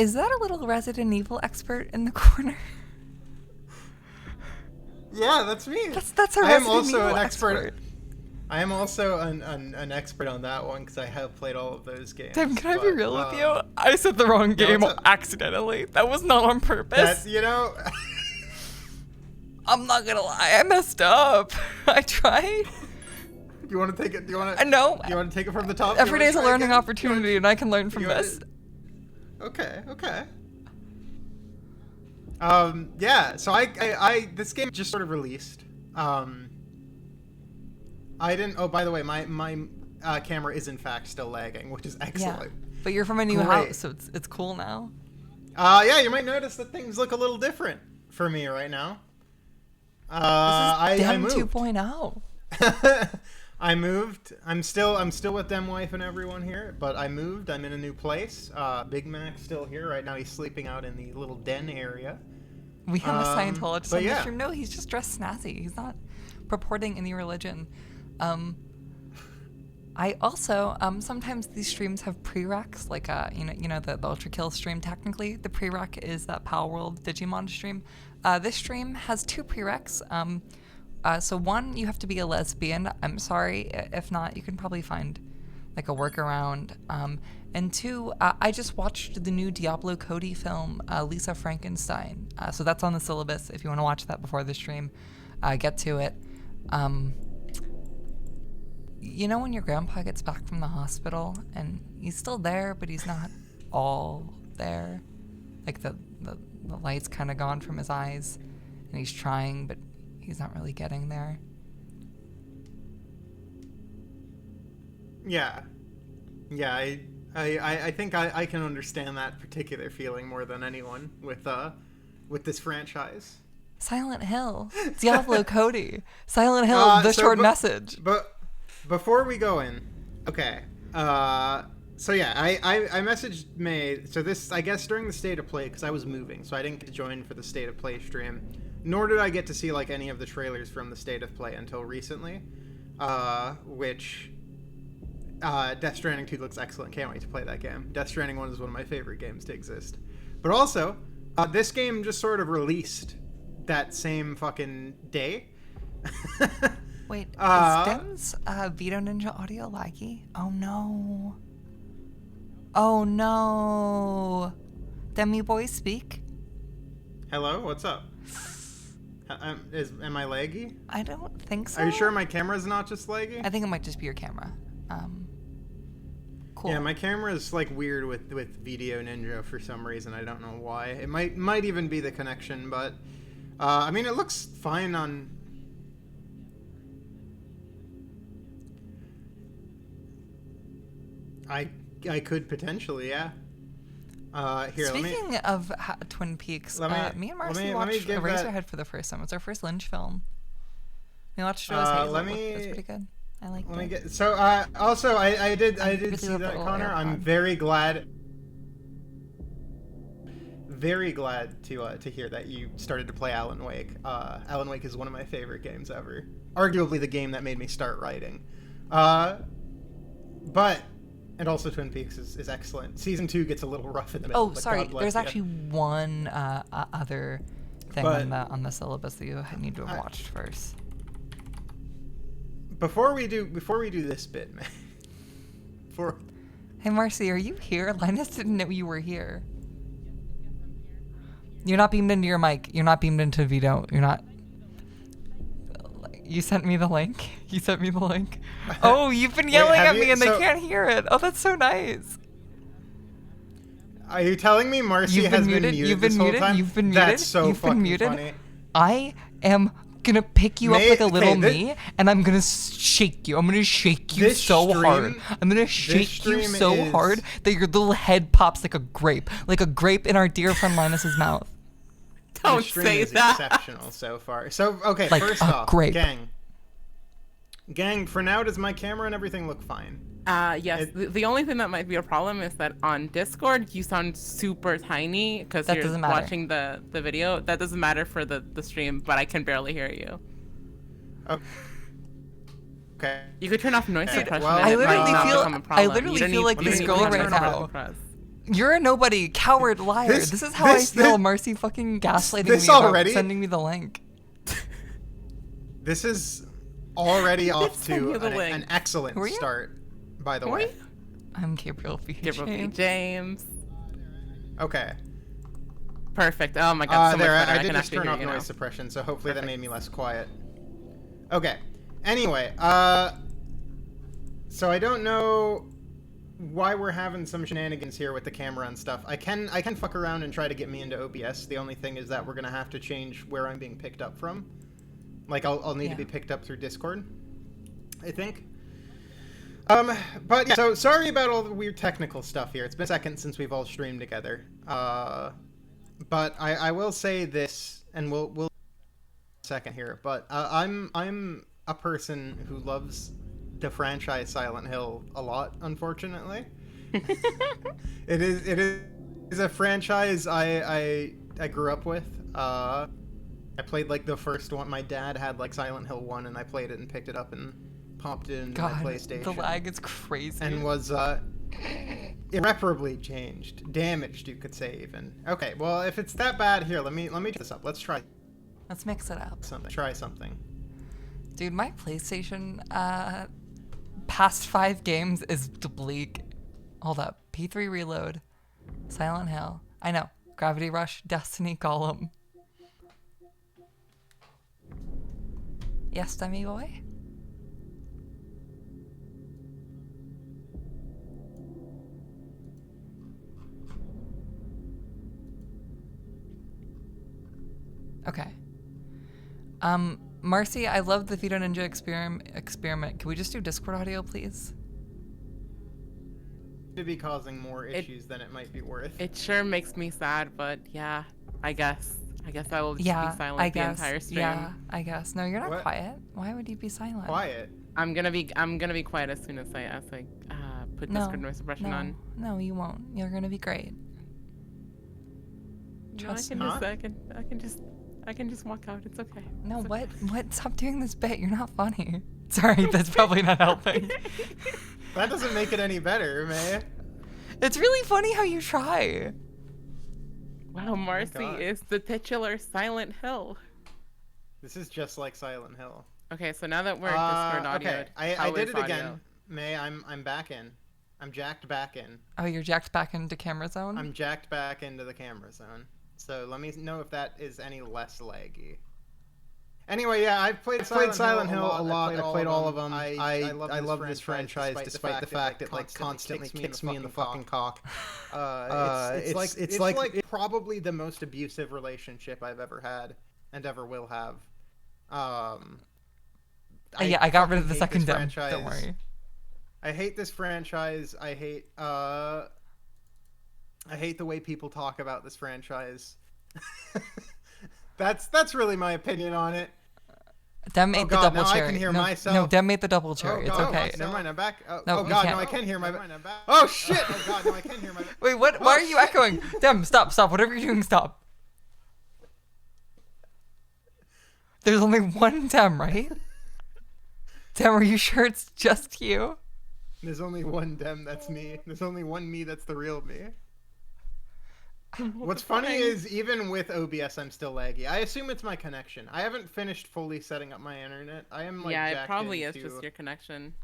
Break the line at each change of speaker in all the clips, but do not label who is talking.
Is that a little Resident Evil expert in the corner?
Yeah, that's me.
That's a Resident Evil expert.
I am also an expert on that one because I have played all of those games.
Tim, can I be real with you? I said the wrong game accidentally. That was not on purpose. I'm not gonna lie, I messed up. I tried.
Do you want to take it? Do you want to?
No.
Do you want to take it from the top?
Every day's a learning opportunity, and I can learn from this.
Okay. Yeah. So I this game just sort of released. I didn't. Oh, by the way, my camera is in fact still lagging, which is excellent.
Yeah, but you're from a new house, so it's cool now.
Yeah, you might notice that things look a little different for me right now.
This is Dem
I moved.
2.0.
I moved. I'm still with Dem Wife and everyone here, but I moved. I'm in a new place. Big Mac's still here right now. He's sleeping out in the little den area.
We have a Scientologist on the
yeah.
stream. No, he's just dressed snazzy. He's not purporting any religion. I also sometimes these streams have prereqs, like you know the Ultra Kill stream. Technically, the prereq is that Pal World Digimon stream. This stream has 2 prereqs. So one, you have to be a lesbian. I'm sorry, if not, you can probably find like a workaround. And 2, I just watched the new Diablo Cody film, Lisa Frankenstein. So that's on the syllabus. If you want to watch that before the stream, get to it. You know when your grandpa gets back from the hospital and he's still there, but he's not all there? Like the light's kind of gone from his eyes and he's trying, but he's not really getting there.
Yeah. I think I can understand that particular feeling more than anyone with this franchise.
Silent Hill, Diablo Cody, Silent Hill, the short message.
But before we go in, okay. So yeah, I messaged May. So this, I guess, during the State of Play, because I was moving, so I didn't get to join for the State of Play stream. Nor did I get to see like any of the trailers from the State of Play until recently, which Death Stranding 2 looks excellent. Can't wait to play that game. Death Stranding 1 is one of my favorite games to exist. But also, this game just sort of released that same fucking day.
Wait, is Dem's Vito Ninja audio laggy? Oh no. Demi boy, speak.
Hello, what's up? Am I laggy?
I don't think so.
Are you sure my camera's not just laggy?
I think it might just be your camera. Cool.
Yeah, my camera is like weird with Video Ninja for some reason. I don't know why. It might even be the connection, but I mean, it looks fine on. I could potentially, yeah. Here,
Speaking of Twin Peaks, me and Marcie watched Eraserhead for the first time. It's our first Lynch film. We watched Rose Hazel. It was pretty good. I liked it.
So also I did really see that, Connor. I'm very glad to hear that you started to play Alan Wake. Alan Wake is one of my favorite games ever. Arguably the game that made me start writing. But and also Twin Peaks is excellent. Season 2 gets a little rough in the middle.
Oh, sorry. There's actually one other thing on the syllabus that you need to have watched first.
Before we do this bit, man.
Hey, Marcie, are you here? Linus didn't know you were here. You're not beamed into your mic. You're not beamed into Vito. You're not. You sent me the link. Oh, you've been yelling at me and they can't hear it. Oh, that's so nice.
Are you telling me Marcie has been muted?
You've been muted.
You've been muted. That's so fucking funny.
I am gonna pick you up like a little me, and I'm gonna shake you. I'm gonna shake you so hard. I'm gonna shake you so hard that your little head pops like a grape in our dear friend Linus's mouth.
Don't say that.
Exceptional so far. So okay, first off, gang. For now, does my camera and everything look fine?
Yes. The only thing that might be a problem is that on Discord you sound super tiny because you're watching the video. That doesn't matter for the stream, but I can barely hear you.
Okay.
You could turn off noise suppression.
Well, I literally feel like this girl right now You're a nobody, coward, liar. This is how I feel. Marcie fucking gaslighting me about sending me the link.
This is already off to an excellent start, by the way.
I'm Gabriel B.
James.
Okay.
Perfect. Oh my god, so much better.
I did just turn off noise suppression, so hopefully that made me less quiet. Okay. Anyway, so I don't know why we're having some shenanigans here with the camera and stuff. I can fuck around and try to get me into OBS. The only thing is that we're gonna have to change where I'm being picked up from. Like I'll need to be picked up through Discord, I think. But yeah, so sorry about all the weird technical stuff here. It's been a second since we've all streamed together. But I will say this, and we'll second here. But I'm a person who loves the franchise Silent Hill a lot. Unfortunately, it is a franchise I grew up with. I played like the first one. My dad had like Silent Hill 1, and I played it and picked it up and popped it into my PlayStation.
The lag is crazy.
And was irreparably damaged, you could say even. Okay, well if it's that bad, here let me try this up. Let's
mix it up.
Try something.
Dude, my PlayStation past 5 games is bleak. Hold up. P3 Reload, Silent Hill. I know. Gravity Rush, Destiny, Golem. Yes, Demi boy? Okay. Marcie, I love the Vito Ninja experiment. Can we just do Discord audio, please?
To be causing more issues than it might be worth.
It sure makes me sad, but yeah, I guess I will just be silent the entire stream.
Yeah, I guess. No, you're not quiet. Why would you be silent?
Quiet.
I'm gonna be quiet as soon as I put Discord noise suppression on.
No, you won't. You're gonna be great.
Trust me. I can just walk out. It's okay.
No, what? Stop doing this bit. You're not funny. Sorry, that's probably not helping.
That doesn't make it any better, man.
It's really funny how you try.
Wow, Marcie is the titular Silent Hill.
This is just like Silent Hill.
Okay, so now that we're Discord audio,
okay, I did it again. May, I'm back in. I'm jacked back in.
Oh, you're jacked back into camera zone?
I'm jacked back into the camera zone. So let me know if that is any less laggy. Anyway, yeah, I've played Silent Hill a lot. I played all of them. I love this franchise despite the fact it like constantly kicks me in the fucking cock. It's like probably the most abusive relationship I've ever had and ever will have.
I got rid of the second dem. Don't worry.
I hate this franchise. I hate the way people talk about this franchise. That's really my opinion on it.
Dem ate the double cherry.
I can hear myself.
No, Dem ate the double cherry. It's okay.
Never mind, I'm back. Oh god, no, I can hear my. Oh shit! Oh god, no, I can hear my.
Wait, what? Why are you echoing? Dem, stop! Whatever you're doing, stop. There's only one Dem, right? Dem, are you sure it's just you?
There's only one Dem, that's me. There's only one me that's the real me. What's funny is, even with OBS, I'm still laggy. I assume it's my connection. I haven't finished fully setting up my internet. I am like
it probably is just your connection.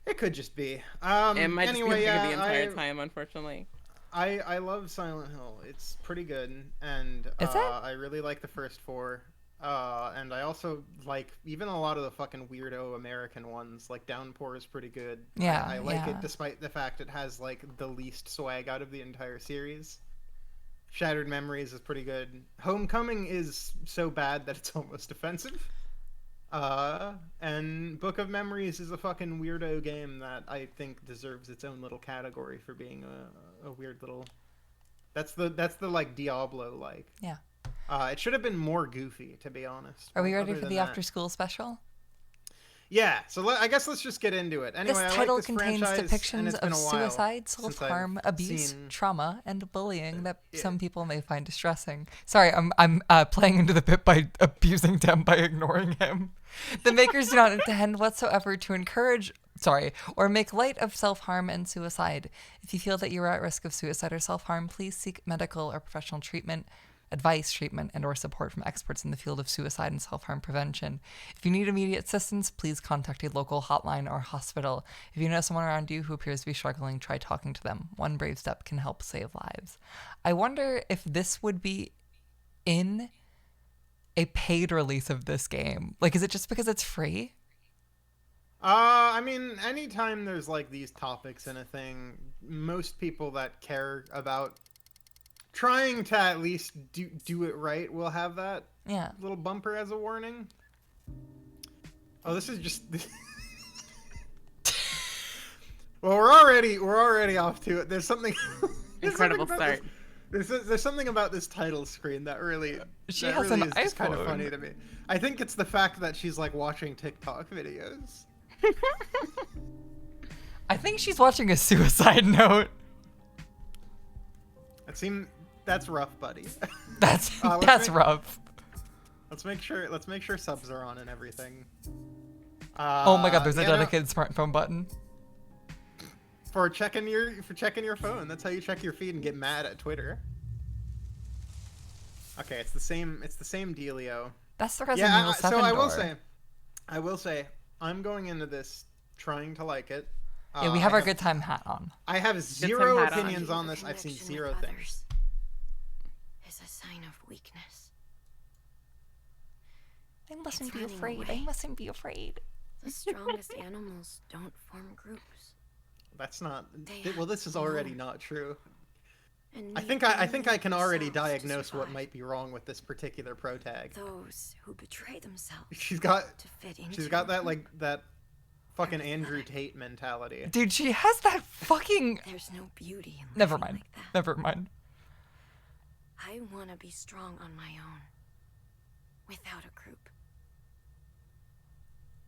It could just be.
It might just be the entire time, unfortunately.
I love Silent Hill. It's pretty good, and I really like the first 4. And I also like even a lot of the fucking weirdo American ones. Like Downpour is pretty good.
Yeah,
I like it despite the fact it has like the least swag out of the entire series. Shattered Memories is pretty good. Homecoming is so bad that it's almost offensive. And Book of Memories is a fucking weirdo game that I think deserves its own little category for being a weird little. That's the like Diablo like.
Yeah.
It should have been more goofy, to be honest.
Are we ready for the after-school special?
Yeah, so I guess let's just get into it. Anyway,
this title contains depictions of suicide, self-harm, abuse, trauma, and bullying that some people may find distressing. Sorry, I'm playing into the bit by abusing Dem by ignoring him. The makers do not intend whatsoever to encourage, or make light of self-harm and suicide. If you feel that you are at risk of suicide or self-harm, please seek medical or professional advice, treatment, and or support from experts in the field of suicide and self-harm prevention. If you need immediate assistance, please contact a local hotline or hospital. If you know someone around you who appears to be struggling, try talking to them. One brave step can help save lives. I wonder if this would be in a paid release of this game. Like, is it just because it's free?
I mean, anytime there's like these topics in a thing, most people that care about trying to at least do it right will have that little bumper as a warning. Oh, this is just well, we're already off to it. There's something
incredible start.
There's something about this title screen that really is just kind of funny to me. I think it's the fact that she's like watching TikTok videos.
I think she's watching a suicide note.
That's rough, buddy.
That's rough.
Let's make sure subs are on and everything.
Oh my god, there's a dedicated smartphone button.
For checking your phone. That's how you check your feed and get mad at Twitter. Okay, it's the same dealio.
That's the Resident Evil 7
so
door.
I will say, I'm going into this trying to like it.
Yeah, we have our good time hat on.
I have zero opinions on this. I've seen zero things.
Is a sign of weakness.
I mustn't be afraid. I mustn't be afraid.
The strongest animals don't form groups.
That's not. Well, this is already not true.
And
I think I can already diagnose what might be wrong with this particular protag.
Those who betray themselves.
She's got
that
like that fucking Andrew Tate mentality.
Dude, she has that fucking.
There's no beauty in
Never mind.
like that.
Never mind.
I want to be strong on my own, without a group.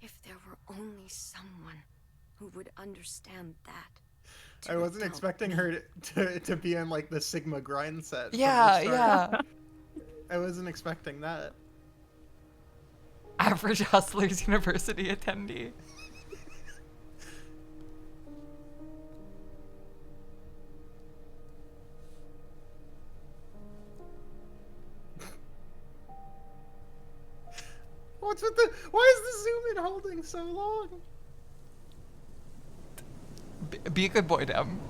If there were only someone who would understand that.
I wasn't expecting her to be in like the Sigma grind set.
Yeah.
I wasn't expecting that.
Average Hustlers University attendee.
Why is the zoom in holding so long?
Be a good boy, Dem.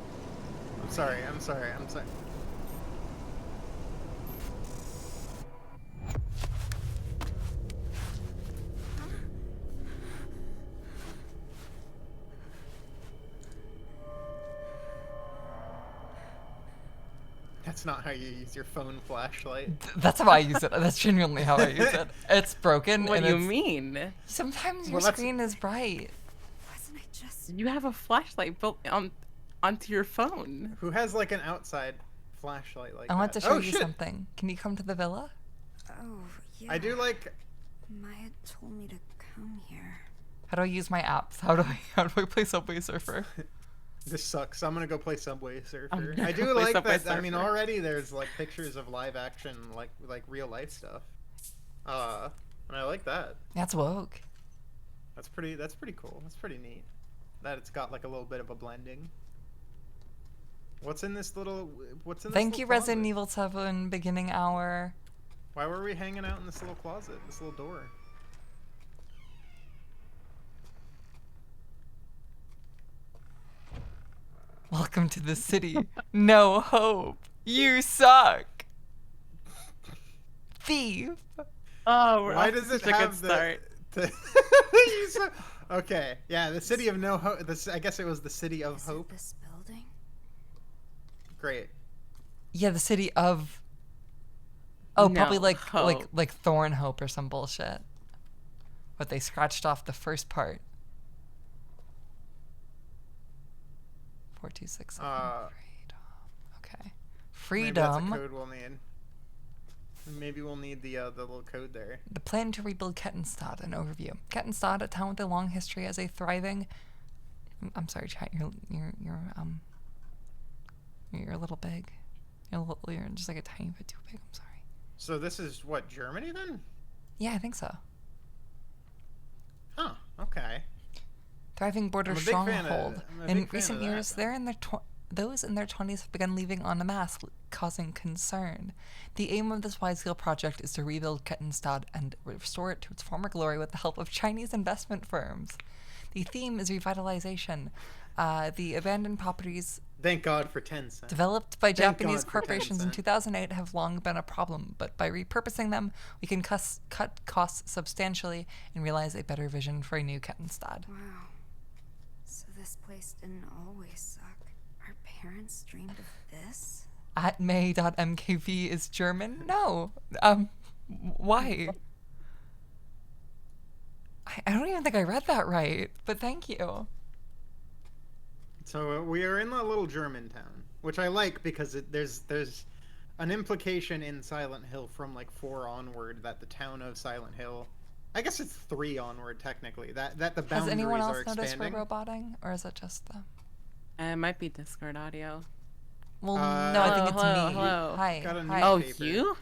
I'm sorry. That's not how you use your phone flashlight.
That's how I use it. That's genuinely how I use it. It's broken.
What do you mean?
Sometimes your screen is bright.
Wasn't it just...
You have a flashlight built onto your phone.
Who has like an outside flashlight like that?
I want to show you something. Can you come to the villa?
Oh, yeah.
I do like...
Maya told me to come here.
How do I use my apps? How do I play Subway Surfer?
This sucks. I'm gonna go play Subway Surfer. I do like that. Surfer. I mean, already there's like pictures of live action, like real life stuff. And I like that.
That's woke.
That's pretty cool. That's pretty neat. That it's got like a little bit of a blending. What's in this little?
Thank you, Resident Evil 7 beginning hour.
Why were we hanging out in this little closet? This little door.
Welcome to the city. No hope. You suck. Thief.
Oh,
why does it have the Okay, yeah, the city of no hope. I guess it was the city of hope.
This building?
Great.
Yeah, the city of. Oh,
no,
probably like
hope.
like Thornhope or some bullshit. But they scratched off the first part. 4267. Freedom. Okay. Freedom.
Maybe that's a code we'll need. Maybe we'll need the little code there.
The plan to rebuild Kettenstadt. An overview. Kettenstadt, a town with a long history as a thriving. I'm sorry, chat. You're a little big. You're just like a tiny bit too big. I'm sorry.
So this is what, Germany then?
Yeah, I think so.
Huh. Okay.
Thriving border
I'm a big
stronghold.
fan of-
In recent years, those in their 20s have begun leaving en masse, causing concern. The aim of this wide-scale project is to rebuild Kettenstad and restore it to its former glory with the help of Chinese investment firms. The theme is revitalization. The abandoned properties
Thank God for Tencent.
developed by Japanese
God for
corporations in
Tencent.
2008 have long been a problem, but by repurposing them, we can cut costs substantially and realize a better vision for a new Kettenstad.
Wow. So this place didn't always suck. Our parents dreamed of this?
At maedotmkv is German? No. Why? I don't even think I read that right, but thank you.
So we are in a little German town, which I like because there's an implication in Silent Hill from like 4 onward that the town of Silent Hill, I guess it's 3 onward technically, that the boundaries
Has anyone else
are
noticed we're
expanding.
roboting, or is it just them?
It might be Discord audio.
Well, no, I think it's
hello,
me.
hello.
Hi.
Got a
Hi.
Oh,
newspaper.
you?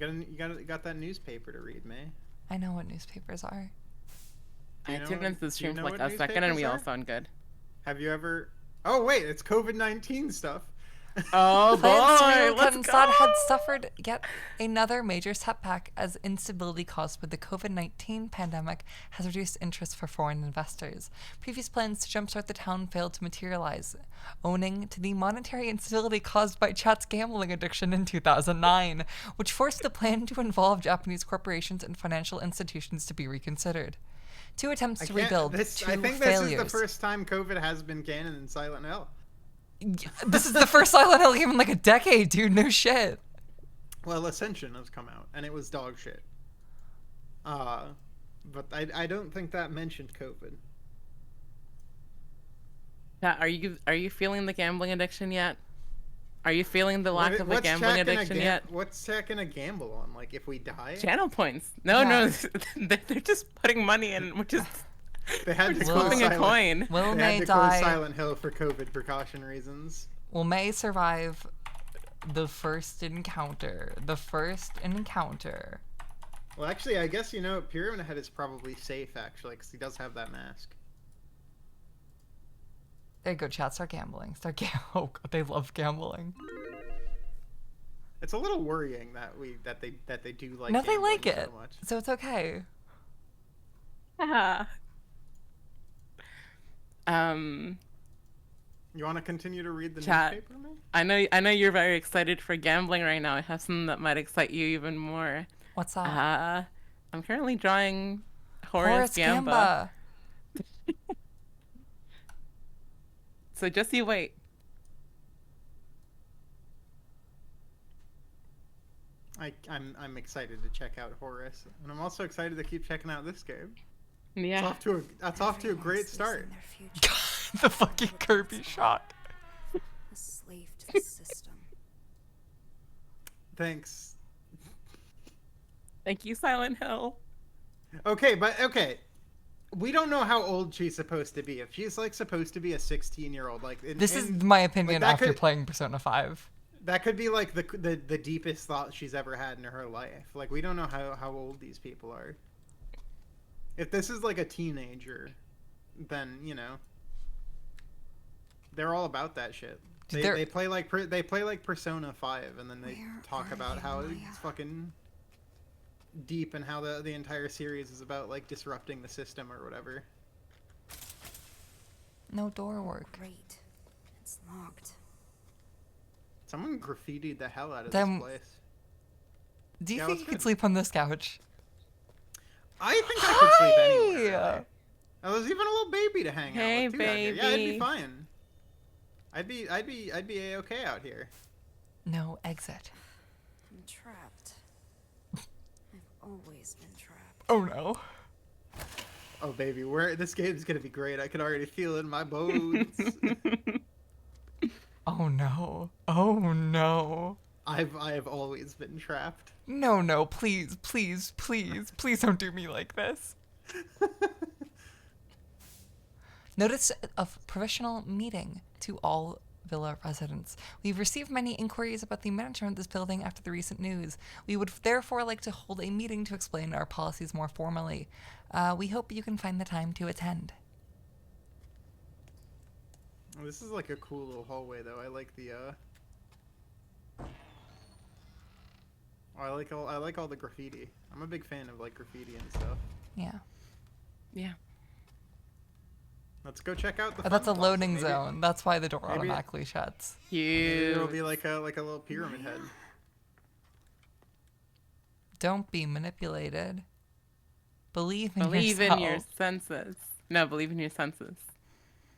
You got that newspaper to read, May.
I know what newspapers are.
Do you
I
know
tuned
what-
into the
do you
stream
know
for like
what
a second and we all
newspapers are?
sound good.
Have you ever? Oh wait, it's COVID-19 stuff.
Oh boy, let's
Kettenstad
go!
had suffered yet another major setback as instability caused by the COVID-19 pandemic has reduced interest for foreign investors. Previous plans to jumpstart the town failed to materialize, owing to the monetary instability caused by Chat's gambling addiction in 2009, which forced the plan to involve Japanese corporations and financial institutions to be reconsidered. 2 attempts to rebuild, 2
I think
failures.
this is the first time COVID has been canon in Silent Hill.
This is the first Silent Hill game in like a decade, dude. No shit.
Well, Ascension has come out, and it was dog shit. But I don't think that mentioned COVID.
Yeah, are you feeling the gambling addiction yet? Are you feeling the lack of a gambling addiction yet?
What's Tech gonna gamble on? Like if we die?
Channel points. No,
Yeah.
no, they're just putting money in, which is
They had to
just
close
flipping a
Silent,
coin.
Will
they
May
had to close
die?
Silent Hill for COVID precaution reasons.
Will May survive the first encounter? The first encounter.
Well, actually, I guess Pyramid Head is probably safe actually, because he does have that mask.
There you go, chat. Start gambling. Oh god, they love gambling.
It's a little worrying that they do like.
No, they
gambling
like it,
so much.
so it's okay.
You want to continue to read the
Chat.
newspaper, May?
I know you're very excited for gambling right now. I have something that might excite you even more.
What's that?
I'm currently drawing Horace Gamba. So just you wait.
I'm excited to check out Horace, and I'm also excited to keep checking out this game.
Yeah.
It's off to a great
Everyone's
start.
losing their future.
The fucking Kirby shot.
A slave to the system.
Thanks.
Thank you, Silent Hill.
Okay, we don't know how old she's supposed to be. If she's like supposed to be a 16-year-old, like
This is my opinion
that
after
could-
playing Persona 5.
that could be like the deepest thought she's ever had in her life. Like we don't know how old these people are. If this is like a teenager, then they're all about that shit.
Dude,
They play like Persona 5, and then they
Where
talk
are
about
you,
how
Maya?
it's fucking deep and how the entire series is about like disrupting the system or whatever.
No door work.
Great. It's locked.
Someone graffitied the hell out of
Then-
this place.
Do you
Yeah,
think
let's
you could
go.
sleep on this couch?
I think I could sleep
Hi!
anywhere. Really. Oh, there's even a little baby to hang
Hey,
out with too out here. Yeah, I'd be
baby.
fine. I'd be a-okay out here.
No exit.
I'm trapped. I've always been trapped.
Oh no.
Oh baby, this game's gonna be great. I can already feel it in my bones.
Oh no. Oh no.
I have always been trapped.
No, please, please, please, please don't do me like this. Notice of professional meeting to all villa residents. We've received many inquiries about the management of this building after the recent news. We would therefore like to hold a meeting to explain our policies more formally. We hope you can find the time to attend.
Oh, this is like a cool little hallway, though. I like the I like all the graffiti. I'm a big fan of like graffiti and stuff.
Yeah.
Yeah.
Let's go check out the.
Oh, that's a
fun
loading
closet.
zone. That's why the door automatically shuts.
Maybe it'll
Cute.
be like a little pyramid head.
Don't be manipulated. Believe in
Believe
yourself.
in your senses. No, believe in your senses.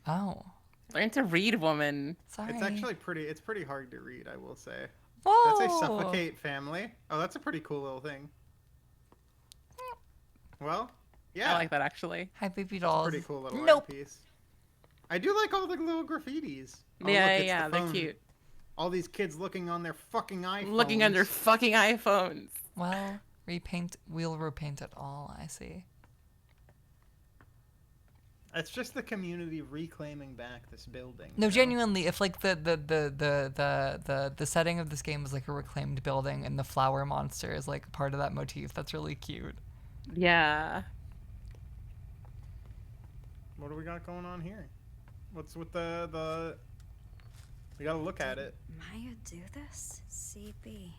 Oh,
Learn to read, woman.
sorry.
It's actually pretty hard to read, I will say.
Whoa.
That's a suffocate family. Oh, that's a pretty cool little thing. Well, yeah.
I like that actually.
Hi, baby dolls.
Pretty cool little
Nope.
art piece. I do like all the little graffitis. Oh,
Yeah,
look, it's
yeah,
the
they're
phone.
cute.
All these kids looking on their fucking iPhones.
Looking under fucking iPhones.
Well, we'll repaint it all, I see.
It's just the community reclaiming back this building.
No,
you know?
genuinely, if like the setting of this game is like a reclaimed building and the flower monster is like part of that motif, that's really cute.
Yeah.
What do we got going on here? What's with the? We gotta look at it.
Maya do this? CB.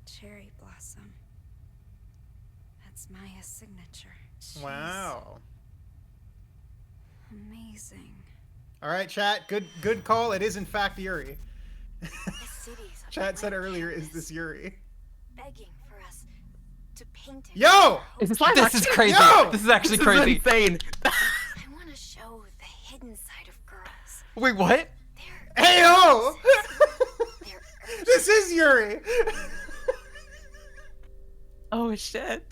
Cherry blossom. That's Maya's signature. Jeez.
Wow.
Amazing.
All right, chat. Good call. It is in fact Yuri.
The city's on
Chat
the
said
ledge
earlier,
like
"Is this Yuri?"
begging for us to paint it.
Yo!
Is this live
This
action?
is crazy.
Yo!
This is actually
This
crazy.
is insane.
I want to show the hidden side of girls.
Wait, what?
Their
Hey yo!
their
This is Yuri.
Oh shit.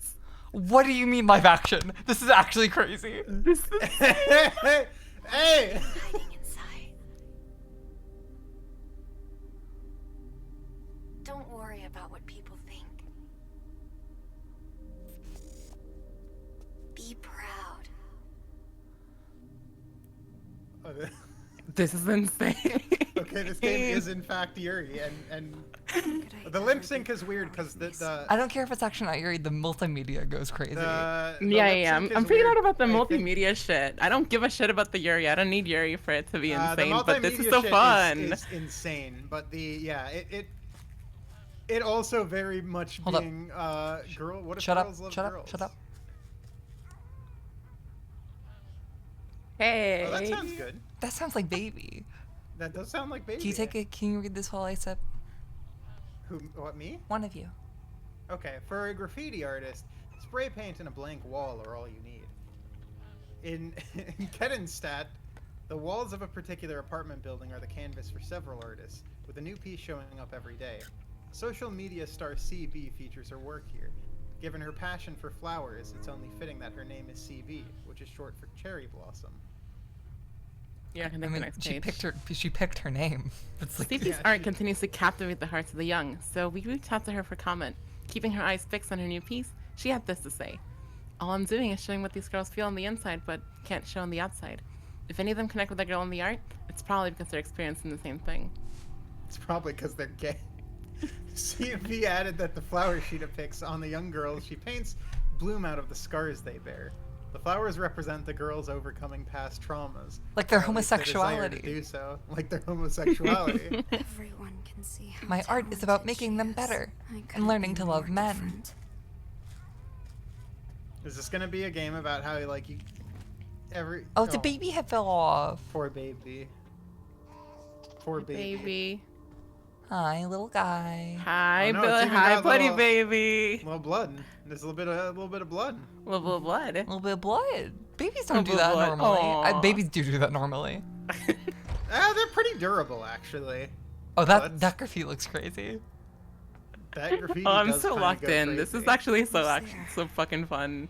What do you mean live action? This is actually crazy.
This is
Hey!
hiding inside. Don't worry about what people think. Be proud.
this is insane.
Okay, this game is in fact Yuri, and the lip sync is weird because the
I don't care if it's actually not Yuri, the multimedia goes crazy.
the
Yeah.
lip sync
I'm
is
freaking
weird.
out about the
I think,
multimedia shit. I don't give a shit about the Yuri. I don't need Yuri for it to be
the
insane, but this is
multimedia
so
shit
fun.
is insane, but it also very much
Hold up.
being girl. What if
Shut up,
girls love
shut
girls?
up, shut up.
Hey.
Oh, that sounds good.
That sounds like baby.
That does sound like baby.
Can you read this while I sip?
Who? What, me?
One of you.
Okay, for a graffiti artist, spray paint and a blank wall are all you need. In Kettenstadt, the walls of a particular apartment building are the canvas for several artists, with a new piece showing up every day. Social media star CB features her work here. Given her passion for flowers, it's only fitting that her name is CB, which is short for cherry blossom.
Yeah, I can
I
take the
mean,
next
she
page.
picked her name. It's like
Stevie's
Yeah,
art
she-
continues to captivate the hearts of the young, so we reached out to her for comment. Keeping her eyes fixed on her new piece, she had this to say. All I'm doing is showing what these girls feel on the inside, but can't show on the outside. If any of them connect with the girl in the art, it's probably because they're experiencing the same thing.
It's probably because they're gay. CB added that the flowers she depicts on the young girls she paints bloom out of the scars they bear. The flowers represent the girls overcoming past traumas.
Like their
or at least the desire to
homosexuality.
do so, like their homosexuality.
Everyone can see how
My art is about
talented
making
she
them
is.
better
I
and
couldn't
learning
be
to love
more
men.
different.
Is this gonna be a game about how like you
Oh, it's a baby head fell off.
Poor baby. Poor baby.
Baby.
Hi, little guy.
Hi,
Oh, no,
Billy.
it's even
Hi,
got
buddy,
little-
baby.
Little blood. There's a little bit of blood.
Little blood.
A little bit of blood. Babies don't do
Little
that
blood.
normally.
Aw.
Babies do that normally.
They're pretty durable actually.
Oh,
Let's-
that graffiti looks crazy.
That graffiti.
Oh, I'm
does
so
kinda
locked
go
in. This is
crazy.
actually so
Who's there?
so fucking fun.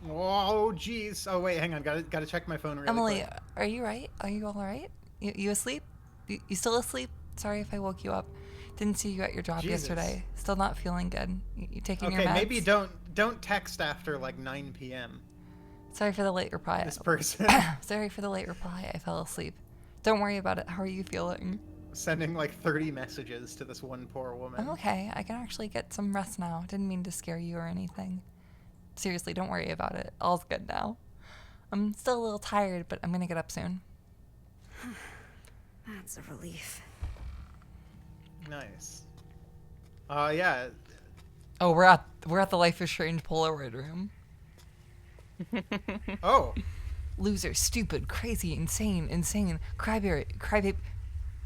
Oh jeez. Oh wait, hang on. Gotta check my phone really
Emily,
quick.
are you right? Are you all right? You asleep? You still asleep? Sorry if I woke you up. Didn't see you at your job
Jesus.
yesterday. Still not feeling good. You taking your
Okay,
meds?
maybe don't text after like 9 p.m.
Sorry for the late reply.
This person
Sorry for the late reply. I fell asleep. Don't worry about it. How are you feeling?
sending like 30 messages to this one poor woman.
I'm okay. I can actually get some rest now. Didn't mean to scare you or anything. Seriously, don't worry about it. All's good now. I'm still a little tired, but I'm gonna get up soon.
That's a relief.
Nice. Yeah.
Oh, we're at the Life is Strange Polaroid room.
Oh.
Loser, stupid, crazy, insane, crybaby.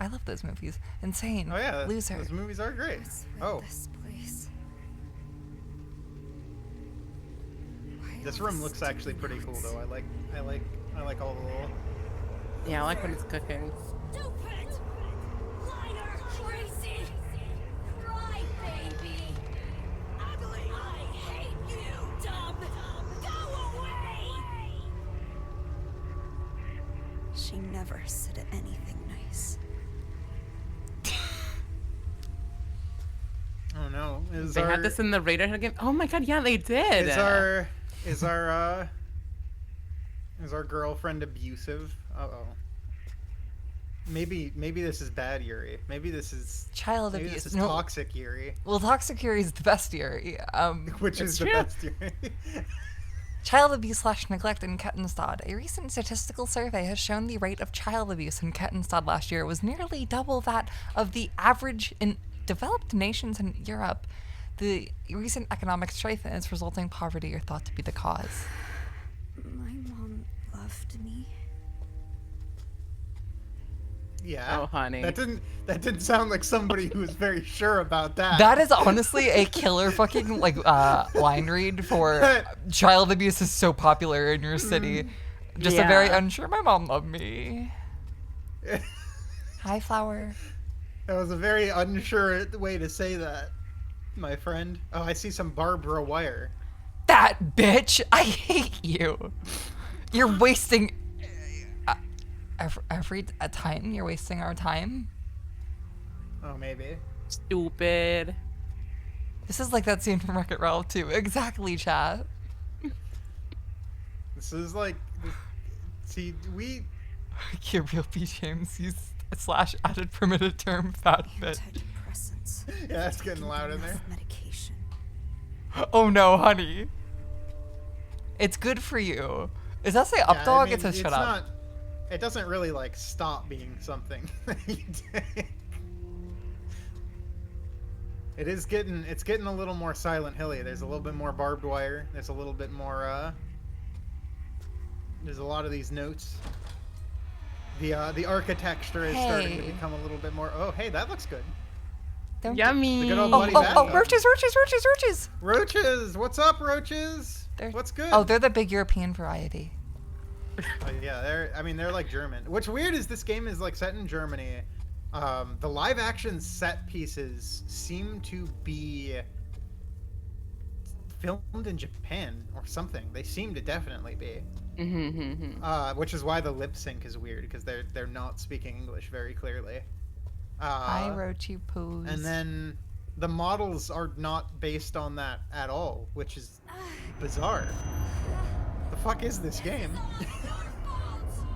I love those movies. Insane.
Oh yeah.
Loser.
Those movies are great.
What's with
Oh,
this place? Why
this
all
room
the
looks actually
sticky
pretty cool
notes?
though. I like all the little.
Yeah, I like when it's cooking.
Stupid! Liar! Crazy! Crybaby! Ugly! I hate you, dumb! Go away!
She never said anything nice.
Oh no.
They had this in the Radiohead game. Oh my god, yeah, they did.
Is our girlfriend abusive? Uh-oh. Maybe this is bad Yuri. Maybe this is
Child
maybe
abuse.
This is
No.
toxic Yuri.
Well, toxic Yuri is the best Yuri.
Which is the
true.
best Yuri.
Child abuse / neglect in Kettenstad. A recent statistical survey has shown the rate of child abuse in Kettenstad last year was nearly double that of the average in developed nations in Europe. The recent economic strife and its resulting poverty are thought to be the cause.
My mom loved me.
Yeah.
Oh, honey.
That didn't sound like somebody who was very sure about that.
That is honestly a killer fucking line read for child abuse is so popular in your city. Just a very
Yeah.
unsure. My mom loved me. Hi, Flower.
That was a very unsure way to say that, my friend. Oh, I see some barbed wire.
That bitch! I hate you. You're wasting every time. You're wasting our time.
Oh, maybe.
Stupid.
This is like that scene from Wreck-It Ralph too. Exactly, chat.
This is like, see, we.
Gabriel P. James used / added permitted term fat bit.
Antidepressants.
Yeah, that's getting loud in there.
Enough medication.
Oh no, honey. It's good for you. Does that say up
Yeah,
dog?
I mean,
It says shut up.
not, it doesn't really like stop being something that you take. It's getting a little more Silent Hilly. There's a little bit more barbed wire. There's a little bit more there's a lot of these notes. The architecture is starting to
Hey.
become a little bit more. Oh, hey, that looks good.
Don't-
Yummy.
The good old
Oh,
bloody
oh,
bad
oh,
guy.
roaches, roaches, roaches, roaches.
Roaches, what's up, roaches?
They're-
What's good?
Oh, they're the big European variety.
Oh, yeah, they're like German. What's weird is this game is like set in Germany. The live action set pieces seem to be filmed in Japan or something. They seem to definitely be. Which is why the lip sync is weird because they're not speaking English very clearly.
Hi, roachy poos.
And then the models are not based on that at all, which is bizarre. The fuck is this game?
Your fault!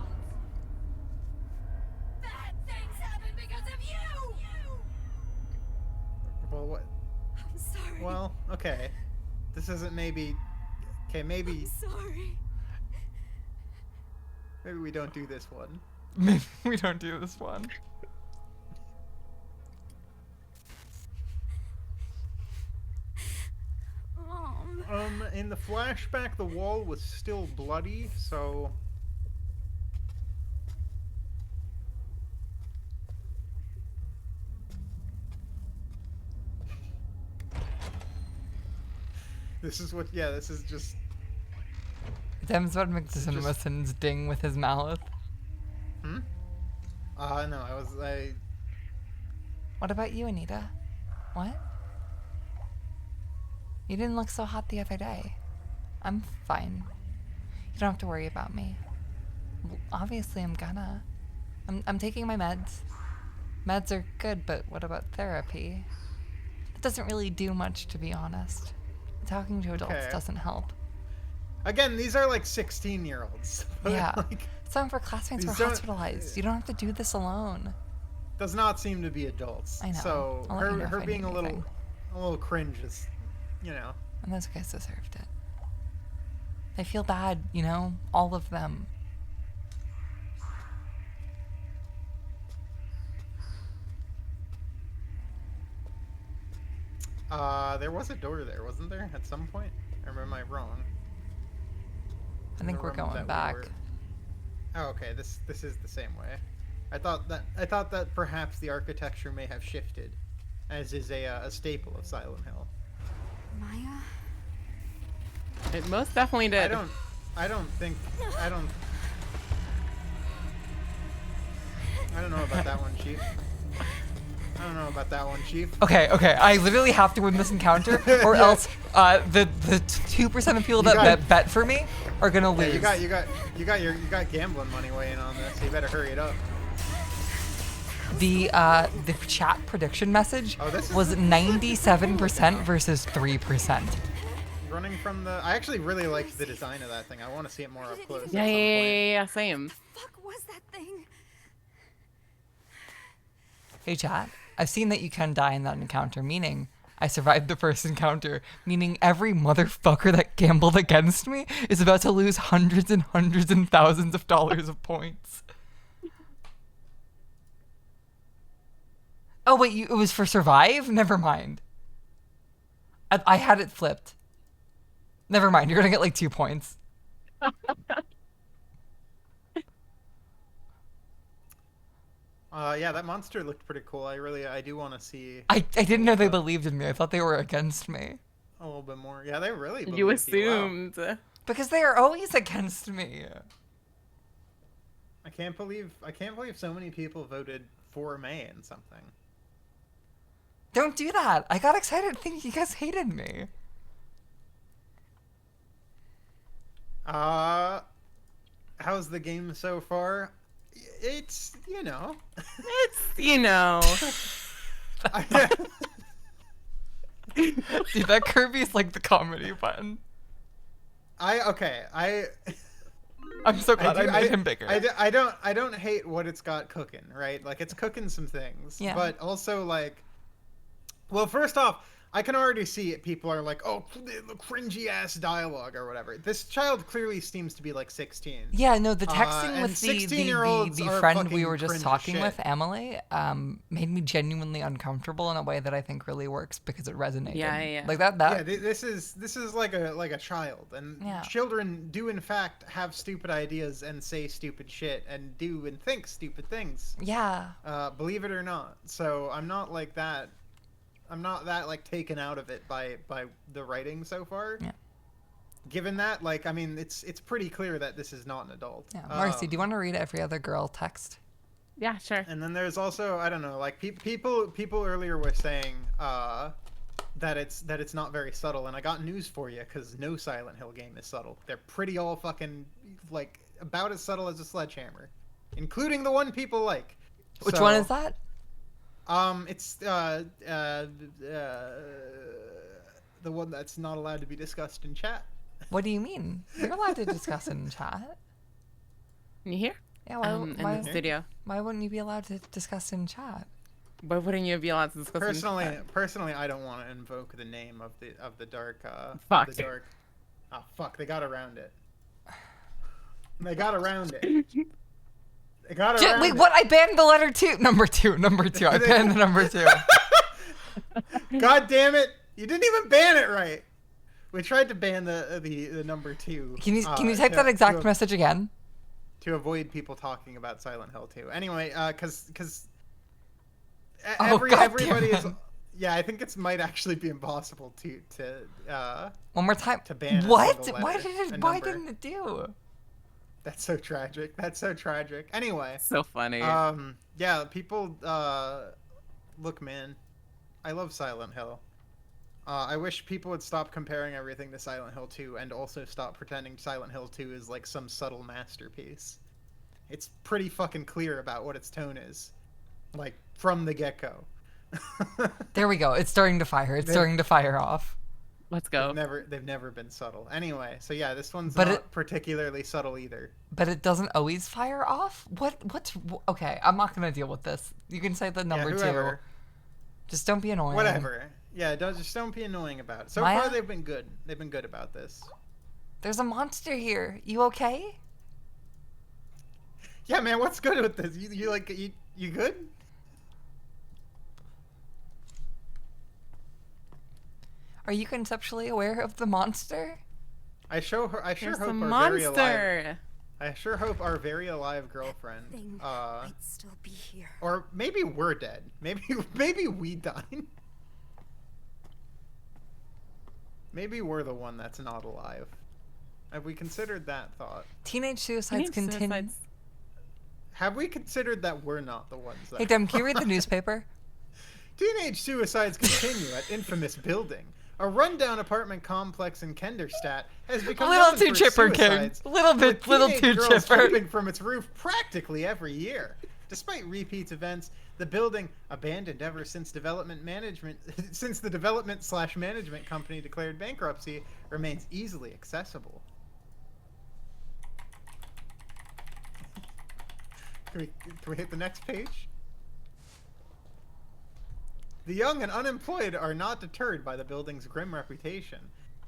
Bad things happen because of you!
Well, what?
I'm sorry.
Well, okay. This isn't maybe. Okay, maybe
Sorry.
we don't do this one.
Maybe we don't do this one.
Mom.
In the flashback, the wall was still bloody, so. This is what. Yeah, this is just.
Dems what McDonald's ding with his mouth.
Hmm. No, I.
What about you, Anita? What? You didn't look so hot the other day. I'm fine. You don't have to worry about me. Well, obviously, I'm gonna. I'm taking my meds. Meds are good, but what about therapy? It doesn't really do much, to be honest. Talking to adults
Okay.
doesn't help.
Again, these are like 16-year-olds.
Yeah.
Like,
Some of our classmates were
these don't-
hospitalized. You don't have to do this alone.
does not seem to be adults.
I know.
So
I'll let you know
her
if I
being
need
a
anything.
little cringe is, you know.
And those guys deserved it. I feel bad, you know? All of them.
There was a door there, wasn't there, at some point? Or am I wrong?
I think we're
The room
going
that
back.
Oh, okay. This is the same way. I thought that perhaps the architecture may have shifted, as is a staple of Silent Hill.
Maya?
It most definitely did.
I don't know about that one, Chief. I don't know about that one, Chief.
Okay, I literally have to win this encounter, or else the 2% of people that bet for me are gonna lose.
Yeah, you got gambling money weighing on this. So you better hurry it up.
The chat prediction message
Oh, this is
was 97% versus 3%.
Running from the. I actually really liked the design of that thing. I want to see it more up close. at some point.
Yeah, same.
Fuck was that thing?
Hey chat, I've seen that you can die in that encounter, meaning I survived the first encounter, meaning every motherfucker that gambled against me is about to lose hundreds and hundreds and thousands of dollars of points. Oh wait, it was for survive? Never mind. I had it flipped. Never mind, you're gonna get like 2 points.
Yeah, that monster looked pretty cool. I do want to see
I didn't know they believed in me. I thought they were against me.
a little bit more. Yeah, they really.
You
believed Wow.
assumed.
Because they are always against me.
I can't believe so many people voted for May in something.
Don't do that. I got excited thinking you guys hated me.
How's the game so far? It's
It's, you know.
Dude, that Kirby's like the comedy button. I'm so glad I made him bigger.
I don't hate what it's got cooking, right? Like it's cooking some things,
Yeah.
but also like, well, first off, I can already see it. People are like, oh, the cringy ass dialogue or whatever. This child clearly seems to be like 16.
Yeah, no, the texting
and
with the
16-year-olds are
friend we
fucking
were just
cringe as
talking
shit.
with, Emily, made me genuinely uncomfortable in a way that I think really works because it resonated.
Yeah.
Like that.
Yeah, this is like a child, and
Yeah.
children do in fact have stupid ideas and say stupid shit and do and think stupid things.
Yeah.
Believe it or not. So I'm not like that. I'm not that like taken out of it by the writing so far.
Yeah.
Given that, like, I mean, it's pretty clear that this is not an adult.
Yeah. Marcie, do you want to read every other girl text?
Yeah, sure.
And then there's also, I don't know, like people earlier were saying that it's not very subtle, and I got news for you because no Silent Hill game is subtle. They're pretty all fucking like about as subtle as a sledgehammer, including the one people like.
Which one is that?
It's the one that's not allowed to be discussed in chat.
What do you mean? You're allowed to discuss it in chat.
Can you hear?
Yeah, why,
In
why,
the studio.
why wouldn't you be allowed to discuss it in chat?
Why wouldn't you be allowed to discuss it in chat?
Personally, I don't want to invoke the name of the dark.
Fuck.
The dark. Oh fuck! They got around it. They got around it. They got around
Wait,
it.
what? I banned the letter 2. Number 2. I banned the number 2.
God damn it! You didn't even ban it right. We tried to ban the number 2.
Can you type that exact message again?
To avoid people talking about Silent Hill 2. Anyway, because
Oh, God
everybody
damn
is.
it.
Yeah, I think it might actually be impossible to
One more time.
to ban a
What?
single
Why
letter, a
Why
number.
didn't it do?
That's so tragic. That's so tragic. Anyway,
So funny.
yeah, people. Look, man, I love Silent Hill. I wish people would stop comparing everything to Silent Hill 2 and also stop pretending Silent Hill 2 is like some subtle masterpiece. It's pretty fucking clear about what its tone is, like from the get-go.
There we go. It's starting to fire. It's starting to fire off.
Let's go.
They've never been subtle. Anyway, so yeah, this one's
But
not particularly subtle either.
But it doesn't always fire off? Okay, I'm not going to deal with this. You can say the number 2.
whoever.
Just don't be annoying.
Whatever. Yeah, just don't be annoying about it. So
Maya?
far, they've been good. They've been good about this.
There's a monster here. You okay?
Yeah, man, what's good with this? You good?
Are you conceptually aware of the monster?
I sure
There's
hope
a
our very alive.
monster.
I sure hope our very alive girlfriend.
Thing might still be here.
Or maybe we're dead. Maybe we died. Maybe we're the one that's not alive. Have we considered that thought?
Teenage suicides continue.
Suicides.
Have we considered that we're not the ones that...
Hey, Dem, can you read the newspaper?
Teenage suicides continue at infamous building. A rundown apartment complex in Kenderstadt has become
A little
known
too
for
chipper, Kim.
suicides,
Little
with teenage
too
girls
chipper.
jumping from its roof practically every year. Despite repeat events, the building, abandoned ever since the development/management company declared bankruptcy, remains easily accessible. Can we hit the next page? The young and unemployed are not deterred by the building's grim reputation,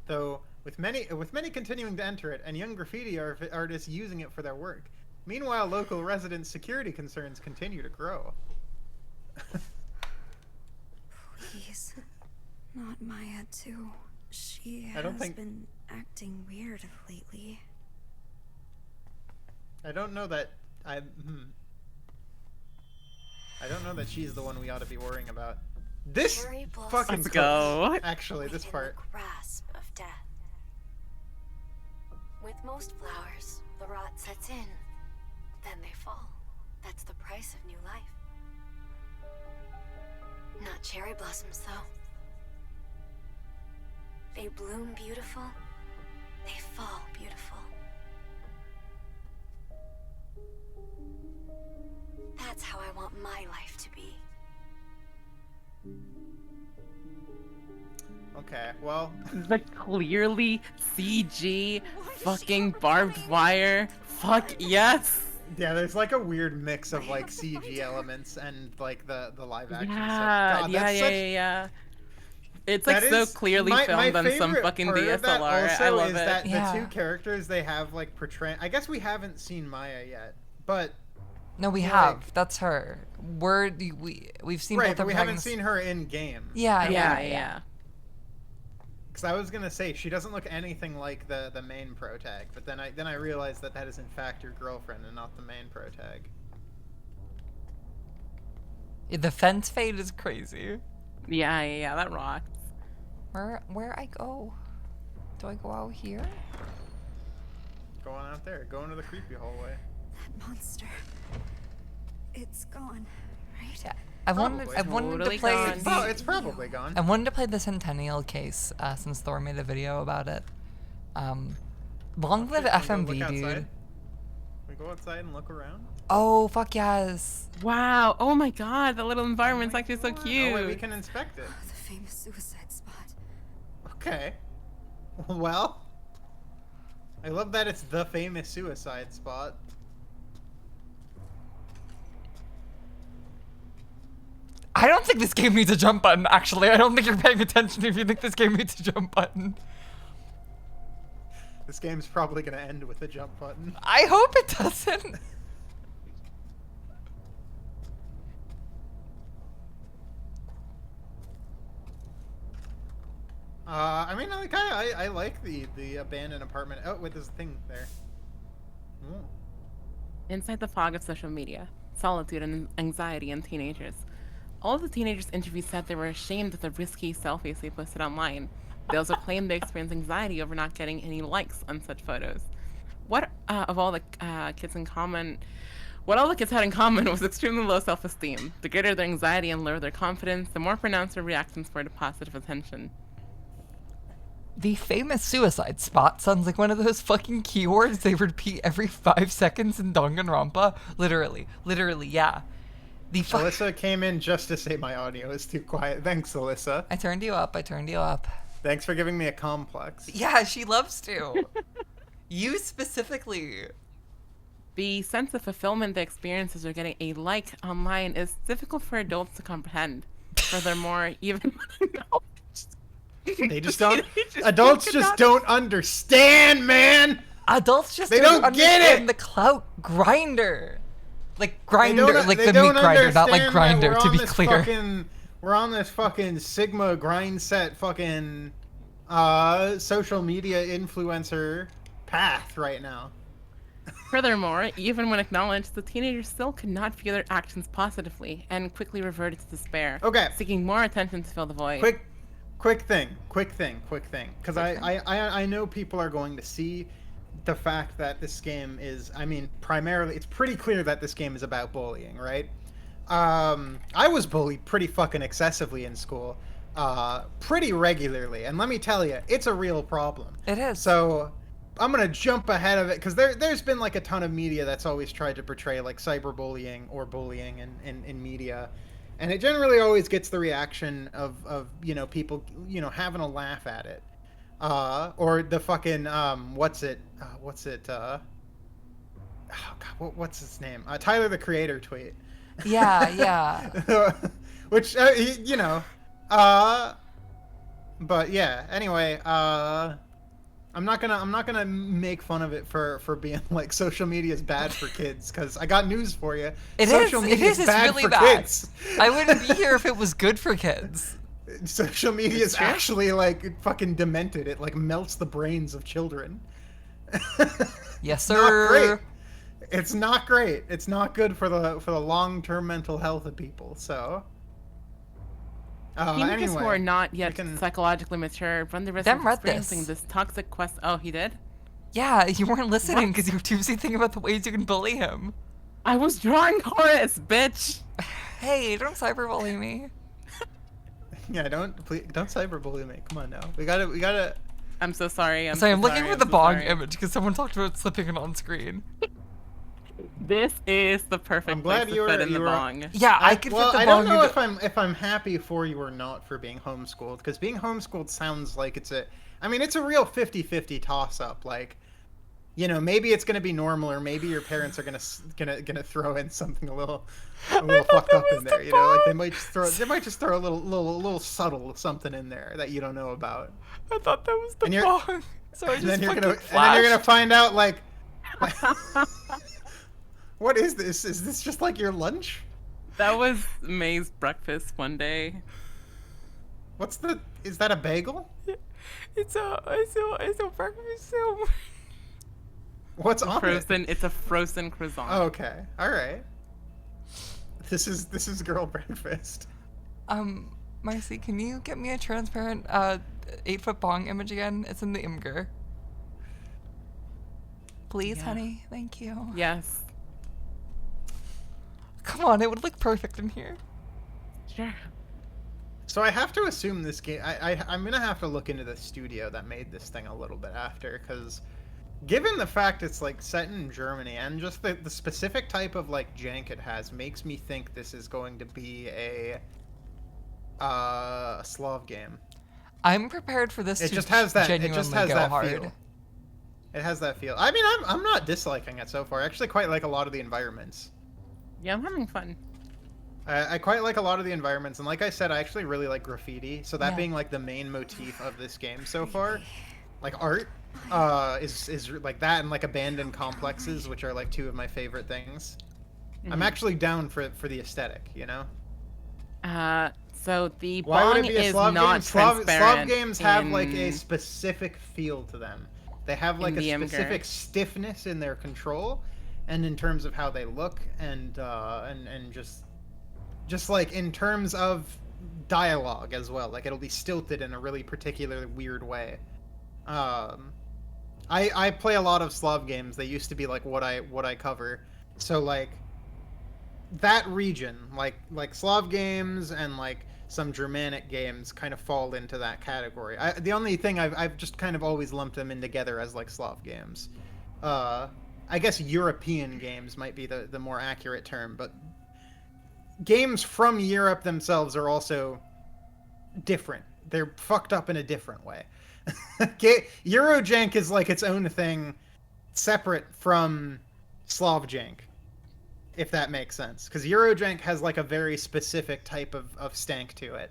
though with many continuing to enter it and young graffiti artists using it for their work. Meanwhile, local residents' security concerns continue to grow.
Please. Not Maya, too. She
I don't
has
think-
been acting weird lately.
I don't know that I don't know that she's the one we ought to be worrying about. This
Cherry blossoms
fucking
Let's go.
Actually, this
within
part.
the grasp of death. With most flowers, the rot sets in, then they fall. That's the price of new life. Not cherry blossoms, though. They bloom beautiful, they fall beautiful. That's how I want my life to be.
Okay, well,
The clearly CG fucking barbed wire. Fuck yes.
yeah, there's like a weird mix of like CG elements and like the live action
Yeah,
stuff. God,
yeah,
that's
yeah,
such-
yeah, yeah. It's like
that
so
is-
clearly
my
filmed on some
favorite
fucking
part of that
DSLR.
also
I love
is
it.
that
Yeah.
the two characters they have like portray. I guess we haven't seen Maya yet, but
No, we
Like-
have. That's her. We've seen
right,
both
but
her
we haven't
protagonists.
seen her in game.
Yeah,
Yeah, yeah.
Because I was gonna say she doesn't look anything like the main protag, but then I realized that is in fact your girlfriend and not the main protag.
The fence fade is crazy.
Yeah, yeah, yeah, that rocks.
Where I go? Do I go out here?
Go on out there. Go into the creepy hallway.
That monster. It's gone, right?
Yeah. I've wanted
Totally
to play.
gone.
Oh, it's probably gone.
I wanted to play the Centennial case since Thor made a video about it. Long live
Can we go
FMV,
look outside?
dude.
We go outside and look around.
Oh fuck yes.
Wow. Oh my god, the little environment's actually so cute.
Oh wait, we can inspect it.
The famous suicide spot.
Okay. Well, I love that it's the famous suicide spot.
I don't think this game needs a jump button. Actually, I don't think you're paying attention if you think this game needs a jump button.
This game's probably gonna end with a jump button.
I hope it doesn't.
I mean, like I like the abandoned apartment. Oh wait, there's a thing there. Ooh.
Inside the fog of social media, solitude and anxiety in teenagers. All of the teenagers interviewed said they were ashamed of the risky selfies they posted online. They also claimed they experienced anxiety over not getting any likes on such photos. What of all the kids in common? What all the kids had in common was extremely low self-esteem. The greater their anxiety and lower their confidence, the more pronounced their reactions were to positive attention.
The famous suicide spot sounds like one of those fucking keywords they repeat every 5 seconds in Danganronpa. Literally, yeah. The
Alyssa came in just to say my audio is too quiet. Thanks, Alyssa.
I turned you up.
Thanks for giving me a complex.
Yeah, she loves to. You specifically.
The sense of fulfillment the experiences are getting a like online is difficult for adults to comprehend. Furthermore, even
They just don't. Adults just don't understand, man.
Adults just
They
don't
don't get
understand
it.
the clout grinder. Like
They
grinder,
don't-
like
they
the
don't
meat grinder, not like
understand that
grinder,
we're
to
on
be
this
clear.
We're on this fucking Sigma grind set fucking social media influencer path right now.
Furthermore, even when acknowledged, the teenagers still could not view their actions positively and quickly reverted to despair,
Okay.
seeking more attention to fill the void.
Quick thing. Because I know people are going to see the fact that this game is, I mean, primarily, it's pretty clear that this game is about bullying, right? I was bullied pretty fucking excessively in school, pretty regularly, and let me tell you, it's a real problem.
It is.
So I'm gonna jump ahead of it because there's been like a ton of media that's always tried to portray like cyberbullying or bullying in media, and it generally always gets the reaction of people having a laugh at it, or the fucking what's it oh God, what's his name, Tyler the Creator tweet.
Yeah.
Which but yeah, anyway, I'm not gonna make fun of it for being like social media is bad for kids, because I got news for you. Social media is
It's
bad
really
for
bad.
kids.
I wouldn't be here if it was good for kids.
Social media is
true.
actually like fucking demented. It like melts the brains of children.
Yes,
Not great.
sir.
It's not great. It's not good for the long-term mental health of people. So
Teenagers who
anyway,
are not yet
we can-
psychologically mature run the risk
Them
of
read
experiencing
this.
this toxic quest. Oh, he did?
Yeah, you weren't listening because you were too busy thinking about the ways you can bully him.
I was drawing Horace, bitch!
Hey, don't cyberbully me.
yeah, don't cyberbully me. Come on now. We gotta.
I'm so sorry.
Sorry, I'm looking for the
so
bong
sorry.
image because someone talked about slipping it on screen.
This is the perfect
I'm glad
place
you
to
were-
fit in the
you were-
bong.
Yeah, I could
Well,
fit the
I
bong
don't know
into...
if I'm happy for you or not for being homeschooled, because being homeschooled sounds like it's a real 50-50 toss up. Like, maybe it's gonna be normal, or maybe your parents are gonna throw in something a little fucked up in there. Like they might just throw a little subtle something in there that you don't know about.
I thought that was the
And you're-
bong. So I
And
just
then you're
fucking
gonna
flashed.
find out like what is this? Is this just like your lunch?
That was May's breakfast one day.
Is that a bagel?
It's a breakfast soup.
What's on it?
Frozen. It's a frozen croissant.
Okay, all right. This is girl breakfast.
Marcie, can you get me a transparent 8-foot bong image again? It's in the Imgur. Please,
Yeah.
honey. Thank you.
Yes.
Come on, it would look perfect in here.
Sure.
So I have to assume this game. I'm gonna have to look into the studio that made this thing a little bit after, because given the fact it's like set in Germany and just the specific type of like jank it has, makes me think this is going to be a Slav game.
I'm prepared for this
It
to
just has that. It
genuinely
just has
go
that
hard.
feel. It has that feel. I mean, I'm not disliking it so far. I actually quite like a lot of the environments.
Yeah, I'm having fun.
I quite like a lot of the environments, and like I said, I actually really like graffiti. So that
Yeah.
being like the main motif of this game so far, like art, is like that, and like abandoned complexes, which are like two of my favorite things. I'm actually down for the aesthetic,
So the
Why would
bong
it be a
is
Slav
not
game? Slav
transparent.
games have like a
in-
specific feel to them. They have like a
the Imgur.
specific stiffness in their control, and in terms of how they look, and just like in terms of dialogue as well. Like it'll be stilted in a really particularly weird way. I play a lot of Slav games. They used to be like what I cover. So like that region, like Slav games and like some Germanic games kind of fall into that category. The only thing I've just kind of always lumped them in together as like Slav games. I guess European games might be the more accurate term, but games from Europe themselves are also different. They're fucked up in a different way. Eurojank is like its own thing, separate from Slavjank, if that makes sense. Because Eurojank has like a very specific type of stank to it.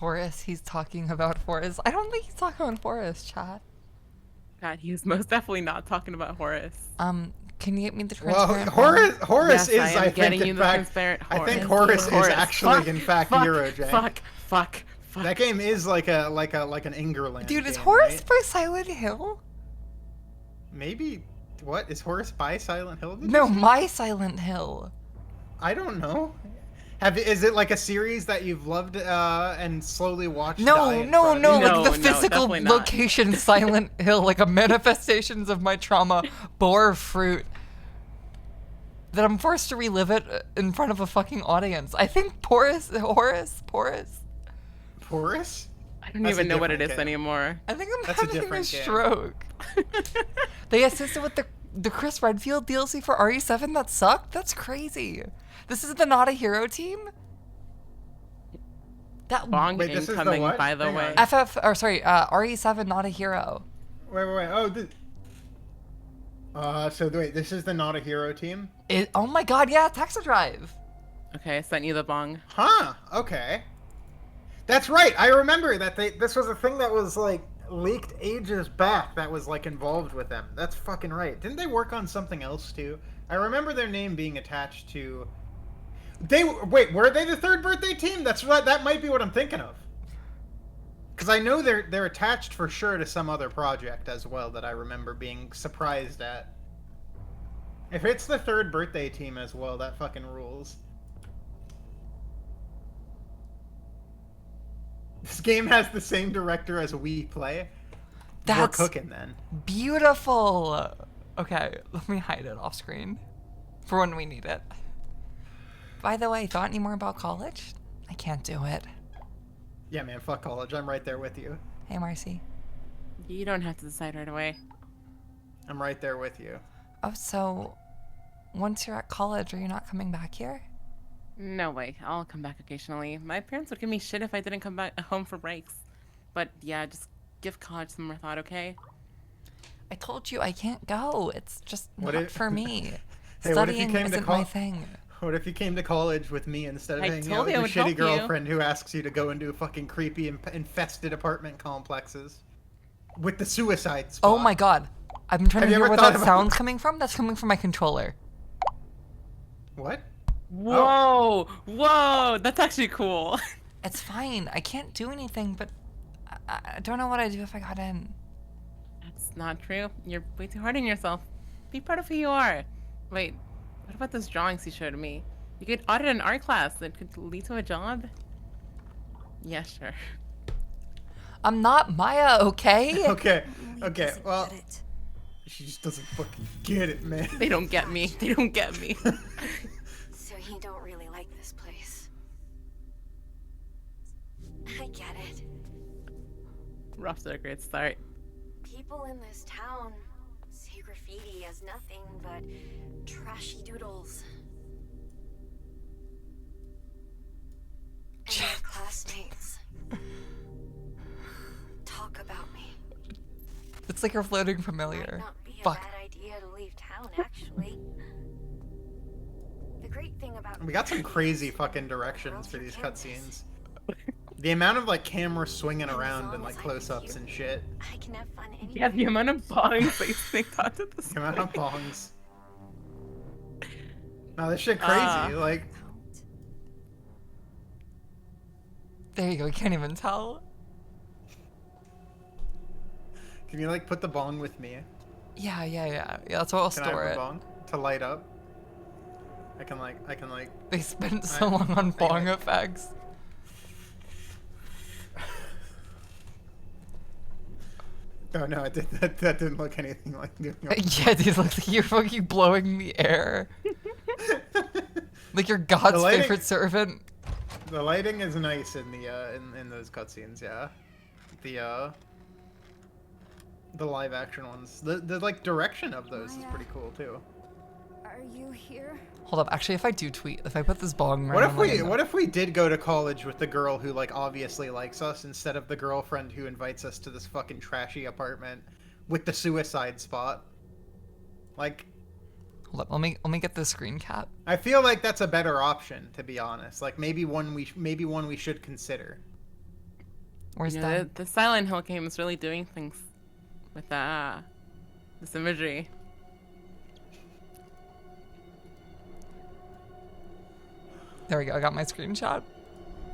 Horace, he's talking about Horace. I don't think he's talking about Horace, chat.
God, he was most definitely not talking about Horace.
Can you get me the
Well,
transparent
Horace
Yes,
is,
I am
I
getting
think,
you
in
the
fact,
transparent
I think
Horace.
Horace is actually,
Fuck,
in fact,
fuck,
Eurojank.
Fuck.
That game is like an Ingerland
Dude, is
game,
Horace
right?
by Silent Hill?
Maybe. What is Horace by Silent Hill? Did you
No,
say?
my Silent Hill.
I don't know. Is it like a series that you've loved and slowly watched? die
No,
in
no,
front of
no,
you?
like
No,
the
no,
physical
definitely not.
location Silent Hill, like a manifestations of my trauma bore fruit. That I'm forced to relive it in front of a fucking audience. I think Horace.
Horace?
I don't
That's a
even know what it
different
is
game.
anymore.
I think I'm
That's a
having a
different game.
stroke. They assisted with the Chris Redfield DLC for RE7 that sucked? That's crazy. This is the Not a Hero team? That
Bong
Wait, this is the
incoming,
what?
by the
Hang
way.
on.
RE7 Not a Hero.
Wait. Oh, so wait, this is the Not a Hero team?
Oh my god, yeah, Taxa Drive.
Okay, I sent you the bong.
Huh. Okay. That's right. I remember that this was a thing that was like leaked ages back that was like involved with them. That's fucking right. Didn't they work on something else too? I remember their name being attached to. Were they the third birthday team? That's right. That might be what I'm thinking of. Because I know they're attached for sure to some other project as well that I remember being surprised at. If it's the third birthday team as well, that fucking rules. This game has the same director as We Play. We're
That's
cooking then.
beautiful. Okay, let me hide it off screen for when we need it. By the way, thought any more about college? I can't do it.
Yeah, man, fuck college. I'm right there with you.
Hey, Marcie.
You don't have to decide right away.
I'm right there with you.
Oh, so once you're at college, are you not coming back here?
No way. I'll come back occasionally. My parents would give me shit if I didn't come back home for breaks. But yeah, just give college some more thought, okay?
I told you I can't go. It's just
What
not
if-
for me.
Hey, what if you
Studying
came to
isn't
col-
my thing.
What if you came to college with me instead of
I
hanging out
told
with
you I
your
would
shitty
help you.
girlfriend who asks you to go into fucking creepy, infested apartment complexes? With the suicide spot.
Oh my god. I'm trying
Have
to
you
hear
ever
where
thought
that
about-
sound's coming from. That's coming from my controller.
What?
Whoa! That's actually cool.
It's fine. I can't do anything, but I don't know what I'd do if I got in.
That's not true. You're way too hard on yourself. Be proud of who you are. Wait, what about those drawings you showed me? You could audit an art class that could lead to a job? Yeah, sure.
I'm not Maya, okay?
Okay,
He
okay,
doesn't
well,
get it.
she just doesn't fucking get it, man.
They don't get me. They don't get me.
So you don't really like this place. I get it.
We're off to a great start.
People in this town see graffiti as nothing but trashy doodles. And my classmates talk about me.
It's like you're floating
Might
familiar.
not be a
Fuck.
bad idea to leave town, actually. The great thing about
We got some crazy fucking directions for these cutscenes. The amount of like camera swinging around and like close-ups and shit.
I can have fun anywhere.
Yeah, the amount of bongs they sneaked onto the
The amount of
screen.
bongs. No, this shit crazy.
Ah.
Like,
There you go. You can't even tell.
can you like put the bong with me?
Yeah, that's where I'll
Can I
store
have
it.
the bong to light up? I can like.
They spent so
I-
long on
I-
bong effects.
Oh no, that didn't look anything like doing it.
Yeah, dude, looks like you're fucking blowing the air. Like you're God's
lighting-
favorite servant.
The lighting is nice in the in those cutscenes, yeah. The live action ones. The like direction of those is pretty cool too.
Are you here?
Hold up, actually, if I do tweet, if I put this bong
What
around,
if we did go to college with the girl who like obviously likes us instead of the girlfriend who invites us to this fucking trashy apartment with the suicide spot? Like,
Hold up, let me get the screen cap.
I feel like that's a better option, to be honest. Like maybe one we should consider.
Where's
You know,
that?
the Silent Hill game is really doing things with this imagery.
There we go. I got my screenshot.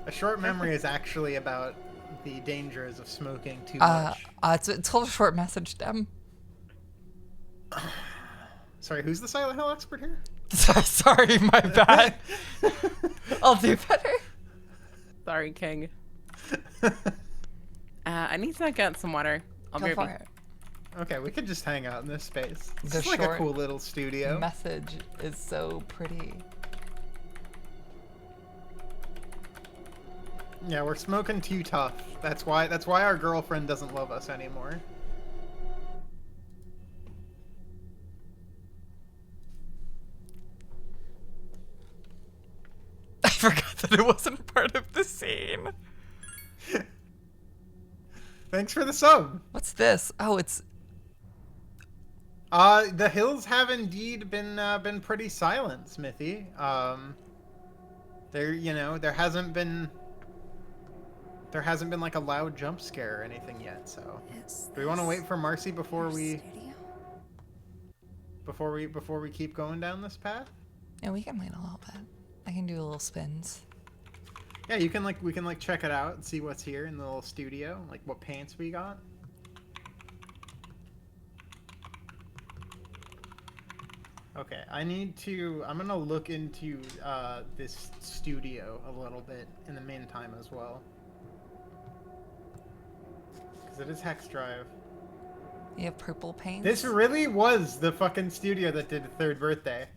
A short memory is actually about the dangers of smoking too much.
It's called a short message, Dem.
Sorry, who's the Silent Hill expert here?
Sorry, my bad. I'll do better.
Sorry, King. I need to get some water. I'll
Go
be
for
right back.
it.
Okay, we could just hang out in this space. This
The
is like a
short
cool little studio.
Message is so pretty.
Yeah, we're smoking too tough. That's why our girlfriend doesn't love us anymore.
I forgot that it wasn't part of the scene.
Thanks for the sub.
What's this? Oh, it's
The hills have indeed been pretty silent, Smithy. There hasn't been like a loud jump scare or anything yet. So, do we want to wait for Marcie before we keep going down this path?
yeah. We can wait a little bit. I can do little spins.
Yeah, we can check it out and see what's here in the little studio, like what paints we got. Okay, I'm gonna look into this studio a little bit in the meantime as well. Because it is hex drive.
You have purple paint.
This really was the fucking studio that did the third birthday.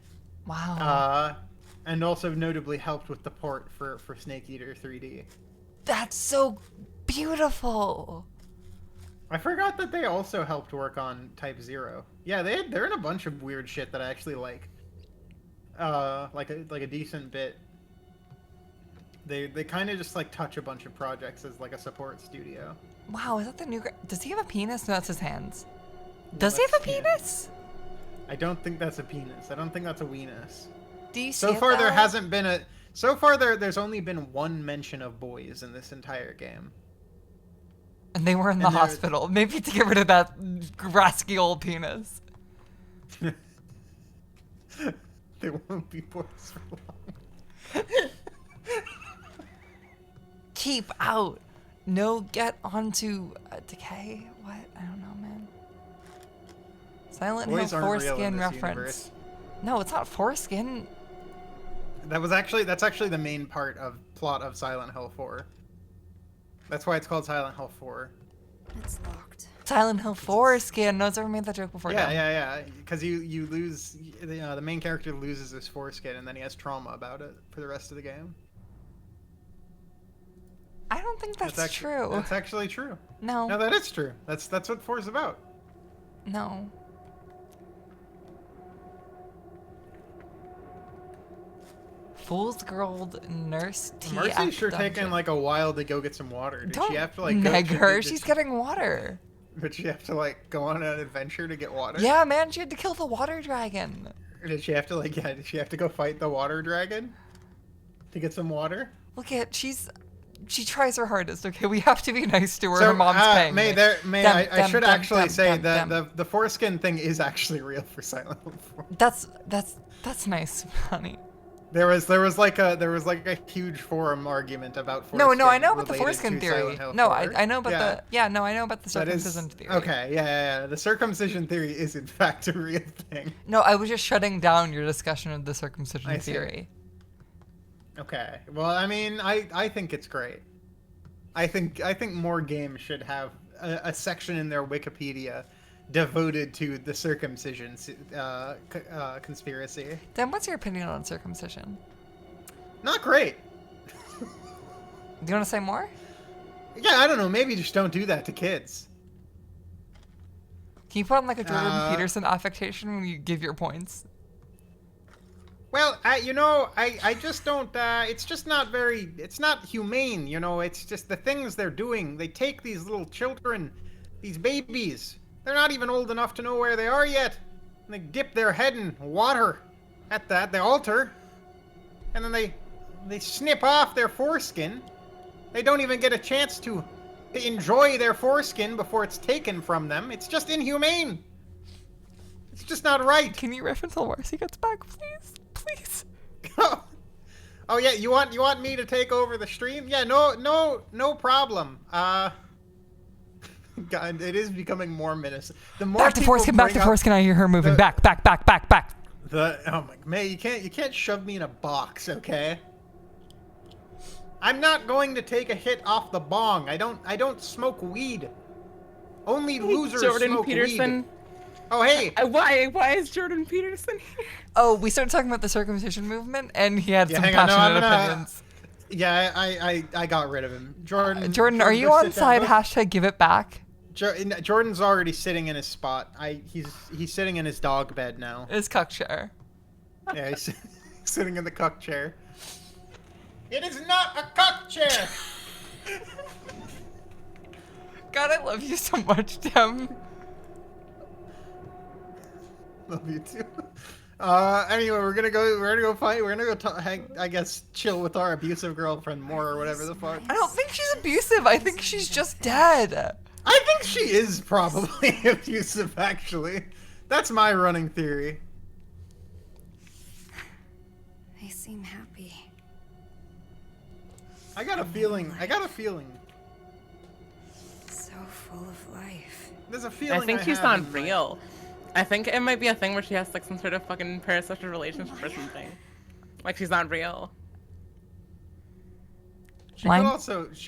Wow.
And also notably helped with the port for Snake Eater 3D.
That's so beautiful.
I forgot that they also helped work on Type 0. Yeah, they're in a bunch of weird shit that I actually like. Like a decent bit. They kind of just like touch a bunch of projects as like a support studio.
Wow, is that the new? Does he have a penis? No, that's his hands. Does he
that's-
have a
yeah.
penis?
I don't think that's a penis. I don't think that's a weenus.
Do you see
So
it,
far there
though?
hasn't been a. So far there's only been one mention of boys in this entire game.
And they were in the
And there-
hospital. Maybe to get rid of that rasky old penis.
They won't be boys for long.
Keep out. No, get onto decay. What? I don't know, man. Silent
Boys
Hill
aren't real in
foreskin
this
reference.
universe.
No, it's not foreskin.
That's actually the main part of plot of Silent Hill 4. That's why it's called Silent Hill 4.
It's locked.
Silent Hill foreskin. No one's ever made that joke before.
Yeah,
no.
yeah. Because you lose the main character loses his foreskin and then he has trauma about it for the rest of the game.
I don't think that's
actually,
true.
That's actually true.
No.
No, that is true. That's what 4 is about.
No. Fool's Gold Nurse T.
Marcie's sure taking like a while to go get some water. Did
Don't
she have to like
neg
go,
her.
did
She's
she-
getting water.
Did she have to like go on an adventure to get water?
Yeah, man. She had to kill the water dragon.
Or did she have to did she have to go fight the water dragon to get some water?
Look at she tries her hardest. Okay, we have to be nice to her. Her mom's paying.
May,
me.
I should actually say
them.
that the foreskin thing is actually real for Silent Hill 4.
That's nice, honey.
There was like a huge forum argument about foreskin.
No, I know about the
related
foreskin
to
theory.
Silent Hill
No,
4.
I know about
Yeah.
I know about the
That is-
circumcision theory.
Okay, yeah. The circumcision theory is in fact a real thing.
No, I was just shutting down your discussion of the circumcision
I see.
theory.
Okay. Well, I mean, I think it's great. I think more games should have a section in their Wikipedia devoted to the circumcision conspiracy.
Dan, what's your opinion on circumcision?
Not great.
Do you want to say more?
Yeah, I don't know. Maybe just don't do that to kids.
Can you put on like a Jordan
Uh,
Peterson affectation when you give your points?
Well, I just don't, it's just not very, it's not humane, it's just the things they're doing. They take these little children, these babies, they're not even old enough to know where they are yet, and they dip their head in water at the altar, and then they snip off their foreskin. They don't even get a chance to enjoy their foreskin before it's taken from them. It's just inhumane. It's just not right.
Can you riff until Marcie gets back, please? Please.
Oh yeah, you want me to take over the stream? Yeah, no problem. God, it is becoming more menacing. The more
Back to foreskin, back to foreskin. I hear her moving. Back.
Oh my, May, you can't shove me in a box, okay? I'm not going to take a hit off the bong. I don't smoke weed. Only losers
Jordan
smoke
Peterson.
weed. Oh hey.
Why is Jordan Peterson here?
Oh, we started talking about the circumcision movement, and he had some
hang on,
passionate
no,
opinions.
Yeah, I got rid of him. Jordan,
Are you
go
on
sit
side
down.
hashtag give it back?
Jordan's already sitting in his spot. He's sitting in his dog bed now.
His cuck chair.
Yeah, he's sitting in the cuck chair. It is not a cuck chair.
God, I love you so much, Tim.
Love you too. Anyway, we're gonna go fight. We're gonna go hang, I guess, chill with our abusive girlfriend more or whatever the fuck.
I don't think she's abusive. I think she's just dead.
I think she is probably abusive, actually. That's my running theory.
They seem happy.
I got a feeling.
So full of life.
There's a feeling.
I think she's
have
not
in my-
real. I think it might be a thing where she has like some sort of fucking parasocial relationship or something. Like she's not real.
She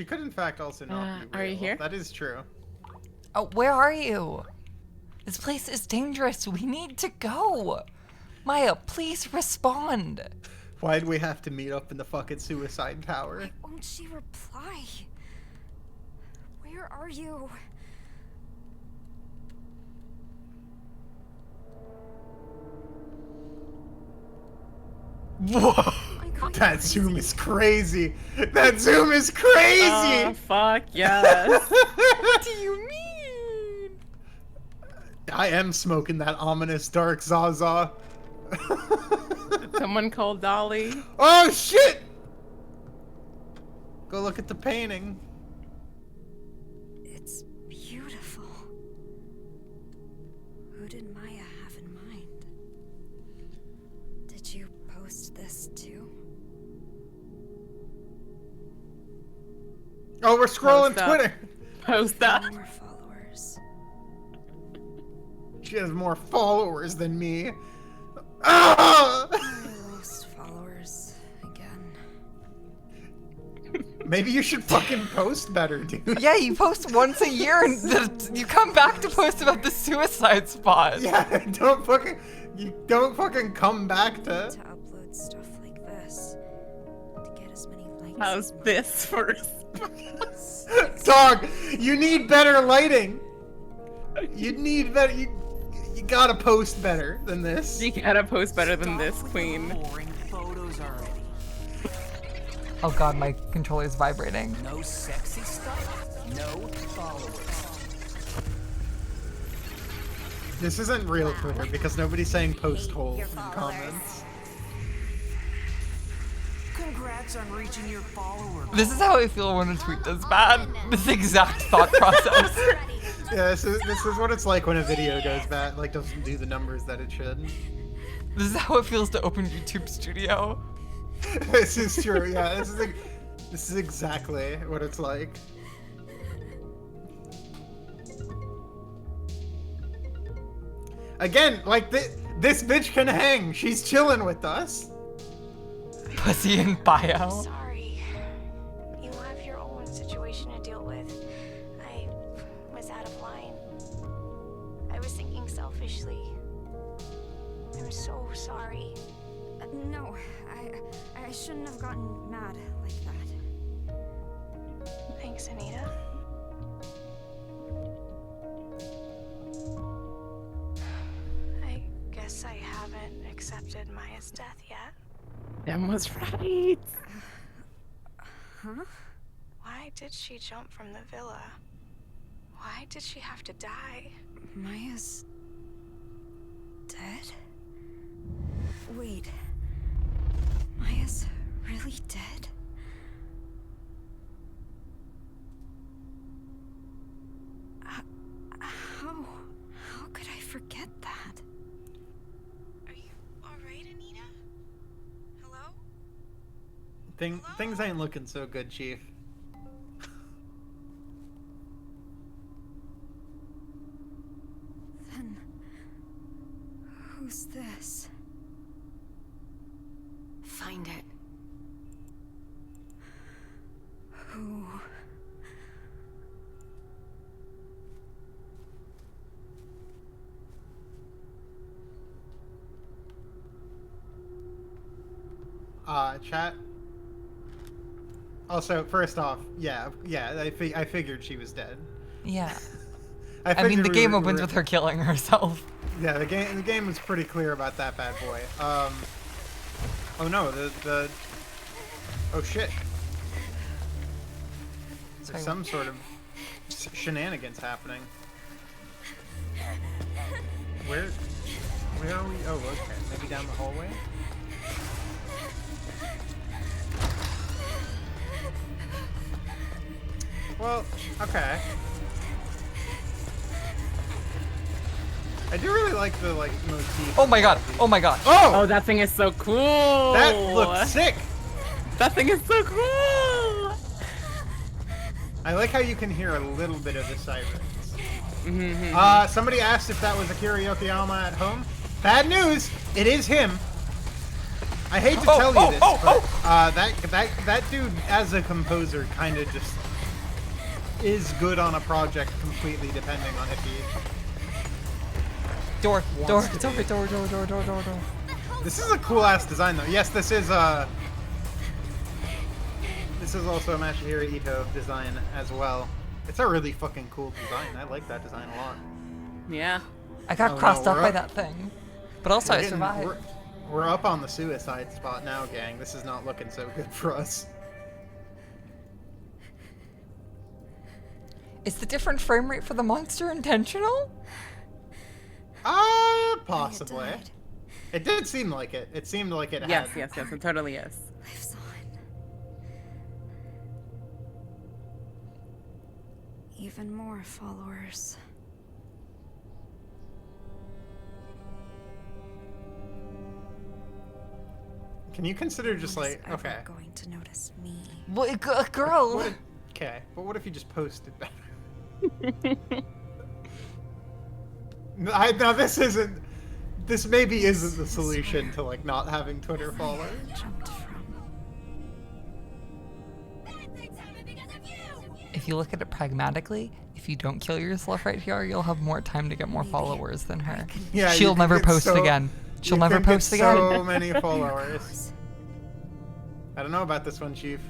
could in fact also not be real.
Are you here?
That is true.
Oh, where are you? This place is dangerous. We need to go. Maya, please respond.
Why do we have to meet up in the fucking suicide tower?
Why won't she reply? Where are you?
Whoa!
going
That zoom is crazy. That zoom is crazy.
Oh, fuck yes.
What do you mean?
I am smoking that ominous dark Zaza.
Someone called Dolly.
Oh shit! Go look at the painting.
It's beautiful. Who did Maya have in mind? Did you post this too?
Oh, we're scrolling
Post up.
Twitter.
Post up.
More followers.
She has more followers than me. Ah!
I lost followers again.
Maybe you should fucking post better, dude.
Yeah, you post once a year and you come back to post about the suicide spot.
Yeah, you don't fucking come back to.
To upload stuff like this. To get as many likes.
How's this first?
Dog, you need better lighting. You need better. You gotta post better than this.
You gotta post better than this, queen.
Boring photos already.
Oh god, my controller's vibrating.
No sexy stuff. No followers.
This isn't real Twitter because nobody's saying post hole in comments.
Congrats on reaching your follower goal.
This is how I feel when a tweet does bad. This exact thought process.
Yeah, this is what it's like when a video goes bad, like doesn't do the numbers that it should.
This is how it feels to open YouTube Studio.
This is true. Yeah, this is exactly what it's like. Again, like this bitch can hang. She's chilling with us.
Pussy in bio.
Sorry. You have your own situation to deal with. I was out of line. I was thinking selfishly. I'm so sorry.
No, I shouldn't have gotten mad like that.
Thanks, Anita. I guess I haven't accepted Maya's death yet.
Them was right.
Huh?
Why did she jump from the villa? Why did she have to die?
Maya's dead? Wait. Maya's really dead?
Things ain't looking so good, Chief.
Then who's this?
Find it.
Who?
Chat. Also, first off, yeah, I figured she was dead.
Yeah.
I
I mean,
figured
the
we
game
were-
opens with her killing herself.
Yeah, the game was pretty clear about that bad boy. Oh no, oh shit. There's
Sorry.
some sort of shenanigans happening. Where are we? Oh, okay, maybe down the hallway. Well, okay. I do really like the motif.
Oh my god. Oh my god.
Oh, that thing is so cool.
That looks sick.
That thing is so cool.
I like how you can hear a little bit of the sirens.
Mm-hmm.
Somebody asked if that was Akira Yokoyama at home. Bad news, it is him. I hate to tell you this, but that dude as a composer kind of just is good on a project completely depending on if he
Door.
This is a cool ass design though. Yes, this is also a Masahiro Ito design as well. It's a really fucking cool design. I like that design a lot.
Yeah.
I got
Oh, no,
crossed up
we're
by
up.
that thing. But also
We're
I
getting-
survived.
We're up on the suicide spot now, gang. This is not looking so good for us.
Is the different frame rate for the monster intentional?
Possibly.
died.
It did seem like it. It seemed like it
Yes,
had.
yes, yes. It totally is.
Lives on. Even more followers.
Can you consider
No
just
one is
like,
ever
okay.
going to notice me.
Well, girl.
What if, okay, but what if you just posted better? Now this maybe isn't the solution to like not having Twitter followers.
Jumped from.
Bad things happen because of you!
If you look at it pragmatically, if you don't kill yourself right here, you'll have more time to get more followers than her.
Yeah, you
She'll
can
never
get
post
so-
again. She'll
you
never
can get
post again.
So many followers. I don't know about this one, Chief.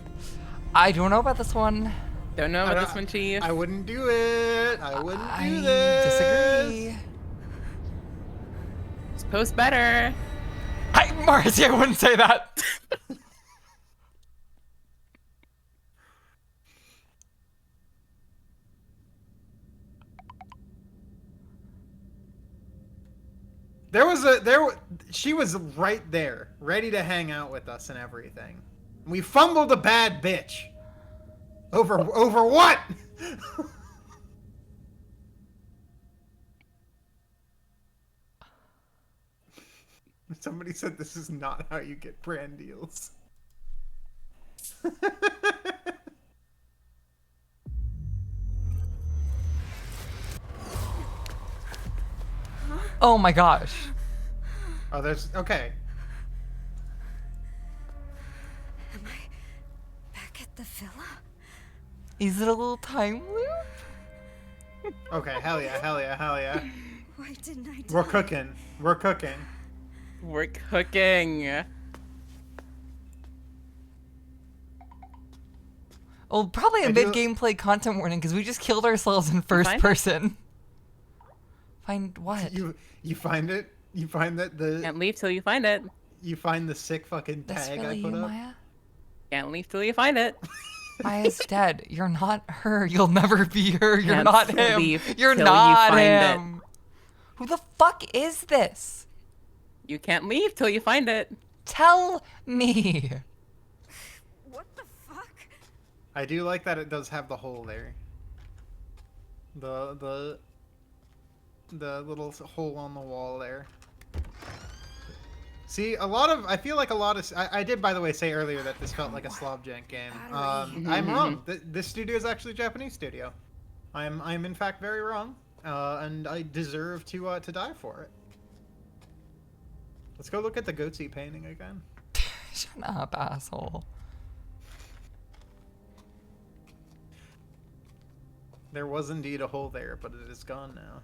I don't know about this one.
Don't know
I
about
don't-
this one, Chief.
I wouldn't do it. I wouldn't
I
do this.
disagree.
Just post better.
Marcie, I wouldn't say that.
She was right there, ready to hang out with us and everything. We fumbled a bad bitch. Over what? Somebody said this is not how you get brand deals.
Oh my gosh.
Oh, there's okay.
Am I back at the villa?
Is it a little time loop?
Okay, hell yeah, hell yeah, hell yeah.
Why didn't I die?
We're cooking. We're cooking.
We're cooking.
Well, probably a
I do-
mid-gameplay content warning because we just killed ourselves in first
find it?
person. Find what?
You find it? You find that the
Can't leave till you find it.
you find the sick fucking
That's
tag
really
I put
you,
up?
Maya?
Can't leave till you find it.
Maya's dead. You're not her. You'll never be her. You're
Can't
not him.
leave
You're
till you
not
find it.
him. Who the fuck is this?
You can't leave till you find it.
Tell me.
What the fuck?
I do like that it does have the hole there. The little hole on the wall there. See, I feel like a lot of, I did, by the way, say earlier that this felt like a Slobjank game. I'm wrong. This studio is actually a Japanese studio. I'm in fact very wrong, and I deserve to die for it. Let's go look at the goatee painting again.
Shut up, asshole.
There was indeed a hole there, but it is gone now.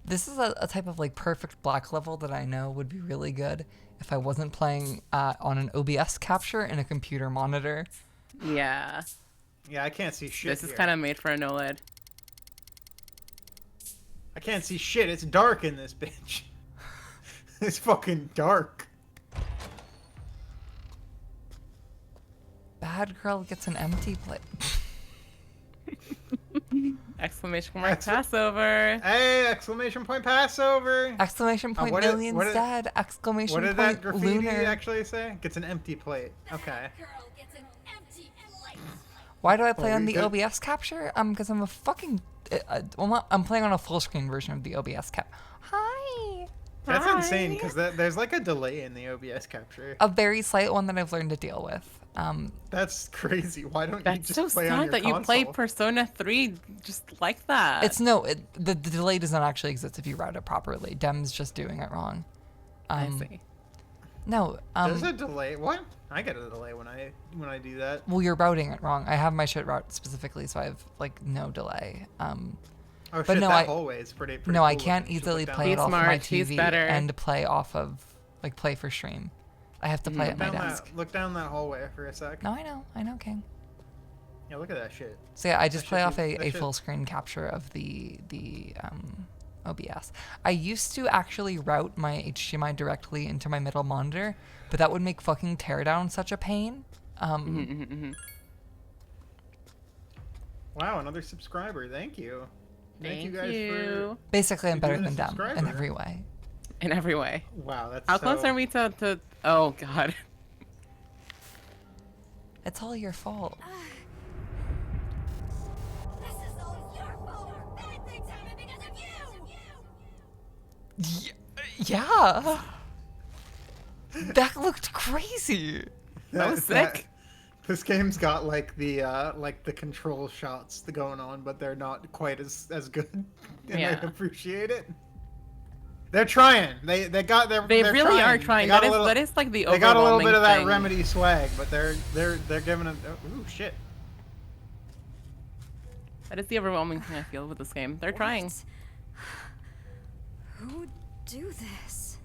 This is a type of like perfect black level that I know would be really good if I wasn't playing on an OBS capture and a computer monitor.
Yeah.
Yeah, I can't see shit.
This is kind of made for an OLED.
I can't see shit. It's dark in this bitch. It's fucking dark.
Bad girl gets an empty plate.
Exclamation mark Passover.
Hey, exclamation point Passover.
Exclamation point millions dead. Exclamation
point. What did that graffiti
lunar.
actually say? Gets an empty plate. Okay.
Girl gets an empty plate.
Why do I play
Well,
on
we
the
could-
OBS capture? Because I'm a fucking. I'm playing on a full screen version of the OBS cap. Hi.
That's
Hi.
insane because there's like a delay in the OBS capture.
A very slight one that I've learned to deal with.
That's crazy. Why don't you
That's
just
so
play on
sad
your
that you
console?
play Persona 3 just like that.
It's the delay does not actually exist if you route it properly. Dem's just doing it wrong.
I see.
No.
There's a delay. What? I get a delay when I do that.
Well, you're routing it wrong. I have my shit route specifically, so I have like no delay.
Oh
But
shit,
no,
that hallway is pretty
No,
cool
I can't
looking. You should
easily
look down
play
there.
it
He's
off my
smart, he's
TV
better.
and play off of play for stream. I have to play at my
Down
desk.
look down that hallway for a sec.
No, I know, King.
Yeah, look at that shit.
So yeah, I just
That
play
should
off
be-
a
that should-
full screen capture of the OBS. I used to actually route my HDMI directly into my middle monitor, but that would make fucking teardown such a pain.
Wow, another subscriber. Thank you. Thank you
Thank
guys
you.
Basically, I'm
You're
better
doing a
than Dem in
subscriber.
every way.
In every way.
for. Wow, that's
How
so...
close are we to? Oh god.
It's all your fault.
This is all your fault. Bad things happen because of you.
Yeah. That looked crazy.
That was sick.
This game's got like the control shots going on, but they're not quite as good. And
Yeah.
I appreciate it. They're trying. They got their.
They
they're
really are
They
trying.
got
That
a
is
little-
that is like the
They got a little
overwhelming
bit of that
thing.
Remedy swag, but they're giving it. Ooh shit.
That is the overwhelming thing I feel with this game. They're trying.
What? Who would do this?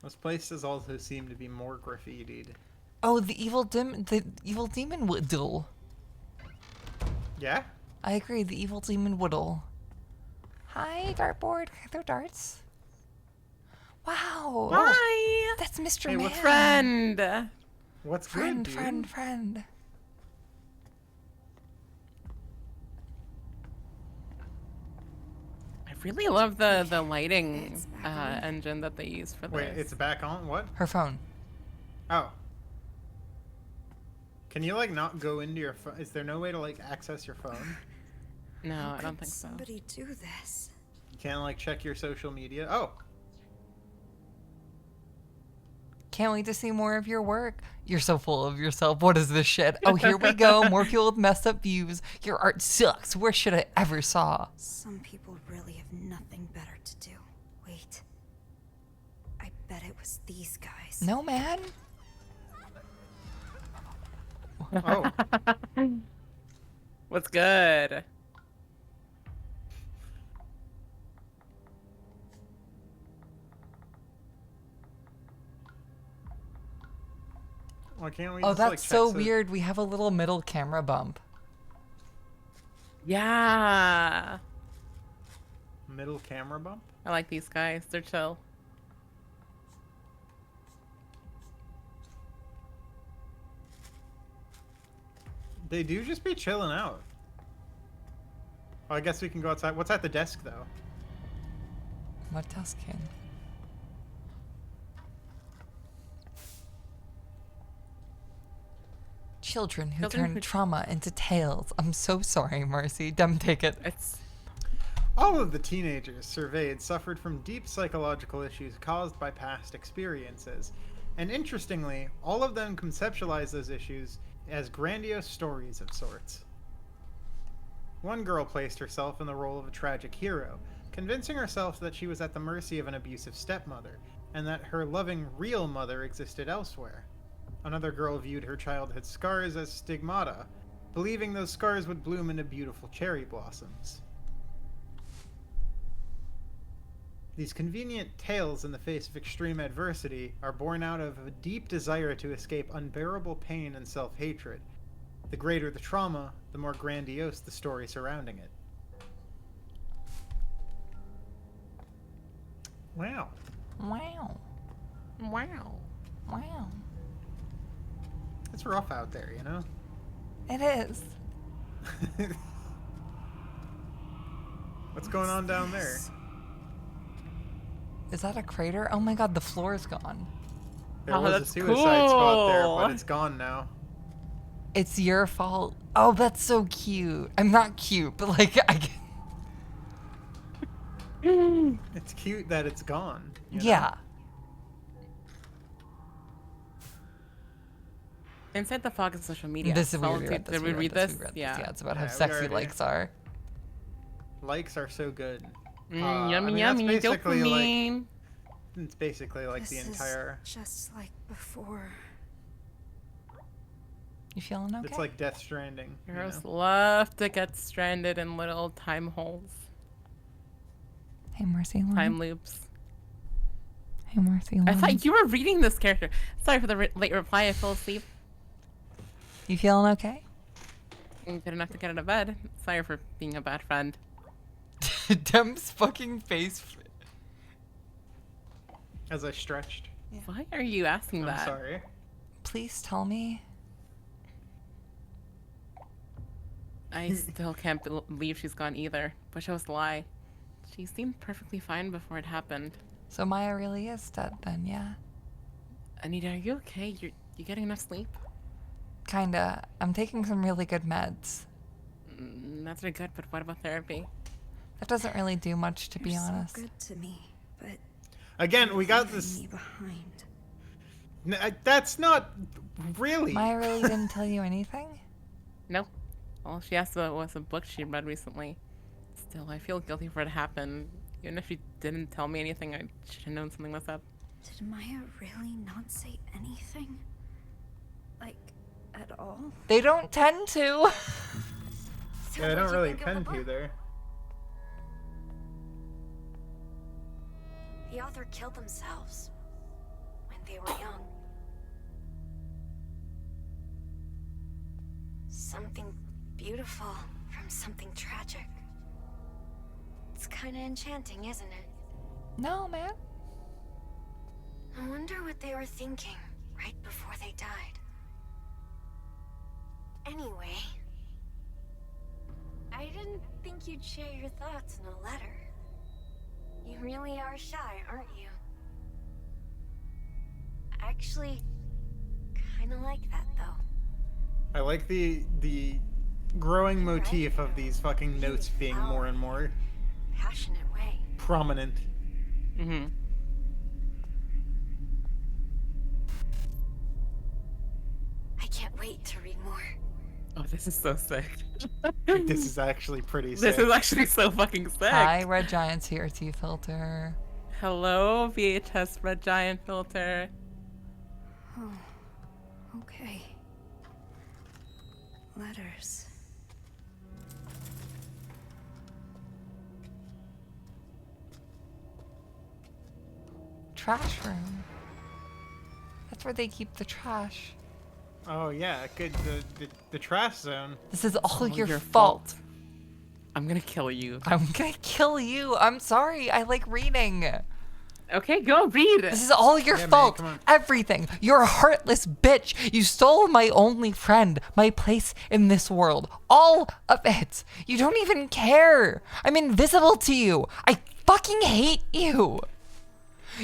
Those places also seem to be more graffitied.
Oh, the evil demon Woodle.
Yeah.
I agree. The evil demon Woodle. Hi, dartboard. Can I throw darts? Wow.
Hi,
That's Mr.
Hey,
Man.
what's
friend.
What's
Friend,
good, dude?
friend.
I really love the lighting
It's back on.
engine that they use for
Wait,
this.
it's back on. What?
Her phone.
Oh. Can you like not go into your phone? Is there no way to like access your phone?
No,
How
I don't
could
think so.
somebody do this?
You can't like check your social media. Oh.
Can't wait to see more of your work. You're so full of yourself. What is this shit? Oh, here we go. More people with messed up views. Your art sucks. Where should I ever saw?
Some people really have nothing better to do. Wait. I bet it was these guys.
No, man.
Oh.
What's good?
Why can't we?
Oh,
just,
that's
like, check
so
the
weird. We have a little middle camera bump.
Yeah.
Middle camera bump.
I like these guys. They're chill.
They do just be chilling out. Oh, I guess we can go outside. What's at the desk though?
What desk, King? Children who
Children
turn
who-
trauma into tales. I'm so sorry, Marcie. Dem, take it.
It's
All of the teenagers surveyed suffered from deep psychological issues caused by past experiences. And interestingly, all of them conceptualized those issues as grandiose stories of sorts. One girl placed herself in the role of a tragic hero, convincing herself that she was at the mercy of an abusive stepmother, and that her loving real mother existed elsewhere. Another girl viewed her childhood scars as stigmata, believing those scars would bloom into beautiful cherry blossoms. These convenient tales in the face of extreme adversity are born out of a deep desire to escape unbearable pain and self-hatred. The greater the trauma, the more grandiose the story surrounding it. Wow.
Wow.
wow.
Wow.
It's rough out there, you know?
It is.
What's going on down there?
Is that a crater? Oh my god, the floor is gone.
There
Oh,
was a
that's
suicide spot there,
cool.
but it's gone now.
It's your fault. Oh, that's so cute. I'm not cute, but like,
It's cute that it's gone. you know?
yeah.
Inside the fog of social media.
This is
Solitude-
weird.
Did we read this?
Yeah,
Yeah.
it's about how
Yeah, we
sexy
already-
likes are.
Likes are so good.
Yummy,
I mean, that's
yummy,
basically like-
dopamine.
It's basically like the
This
entire...
is just like before.
You feeling okay?
It's like Death Stranding. you
Heroes
know?
love to get stranded in little time holes,
Hey, Marcie.
time loops.
Hey, Marcie.
I thought you were reading this character. Sorry for the late reply. I fell asleep.
You feeling okay?
Good enough to get out of bed. Sorry for being a bad friend.
Dem's fucking face.
As I stretched.
Why are you asking
I'm
that?
sorry.
Please tell me.
I still can't believe she's gone either. Wish I was a lie. She seemed perfectly fine before it happened.
So Maya really is dead then, yeah?
Anita, are you okay? You getting enough sleep?
Kinda. I'm taking some really good meds.
That's really good, but what about therapy?
That doesn't really do much, to be
You're
honest.
so good to me, but
Again, we got
leaving
this...
me behind.
That's not... Really?
Maya really didn't tell you anything?
No. All she asked about was a book she read recently. Still, I feel guilty for it happened. Even if she didn't tell me anything, I should have known something was up.
Did Maya really not say anything? Like, at all?
They don't tend to.
Yeah, I don't really tend to there.
The author killed themselves when they were young. Something beautiful from something tragic. It's kind of enchanting, isn't it?
No, man.
I wonder what they were thinking right before they died. Anyway, I didn't think you'd share your thoughts in a letter. You really are shy, aren't you? I actually kind of like that, though.
I like the growing motif of these fucking notes being more and more
Passionate way.
prominent.
Mm-hmm.
I can't wait to read more.
Oh, this is so sick.
This is actually pretty sick.
This is actually so fucking sick.
Hi, Red Giant's CRT filter.
Hello, VHS Red Giant filter.
Oh, okay. Letters.
Trash room. That's where they keep the trash.
Oh yeah, good. The trash zone.
This is all your,
your
fault.
I'm gonna kill you.
I'm gonna kill you. I'm sorry. I like reading.
Okay, go read.
This is all your
Yeah, man,
fault.
come on.
Everything. You're a heartless bitch. You stole my only friend, my place in this world. All of it. You don't even care. I'm invisible to you. I fucking hate you.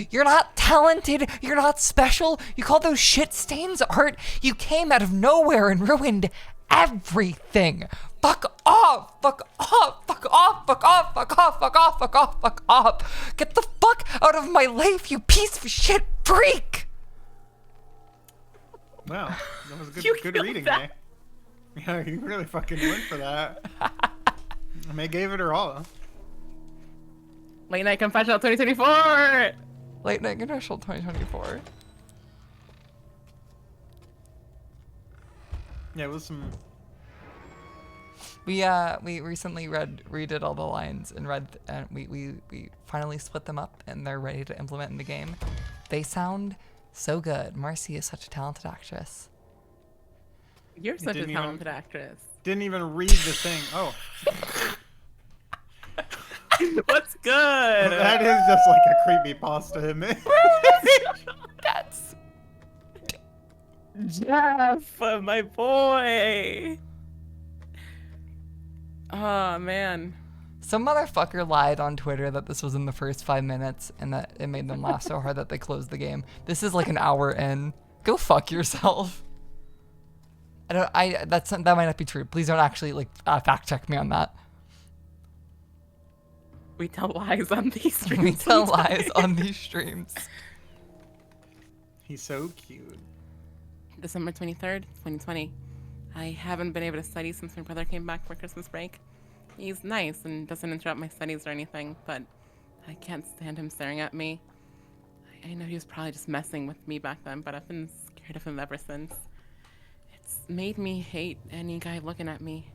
You're not talented. You're not special. You call those shit stains art. You came out of nowhere and ruined everything. Fuck off. Fuck off. Fuck off. Fuck off. Fuck off. Fuck off. Fuck off. Fuck off. Get the fuck out of my life, you piece of shit freak.
Wow, that was a
You
good
killed
reading,
that.
May. Yeah, you really fucking went for that. May gave it her all.
Late Night Confessional 2024!
Late Night Confessional 2024.
Yeah, it was some.
We recently redid all the lines and we finally split them up and they're ready to implement in the game. They sound so good. Marcie is such a talented actress.
You're such a
didn't
talented actress.
Didn't even read the thing. Oh,
What's good?
that is just like a creepy pasta image.
That's
Jeff, my boy. Oh man.
some motherfucker lied on Twitter that this was in the first 5 minutes and that it made them laugh so hard that they closed the game. This is like an hour in. Go fuck yourself. That might not be true. Please don't actually like fact check me on that.
We tell lies on these streams.
We tell lies on these streams.
He's so cute.
December 23rd, 2020. I haven't been able to study since my brother came back for Christmas break. He's nice and doesn't interrupt my studies or anything, but I can't stand him staring at me. I know he was probably just messing with me back then, but I've been scared of him ever since. It's made me hate any guy looking at me.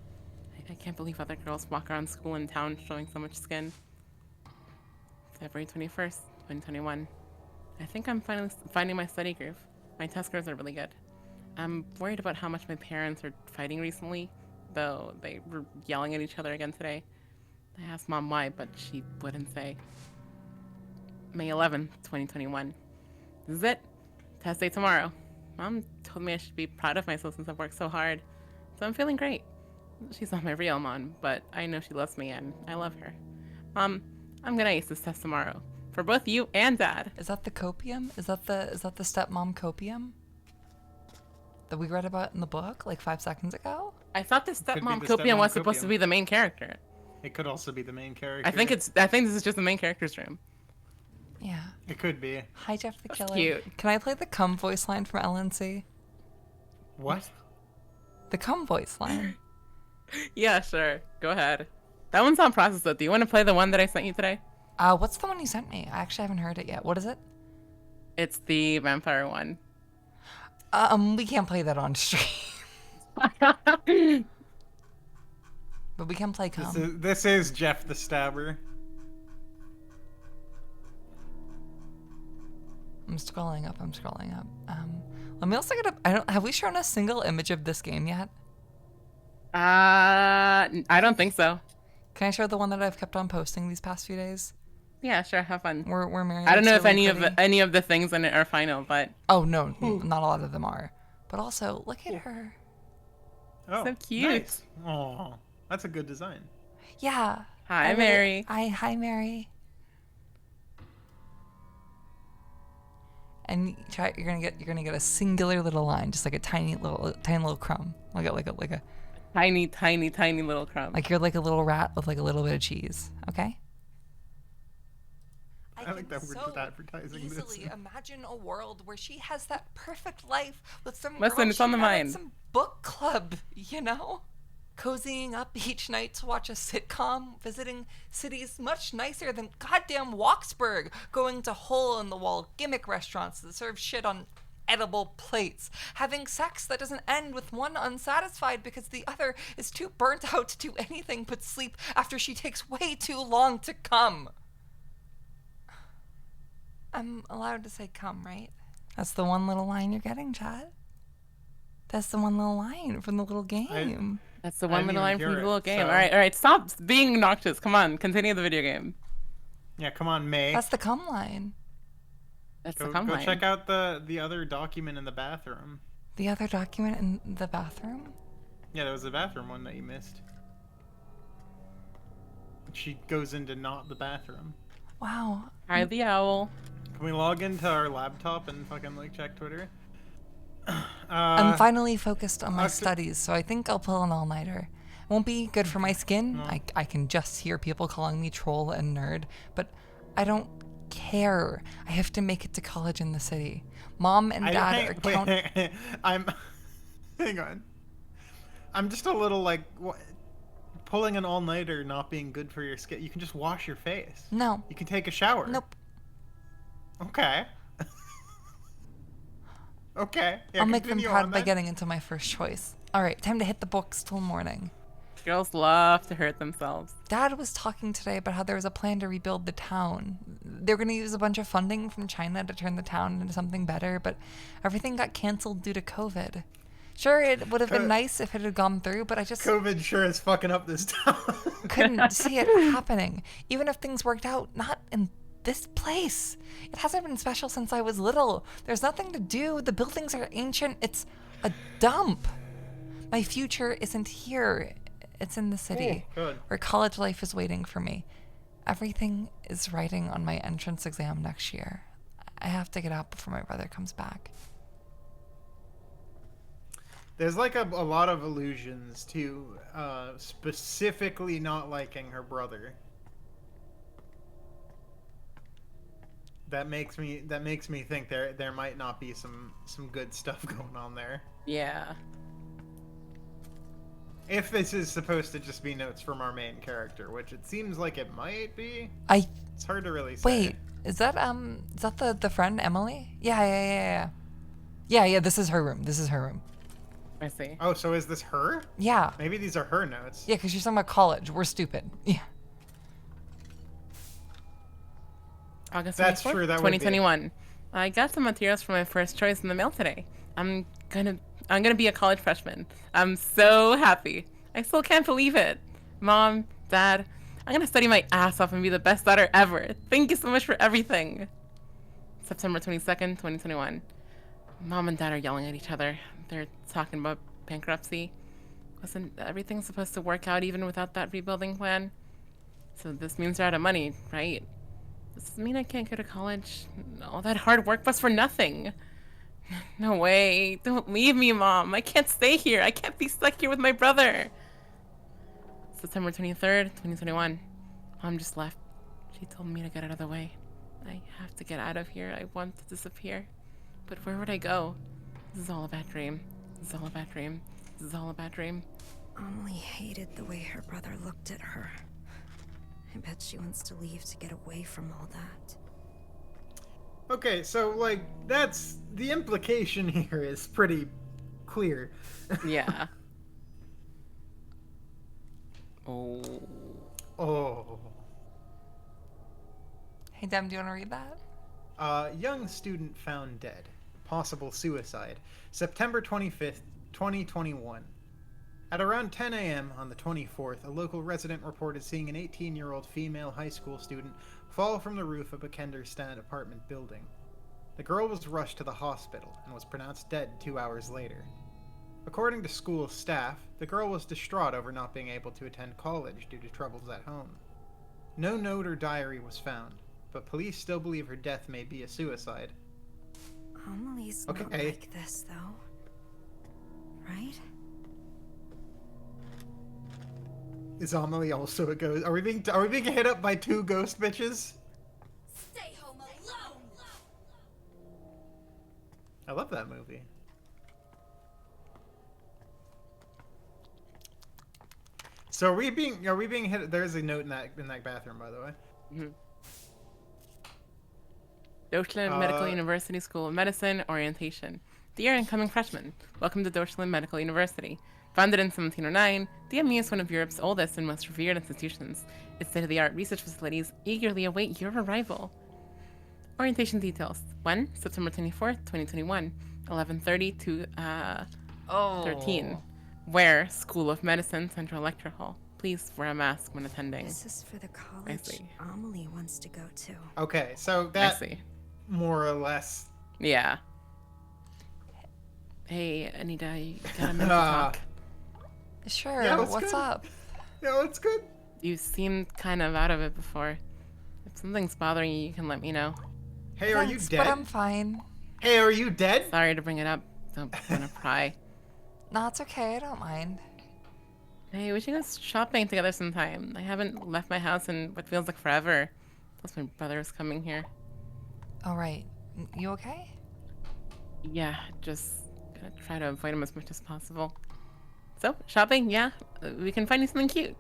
I can't believe other girls walk around school and town showing so much skin. February 21st, 2021. I think I'm finally finding my study groove. My test scores are really good. I'm worried about how much my parents are fighting recently, though they were yelling at each other again today. I asked Mom why, but she wouldn't say. May 11th, 2021. This is it. Test day tomorrow. Mom told me I should be proud of myself since I've worked so hard. So I'm feeling great. She's not my real mom, but I know she loves me and I love her. Mom, I'm gonna ace this test tomorrow. For both you and Dad.
Is that the copium? Is that the stepmom copium that we read about in the book like 5 seconds ago?
I thought the
Could be
stepmom
the
copium was
stepmom
supposed to
copium.
be the main character.
It could also be the main character.
I think this is just the main character's room.
Yeah.
It could be.
Hi, Jeff the Killer.
cute.
Can I play the cum voice line from LNC?
What?
The cum voice line.
Yeah, sure. Go ahead. That one's on process though. Do you want to play the one that I sent you today?
What's the one you sent me? I actually haven't heard it yet. What is it?
It's the vampire one.
We can't play that on stream. But we can play cum.
This is Jeff the Stabber.
I'm scrolling up. Let me also get up. Have we shown a single image of this game yet?
I don't think so.
Can I show the one that I've kept on posting these past few days?
Yeah, sure. Have fun.
We're married.
I don't know
It's
if
really
any
pretty.
of the things in it are final, but
Oh no, not a lot of them are. But also, look at her.
Oh,
So cute.
Nice. Oh, that's a good design.
Yeah.
Hi,
I really-
Mary.
Hi, Mary. And you're gonna get a singular little line, just like a tiny little crumb, like a
tiny little crumb.
like you're like a little rat with like a little bit of cheese. Okay.
I like that we're just advertising this.
Easily imagine a world where she has that perfect life with some
Listen,
girl
it's
she
on the
met at
mind.
some book club, you know? Cozying up each night to watch a sitcom, visiting cities much nicer than goddamn Walksburg, going to hole-in-the-wall gimmick restaurants that serve shit on edible plates, having sex that doesn't end with one unsatisfied because the other is too burnt out to do anything but sleep after she takes way too long to come. I'm allowed to say come, right? That's the one little line you're getting, Chad. That's the one little line from the little game.
That's the
I
one
didn't
little line
even
from the
hear
little
it,
game.
so-
All right. Stop being obnoxious. Come on, continue the video game.
Yeah, come on, May.
That's the come line.
That's
Go,
the come
go
line.
check out the other document in the bathroom.
The other document in the bathroom?
Yeah, there was the bathroom one that you missed. She goes into not the bathroom.
Wow.
Hi, the owl.
Come Can we log into our laptop and fucking like check Twitter?
I'm finally focused on my
okay.
studies, so I think I'll pull an all-nighter. Won't be good for my skin.
No.
I can just hear people calling me troll and nerd, but I don't care. I have to make it to college in the city. Mom and Dad are counting.
I'm. Hang on. I'm just a little like pulling an all-nighter not being good for your skin. You can just wash your face.
No.
You can take a shower.
Nope.
Okay. Okay. Yeah,
I'll make them
continue
proud
on
by
then.
getting into my first choice. All right, time to hit the books till morning.
Girls love to hurt themselves.
Dad was talking today about how there was a plan to rebuild the town. They were going to use a bunch of funding from China to turn the town into something better, but everything got canceled due to COVID. Sure, it would have been nice if it had gone through, but I just
COVID sure is fucking up this town.
couldn't see it happening. Even if things worked out, not in this place. It hasn't been special since I was little. There's nothing to do. The buildings are ancient. It's a dump. My future isn't here. It's in the city,
good.
where college life is waiting for me. Everything is writing on my entrance exam next year. I have to get out before my brother comes back.
There's like a lot of allusions to specifically not liking her brother. That makes me think there might not be some good stuff going on there.
Yeah.
If this is supposed to just be notes from our main character, which it seems like it might be. It's hard to really say.
Wait, is that the friend Emily? Yeah. Yeah, this is her room.
I see.
Oh, so is this her?
Yeah.
Maybe these are her notes.
Yeah, because she's talking about college. We're stupid. Yeah.
August 24th,
That's true, that would be it.
2021. I got some materials for my first choice in the mail today. I'm gonna be a college freshman. I'm so happy. I still can't believe it. Mom, Dad, I'm gonna study my ass off and be the best daughter ever. Thank you so much for everything. September 22nd, 2021. Mom and Dad are yelling at each other. They're talking about bankruptcy. Wasn't everything supposed to work out even without that rebuilding plan? So this means they're out of money, right? Does this mean I can't go to college? All that hard work was for nothing. No way. Don't leave me, Mom. I can't stay here. I can't be stuck here with my brother. September 23rd, 2021. Mom just left. She told me to get out of the way. I have to get out of here. I want to disappear. But where would I go? This is all a bad dream. This is all a bad dream. This is all a bad dream.
Amelie hated the way her brother looked at her. I bet she wants to leave to get away from all that.
Okay, so like that's the implication here is pretty clear.
Yeah. Oh.
Oh.
Hey, Dem, do you want to read that?
Young student found dead. Possible suicide. September 25th, 2021. At around 10 a.m. on the 24th, a local resident reported seeing an 18-year-old female high school student fall from the roof of a Kenderstad apartment building. The girl was rushed to the hospital and was pronounced dead 2 hours later. According to school staff, the girl was distraught over not being able to attend college due to troubles at home. No note or diary was found, but police still believe her death may be a suicide.
Amelie's
Okay.
not like this, though. Right?
Is Amelie also a ghost? Are we being hit up by two ghost bitches?
Stay home alone!
I love that movie. So are we being hit? There's a note in that bathroom, by the way.
Mm-hmm. Deutschland Medical University School of Medicine Orientation. Dear incoming freshmen, welcome to Deutschland Medical University. Founded in 1709, DME is one of Europe's oldest and most revered institutions. Its state-of-the-art research facilities eagerly await your arrival. Orientation details. When? September 24th, 2021, 11:30 to 13. Where? School of Medicine, Central Lecture Hall. Please wear a mask when attending.
This is for the college
see.
Amelie wants to go to.
Okay, so
I
that
see.
more or less.
Yeah. Hey, Anita, you got a minute to talk?
Sure.
Yeah, that's
What's
good.
up?
Yeah, that's good.
You seemed kind of out of it before. If something's bothering you, you can let me know.
Hey, are you
Thanks,
dead?
But I'm fine.
Hey, are you dead?
Sorry to bring it up. Don't want to pry.
No, it's okay. I don't mind.
Hey, we should go shopping together sometime. I haven't left my house in what feels like forever. Plus my brother is coming here.
All right. You okay?
Yeah, just gonna try to avoid him as much as possible. So, shopping? Yeah, we can find you something cute.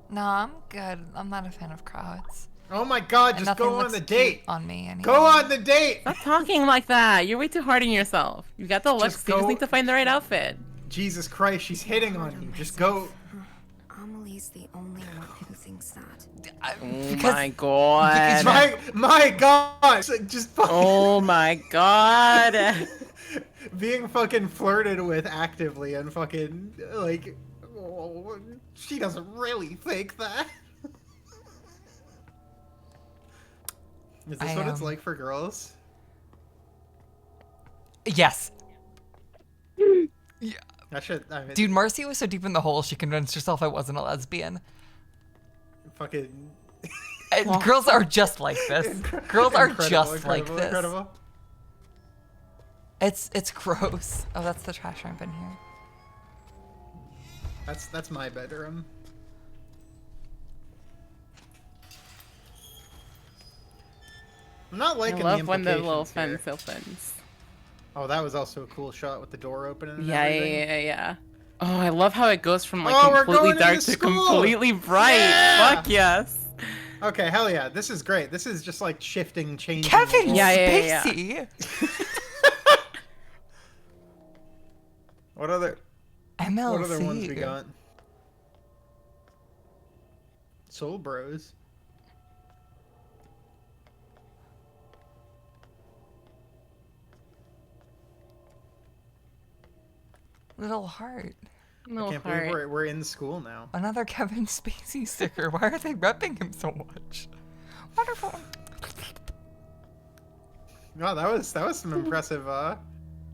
No, I'm good. I'm not a fan of crowds.
Oh my god,
And
just
nothing
go on
looks
the
cute
date.
on me anyway.
Go on the date.
Stop talking like that. You're way too hard on yourself. You got the looks. You
go-
just need to find the right outfit.
Jesus Christ, she's hitting on you. Just go.
Amelie's the only one who thinks that.
Oh
Because
my god.
My god. Just fucking
Oh my god.
being fucking flirted with actively and fucking like, oh, she doesn't really think that. Is this what it's like for girls?
yes. Yeah.
I mean,
Dude, Marcie was so deep in the hole she convinced herself I wasn't a lesbian.
fucking
And girls are just like this. Girls are just like this.
Incredible.
It's gross. Oh, that's the trash dump in here.
That's my bedroom. I'm not
I
liking
love
the
when the little
implications here.
fence opens.
Oh, that was also a cool shot with the door opening. And
Yeah,
everything.
yeah. Oh, I love how it goes from like
Oh, we're
completely
going
dark
into
to
school!
completely bright.
Yeah!
Fuck yes.
Okay, hell yeah. This is great. This is just like shifting, changing.
Kevin
Yeah.
Spacey.
What other
MLC.
What other ones we got? Soul Bros.
Little heart.
No
I can't
heart.
believe we're in school now.
Another Kevin Spacey sticker. Why are they repping him so much? Wonderful.
No, that was some impressive.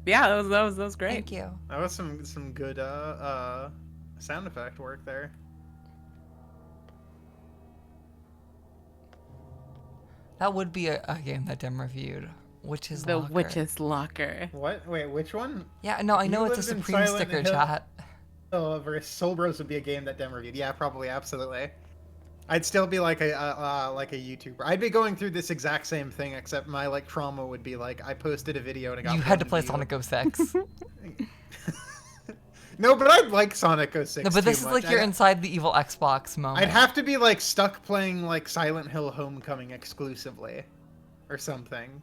Yeah, that was great.
Thank you.
That was some good sound effect work there.
That would be a game that Dim reviewed. Witch's
The
Locker.
Witch's Locker.
What? Wait, which one?
Yeah, no, I know
You
it's a
lived in
Supreme
Silent
sticker
Hill.
chat.
Oh, versus Soul Bros would be a game that Dem reviewed. Yeah, probably, absolutely. I'd still be like a YouTuber. I'd be going through this exact same thing, except my like trauma would be like I posted a video and it got.
You had to
one
play
view.
Sonic 06.
No, but I like Sonic 06.
No, but this
too
is
much.
like you're inside the evil Xbox moment.
I'd have to be like stuck playing like Silent Hill Homecoming exclusively, or something.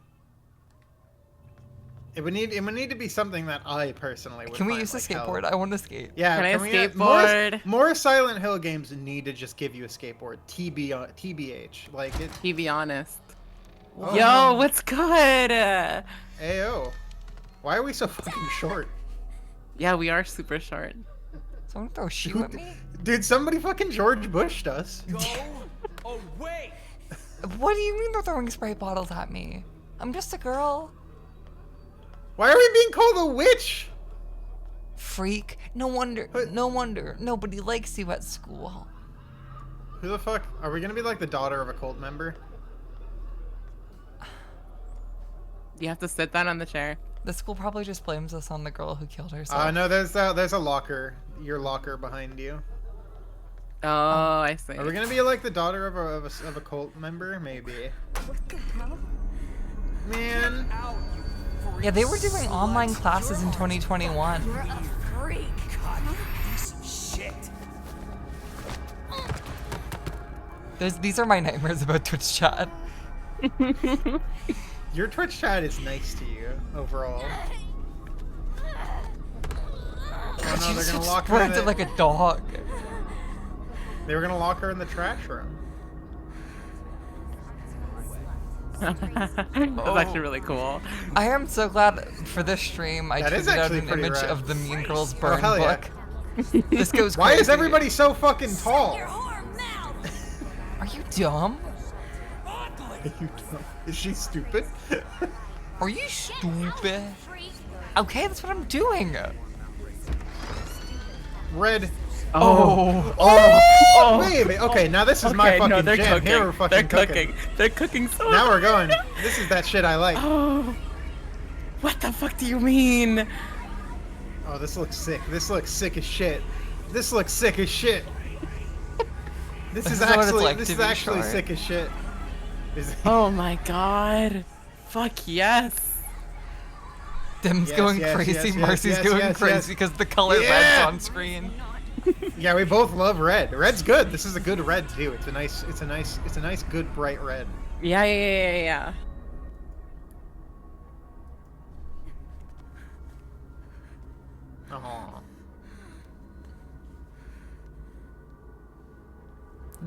It would need to be something that I personally would.
Can we
find,
use the
like, hell.
skateboard? I want to skate.
Yeah,
Can I
we
skateboard?
More Silent Hill games need to just give you a skateboard. TBH, like it.
To be honest.
Oh.
Yo, what's good?
Ayo, why are we so fucking short?
Yeah, we are super short.
Someone throw a shoe at me?
Dude, somebody fucking George Bushed us.
Go away.
What do you mean they're throwing spray bottles at me? I'm just a girl.
Why are we being called a witch?
Freak. No wonder. No wonder. Nobody likes you at school.
Who the fuck? Are we gonna be like the daughter of a cult member?
You have to sit down on the chair.
The school probably just blames us on the girl who killed herself.
No, there's a locker. Your locker behind you.
Oh, I see.
Are we gonna be like the daughter of a cult member? Maybe.
What the hell?
Man.
Out, you freak.
Yeah, they were doing online classes in 2021.
You're a freak.
God, you piece of shit.
These are my nightmares about Twitch chat.
Your Twitch chat is nice to you overall. Oh no, they're gonna lock her in
Sprinted
the,
like a dog.
They were gonna lock her in the trash room.
That's actually really cool.
I am so glad for this stream I
That is
tweeted out
actually
an
pretty
image
rad.
of the Mean Girls burn
hell yeah.
book. This goes
Why is
crazy.
everybody so fucking tall?
Your whore mouth!
Are you dumb?
Is she stupid?
Are you stupid? Okay, that's what I'm doing.
Red.
Oh.
Oh!
Oh.
Wait a minute. Okay, now this is my
Okay,
fucking
no, they're
jam.
cooking.
Here we're fucking
They're cooking. They're cooking so
Now we're
hard.
going. This is that shit I like.
Oh. What the fuck do you mean?
Oh, this looks sick. This looks sick as shit. This looks sick as shit. This is
This is what it's
actually
like
this
to
is
be
actually
short.
sick as shit. Is-
Oh my god. Fuck yes.
Dim's
Yes,
going
yes,
crazy.
yes,
Marcie's
yes,
going
yes,
crazy
yes.
because the color
Yeah!
red's on screen.
Yeah, we both love red. Red's good. This is a good red too. It's a nice good bright red.
Yeah.
Oh.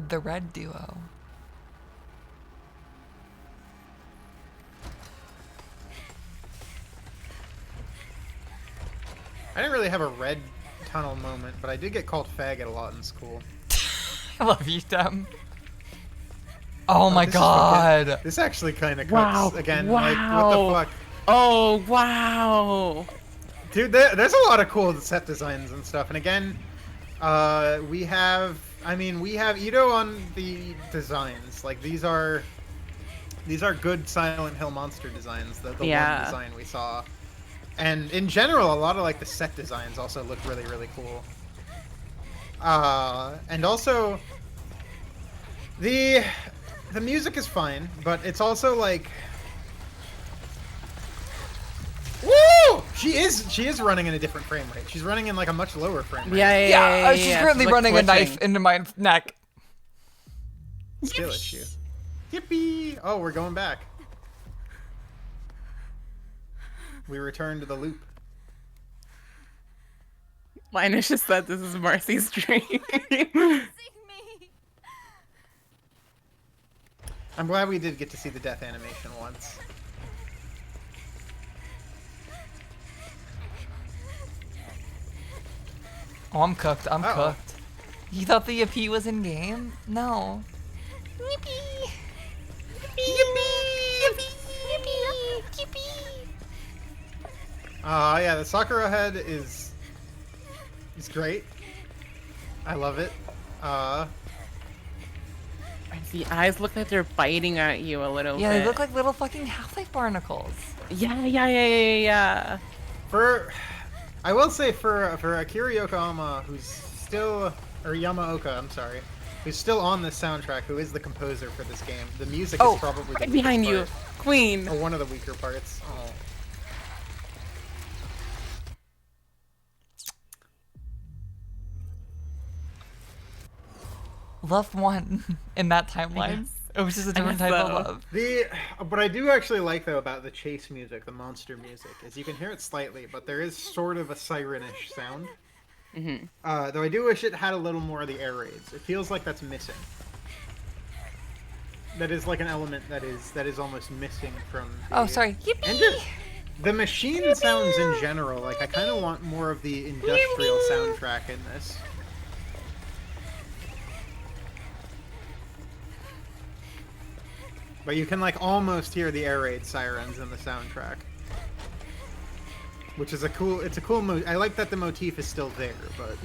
The red duo.
I didn't really have a red tunnel moment, but I did get called faggot a lot in school.
I love you, Dim. Oh my
This is
god.
fucking- this actually kind of cuts
Wow.
again.
Wow.
Like, what the fuck?
Oh wow.
Dude, there's a lot of cool set designs and stuff. And again, we have Ito on the designs. Like these are good Silent Hill monster designs. The
Yeah.
one design we saw, and in general, a lot of like the set designs also look really really cool. And also the music is fine, but it's also like. Woo! She is running in a different frame rate. She's running in like a much lower frame rate.
Yeah, she's currently
like,
running a knife
twitching.
into my neck.
Skill issue. Yippee! Oh, we're going back. We return to the loop.
Linus just said this is Marcy's dream.
See me.
I'm glad we did get to see the death animation once.
Oh, I'm cooked. I'm
Uh-oh.
cooked. You thought the Yippee was in game? No. Yippee!
Yeah, the Sakura head is great. I love it.
The eyes look like they're biting at you a little
Yeah,
bit.
they look like little fucking Half-Life barnacles.
Yeah.
I will say for Akira Yokohama, who's still, or Yamaoka, I'm sorry, who's still on this soundtrack, who is the composer for this game, the music
Oh,
is probably the
Right
weakest
behind you,
part,
Queen.
or one of the weaker parts. Oh.
Love one in that timeline.
guess-
It was just a
I
different
guess
type of
so.
love.
What I do actually like though about the chase music, the monster music, is you can hear it slightly, but there is sort of a sirenish sound. Though I do wish it had a little more of the air raids. It feels like that's missing. That is like an element that is almost missing from. The,
Oh, sorry. Yippee!
And just the machine sounds in general. Like I kind of want more of the industrial soundtrack in this. But you can like almost hear the air raid sirens in the soundtrack, which is a cool. It's a cool I like that the motif is still there, but.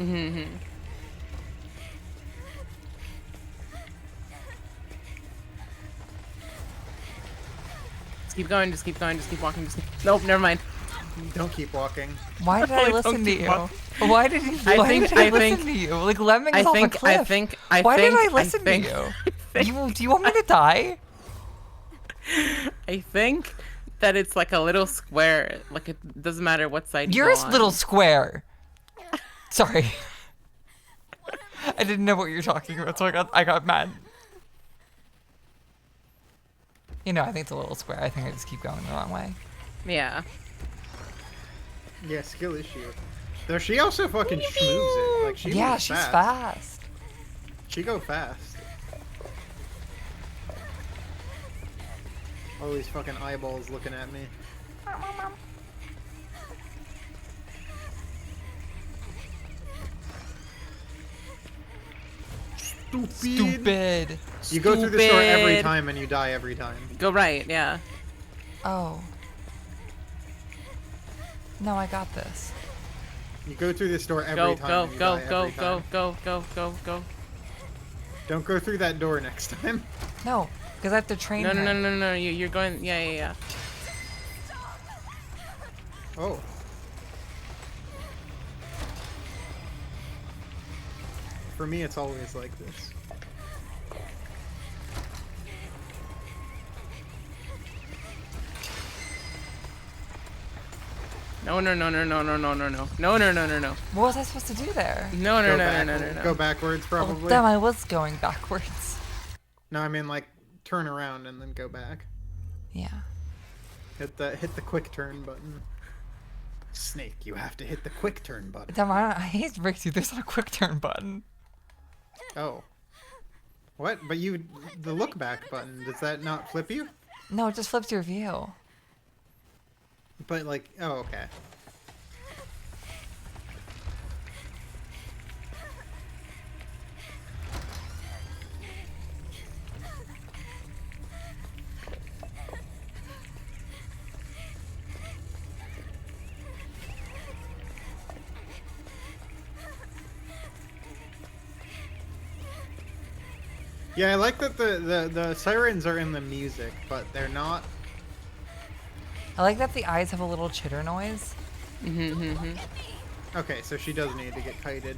Just keep going, just keep walking, Nope, never mind.
Don't keep walking.
Why did I
Don't
listen to
keep
you?
walking.
Why did you?
I
Why
think-
did I
I
listen
think-
to you? Like lemmings
I
off
think-
a cliff.
I
Why did I
think-
listen
think-
to you? Do you want me to die?
I think that it's like a little square. Like it doesn't matter what side
You're
you
a
go on.
little square. Sorry. I didn't know what you were talking about, so I got mad. You know, I think it's a little square. I think I just keep going the wrong way.
Yeah.
Yeah, skill issue. Though she also fucking schmoves it. Like she
Yeah,
moves
she's
fast.
fast.
She go fast. All these fucking eyeballs looking at me.
Stupid.
You go through the store every
Stupid.
time and you die every time.
Go right, yeah.
Oh. No, I got this.
You go through the store every
Go,
time
go,
and you
go,
die
go,
every
go,
time.
go.
Don't go through that door next time.
No, because I have to train
No,
her.
no, no, no, no. You're going. Yeah, yeah, yeah.
Oh. For me, it's always like this.
No, no, no, no, no, no, no, no, no, no, no, no, no, no.
What was I supposed to do there?
No, no,
Go
no,
back-
no, no, no, no.
Go backwards,
Oh,
probably.
damn, I was going backwards.
No, I mean like turn around and then go back.
Yeah.
Hit the quick turn button. Snake, you have to hit the quick turn button.
Damn, I hate to break through. There's not a quick turn button.
Oh. What? But the look back button, does that not flip you?
No, it just flips your view.
But like, oh, okay. Yeah, I like that the sirens are in the music, but they're not.
I like that the eyes have a little chitter noise.
Okay, so she does need to get kited.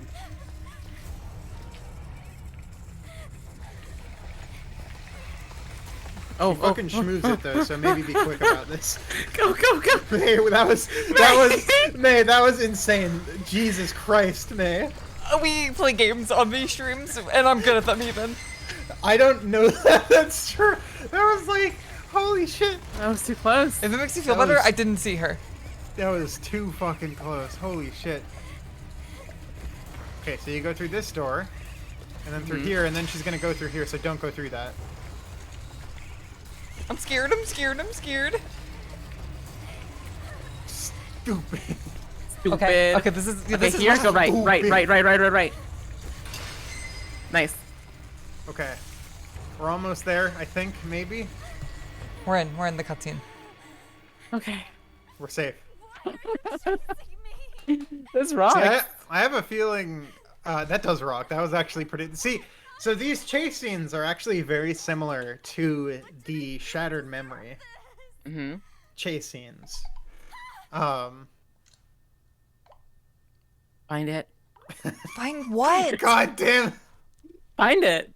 Oh,
Fucking schmooze it though, so maybe be quick about this.
Go, go, go.
May, that was insane. Jesus Christ, May.
We play games on these streams, and I'm good at them even.
I don't know that that's true. That was like, holy shit.
That was too close.
If it makes you feel
That
better,
was-
I didn't see her.
That was too fucking close. Holy shit. Okay, so you go through this door, and then through here, and then she's gonna go through here, so don't go through that.
I'm scared, I'm scared, I'm scared.
Stupid.
Stupid.
Okay, this is
Okay,
this is
here,
what-
go right,
stupid.
right. Nice.
Okay. We're almost there, I think, maybe.
We're in the cutscene.
Okay.
We're safe.
This rocks.
See, I have a feeling that does rock. That was actually pretty. See, so these chase scenes are actually very similar to the Shattered Memory chase scenes.
Find it.
Find what?
God damn.
Find it.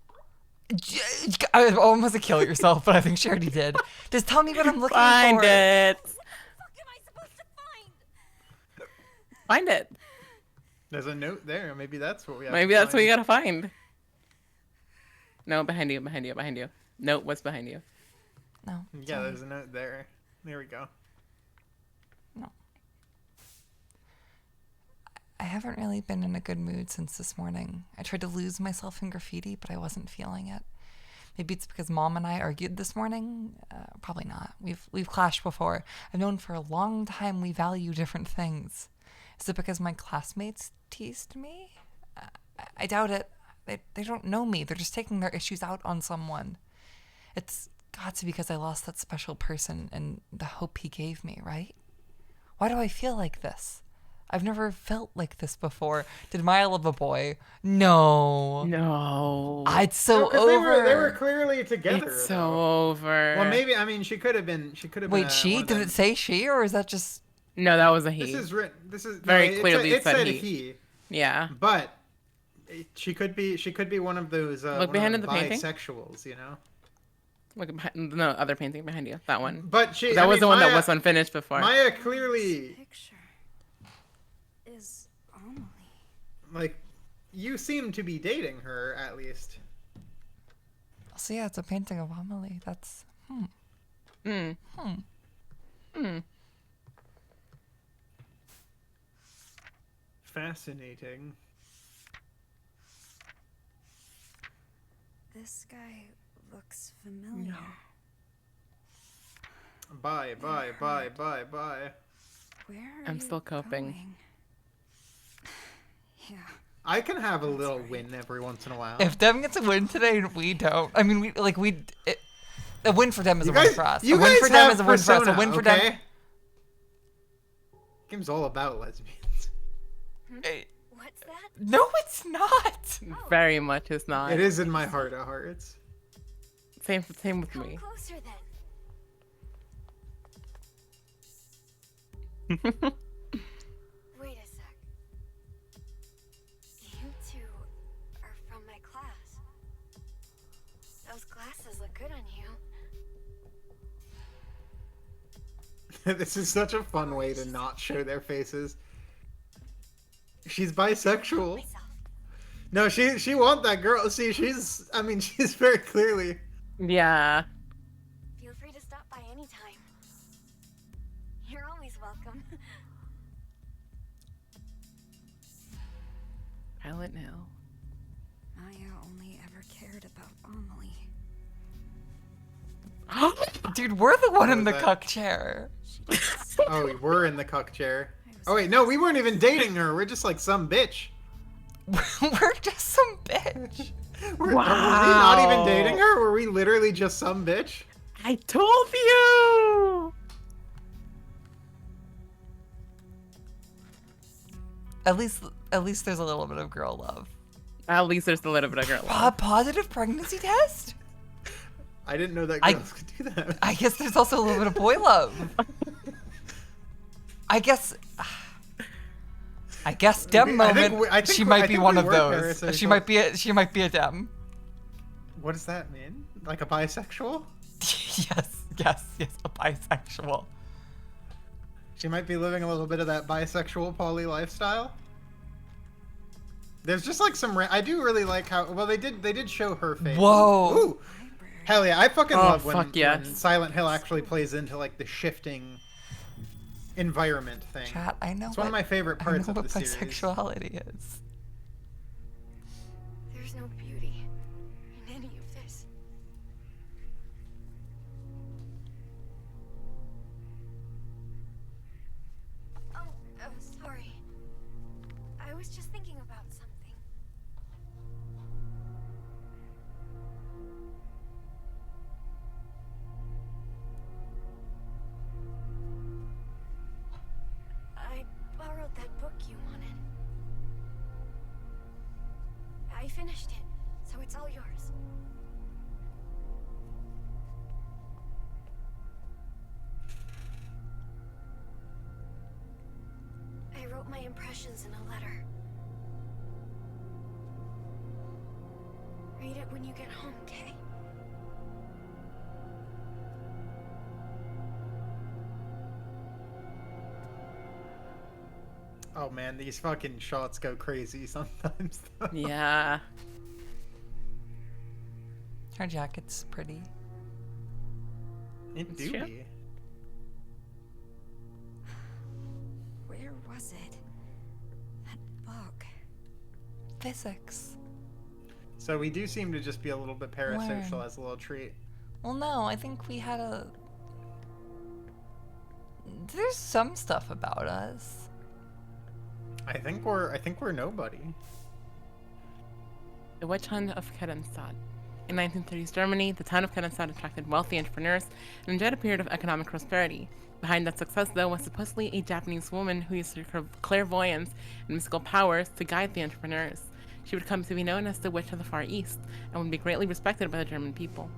I almost to kill yourself, but I think she already did. Just tell me what I'm looking
Find
for.
it.
What am I supposed to find?
Find it.
There's a note there. Maybe that's what we have.
Maybe
to
that's what you
find.
gotta find. No, behind you. No, what's behind you?
No.
Yeah, there's a note there. There we go.
No. I haven't really been in a good mood since this morning. I tried to lose myself in graffiti, but I wasn't feeling it. Maybe it's because Mom and I argued this morning. Probably not. We've clashed before. I've known for a long time we value different things. Is it because my classmates teased me? I doubt it. They don't know me. They're just taking their issues out on someone. It's got to be because I lost that special person and the hope he gave me, right? Why do I feel like this? I've never felt like this before. Did Maya love a boy? No.
No.
It's so
No, 'cause
over.
They were clearly together.
It's
though.
so over.
Well, maybe. I mean, she could have been.
Wait, she? Did it say she, or is that just...
No, that was a he.
This is written. This is
Very
no,
clearly
it said
he.
he.
Yeah.
But she could be one of those
Look behind
the
painting.
bisexuals, you know.
Look behind, no, other painting behind you. That one.
But she
That
I
was
mean,
the one
Maya,
that was unfinished before.
Maya clearly
Picture is Amelie.
like you seem to be dating her at least.
So yeah, it's a painting of Amelie. That's...
Fascinating.
This guy looks familiar.
Bye.
Where are
I'm
you
still coping.
going? Yeah.
I can have a little win every once in a while.
If Devin gets a win today and we don't... I mean, a win for Devin is
you
a
guys,
win for us.
you
A win
guys
for Devin
have
is a win for us. A
Persona,
win for
okay?
Devin...
Game's all about lesbians.
Hey,
What's that?
No, it's not.
Very much is not.
It is in my heart of hearts.
Same with
Come
me.
closer then. Wait a sec. You two are from my class. Those glasses look good on you.
This is such a fun way to not show their faces. She's bisexual.
Myself.
No, she want that girl. See, she's very clearly.
Yeah.
Feel free to stop by anytime. You're always welcome.
Silent Hill.
Maya only ever cared about Amelie.
Dude, we're the one in the
that?
cuck chair.
Oh, we're in the cuck chair. Oh wait, no, we weren't even dating her. We're just like some bitch.
We're just some bitch.
Were we not even dating her? Were we literally just some bitch?
I told you.
At least there's a little bit of girl love.
At least there's a little bit of girl love.
Positive pregnancy test?
I didn't know that
I-
girls could do that.
I guess there's also a little bit of boy love. I guess Dem
I think
moment.
we- I think
She
we-
might
I
be
think
one
we
of
were
those.
parasocial.
She might be a Dem.
What does that mean? Like a bisexual?
yes, a bisexual.
She might be living a little bit of that bisexual poly lifestyle. There's just like some. I do really like how well they did show her face.
Whoa.
Ooh, hell yeah! I fucking
Oh,
love when,
fuck yes.
when Silent Hill actually plays into like the shifting environment thing.
Chat, I know.
It's one of my favorite
I
parts
know
of
what
the series.
bisexuality is.
There's no beauty in any of this. Oh, sorry. I was just thinking about something. I borrowed that book you wanted. I finished it, so it's all yours. I wrote my impressions in a letter. Read it when you get home, okay?
Oh man, these fucking shots go crazy sometimes. Though.
Yeah.
Her jacket's pretty.
It
It's
do
true.
be.
Where was it? That book.
Physics.
So we do seem to just be a little bit parasocial
Learn.
as a little treat.
Well, no, I think we had a. There's some stuff about us.
I think we're nobody.
The witch hunt of Kronstadt. In 1930s Germany, the town of Kronstadt attracted wealthy entrepreneurs and enjoyed a period of economic prosperity. Behind that success, though, was supposedly a Japanese woman who used her clairvoyance and mystical powers to guide the entrepreneurs. She would come to be known as the Witch of the Far East and would be greatly respected by the German people.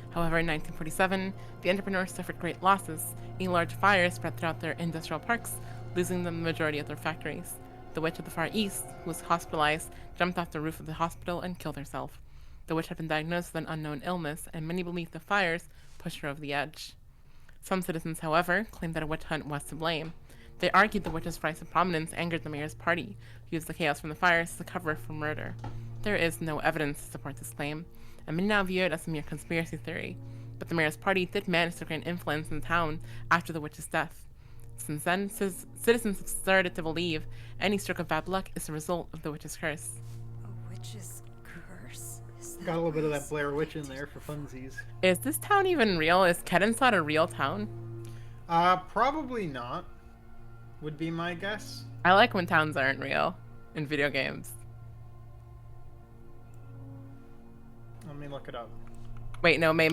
However, in 1947, the entrepreneurs suffered great losses. A large fire spread throughout their industrial parks, losing them the majority of their factories. The Witch of the Far East, who was hospitalized, jumped off the roof of the hospital and killed herself. The witch had been diagnosed with an unknown illness, and many believed the fires pushed her over the edge. Some citizens, however, claimed that a witch hunt was to blame. They argued the witch's rise to prominence angered the mayor's party, who used the chaos from the fires as a cover for murder. There is no evidence to support this claim, and many now view it as a mere conspiracy theory. But the mayor's party did manage to gain influence in the town after the witch's death. Since then, citizens have started to believe any stroke of bad luck is the result of the witch's curse.
A witch's curse? Is that
Got a little bit of that
worse?
Blair Witch in there for funsies.
Is this town even real? Is Kronstadt a real town?
Probably not. Would be my guess.
I like when towns aren't real in video games.
Let me look it up.
Wait, no, May.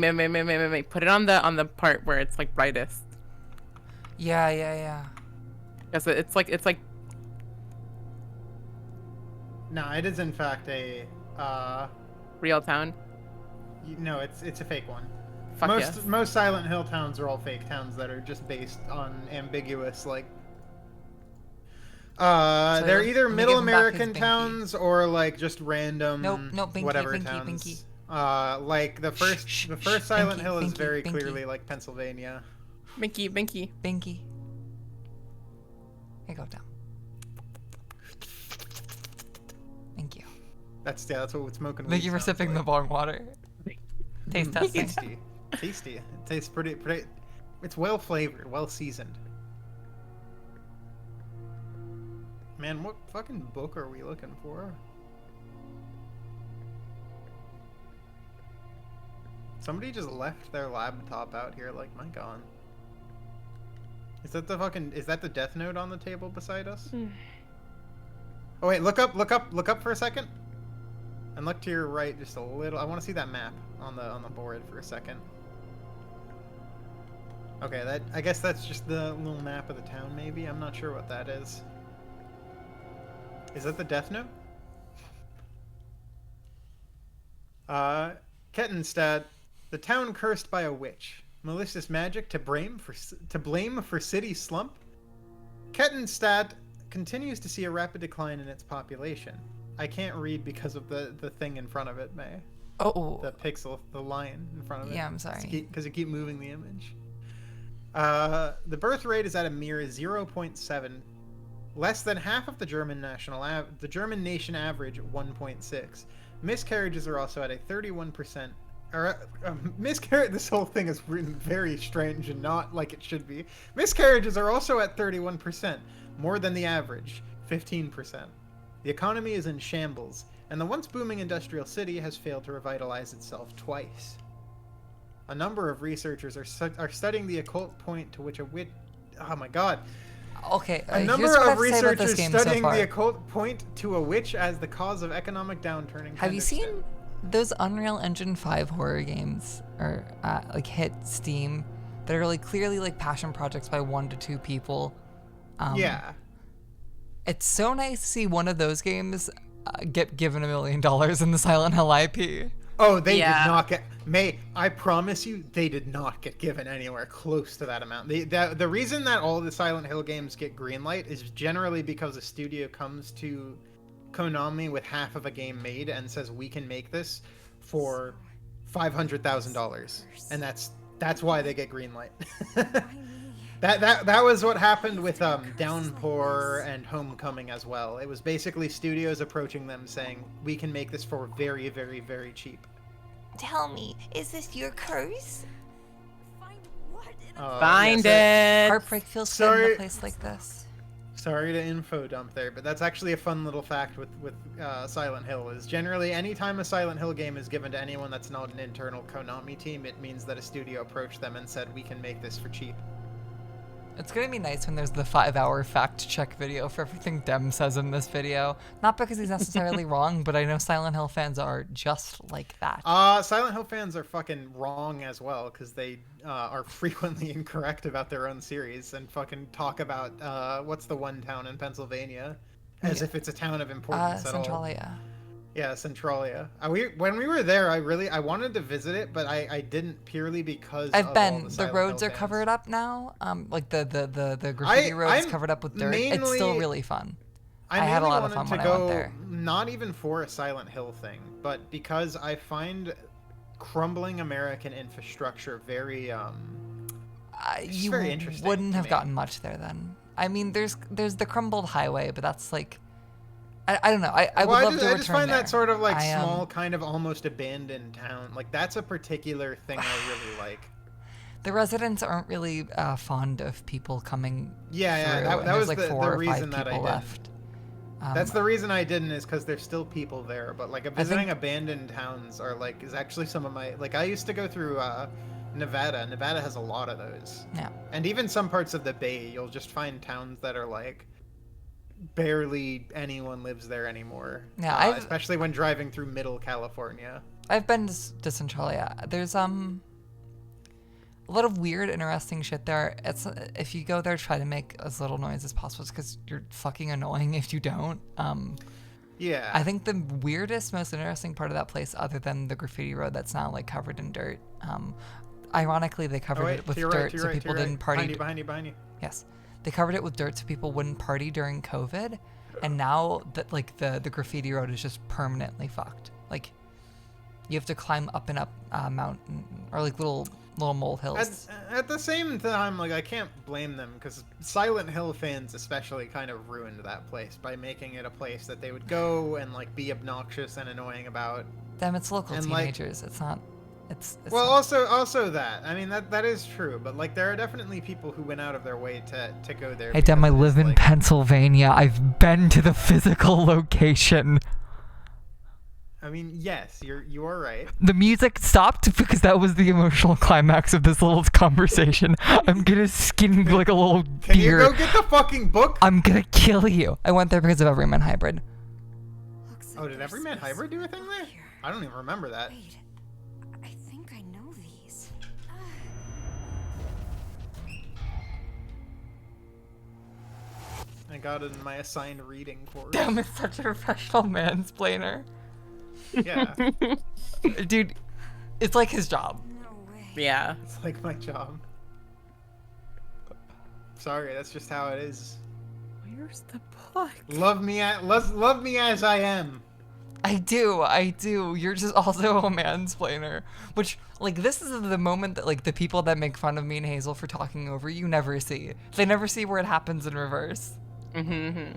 Put it on the part where it's like brightest.
Yeah.
Because it's like
No, it is in fact a.
Real town.
No, it's a fake one.
Fuck
Most Silent Hill towns are all fake towns that are just based on ambiguous like. They're either
let me
Middle
give him back his
American
binky.
towns or like just random
Nope, binky,
whatever
binky,
towns.
binky.
Like the first Silent
binky,
Hill is
binky,
very
binky.
clearly like Pennsylvania.
Binky, Binky.
Binky. Here, go down. Thank you.
That's what smoking.
Thank
weed
you for
sounds
sipping
like.
the bong water. Taste testing.
Tasty. It tastes pretty. It's well flavored, well seasoned. Man, what fucking book are we looking for? Somebody just left their laptop out here. Like, my god. Is that the Death Note on the table beside us? Oh wait, look up for a second. And look to your right just a little. I want to see that map on the board for a second. Okay, I guess that's just the little map of the town maybe. I'm not sure what that is. Is that the Death Note? Kettenstadt, the town cursed by a witch. Malicious magic to blame for city slump. Kettenstadt continues to see a rapid decline in its population. I can't read because of the thing in front of it, May.
Oh.
The pixel, the line in front of it.
Yeah, I'm sorry.
Because you keep moving the image. The birth rate is at a mere 0.7. Less than half of the German nation average, 1.6. Miscarriages are also at a 31%. This whole thing is written very strange and not like it should be. Miscarriages are also at 31%, more than the average, 15%. The economy is in shambles, and the once booming industrial city has failed to revitalize itself twice. A number of researchers are studying the occult point to which a witch. Oh my god.
Okay,
A
here's
number
what I
of
have to say about this
researchers
game so
studying
far.
the occult point to a witch as the cause of economic downturn in
Have you
Kenderston.
seen those Unreal Engine 5 horror games or like hit Steam that are like clearly like passion projects by 1 to 2 people?
Yeah.
It's so nice to see one of those games get given $1 million in the Silent Hill IP.
Oh, they
Yeah.
did not get. May, I promise you, they did not get given anywhere close to that amount. The reason that all the Silent Hill games get greenlight is generally because a studio comes to Konami with half of a game made and says we can make this for $500,000, and that's why they get greenlight. That was what happened with Downpour and Homecoming as well. It was basically studios approaching them saying we can make this for very, very, very cheap.
Tell me, is this your curse?
Find
yes,
it.
Heartbreak feels good in
Sorry.
a place like this.
Sorry to info dump there, but that's actually a fun little fact with Silent Hill. Is generally anytime a Silent Hill game is given to anyone that's not an internal Konami team, it means that a studio approached them and said we can make this for cheap.
It's gonna be nice when there's the 5-hour fact check video for everything Dem says in this video. Not because he's necessarily wrong, but I know Silent Hill fans are just like that.
Silent Hill fans are fucking wrong as well because they are frequently incorrect about their own series and fucking talk about what's the one town in Pennsylvania as if it's a town of importance at all.
Centralia.
Yeah, Centralia. When we were there, I wanted to visit it, but I didn't purely because
I've
of all
been. The
Silent
roads
Hill
are
fans.
covered up now. Like the graffiti roads
I'm
covered up with dirt. It's still
mainly-
really fun.
I
had a
mainly
lot of
wanted
fun
to
when I
go,
went there.
not even for a Silent Hill thing, but because I find crumbling American infrastructure very
You
very interesting
wouldn't
to
have
me.
gotten much there then. I mean, there's the crumbled highway, but that's like, I don't know. I would love to return
I just find
there.
that sort of like
I,
small, kind of almost abandoned town. Like that's a particular thing I really like.
The residents aren't really fond of people coming.
Yeah,
through,
that
and there's
was
like
the
4 or 5
reason that I
people
didn't.
left.
That's the reason I didn't is because there's still people there. But like visiting abandoned towns are like is actually some of my like I used to go through Nevada. Nevada has a lot of those.
Yeah.
And even some parts of the Bay, you'll just find towns that are like barely anyone lives there anymore.
Yeah,
especially when driving through Middle California.
I've been to Centralia. There's a lot of weird, interesting shit there. It's if you go there, try to make as little noise as possible, because you're fucking annoying if you don't.
Yeah.
I think the weirdest, most interesting part of that place, other than the graffiti road that's now like covered in dirt, ironically they covered it with dirt so people didn't party.
Behind you.
Yes, they covered it with dirt so people wouldn't party during COVID, and now that like the graffiti road is just permanently fucked. Like you have to climb up and up mountain or like little molehills.
At the same time, like I can't blame them because Silent Hill fans especially kind of ruined that place by making it a place that they would go and like be obnoxious and annoying about.
Them, it's local
and,
teenagers. It's not. It's
well,
not.
also that. I mean that is true, but like there are definitely people who went out of their way to go there.
Hey, Dem, I live in
like,
Pennsylvania. I've been to the physical location.
I mean, yes, you are right.
The music stopped because that was the emotional climax of this little conversation. I'm gonna skin like a little
Can
deer.
you go get the fucking book?
I'm gonna kill you. I went there because of Everyman Hybrid.
Looks
Oh,
like
did
there's
Everyman
space
Hybrid do a thing there?
here.
I don't even remember that.
Wait, I think I know these.
I got it in my assigned reading course.
Damn, it's such a professional mansplainer.
Yeah,
Dude, it's like his job.
No way.
Yeah.
it's like my job. Sorry, that's just how it is.
Where's the book?
Love me as I am.
I do. You're just also a mansplainer. Which, like, this is the moment that, like, the people that make fun of me and Hazel for talking over you never see. They never see where it happens in reverse.
Mm-hmm.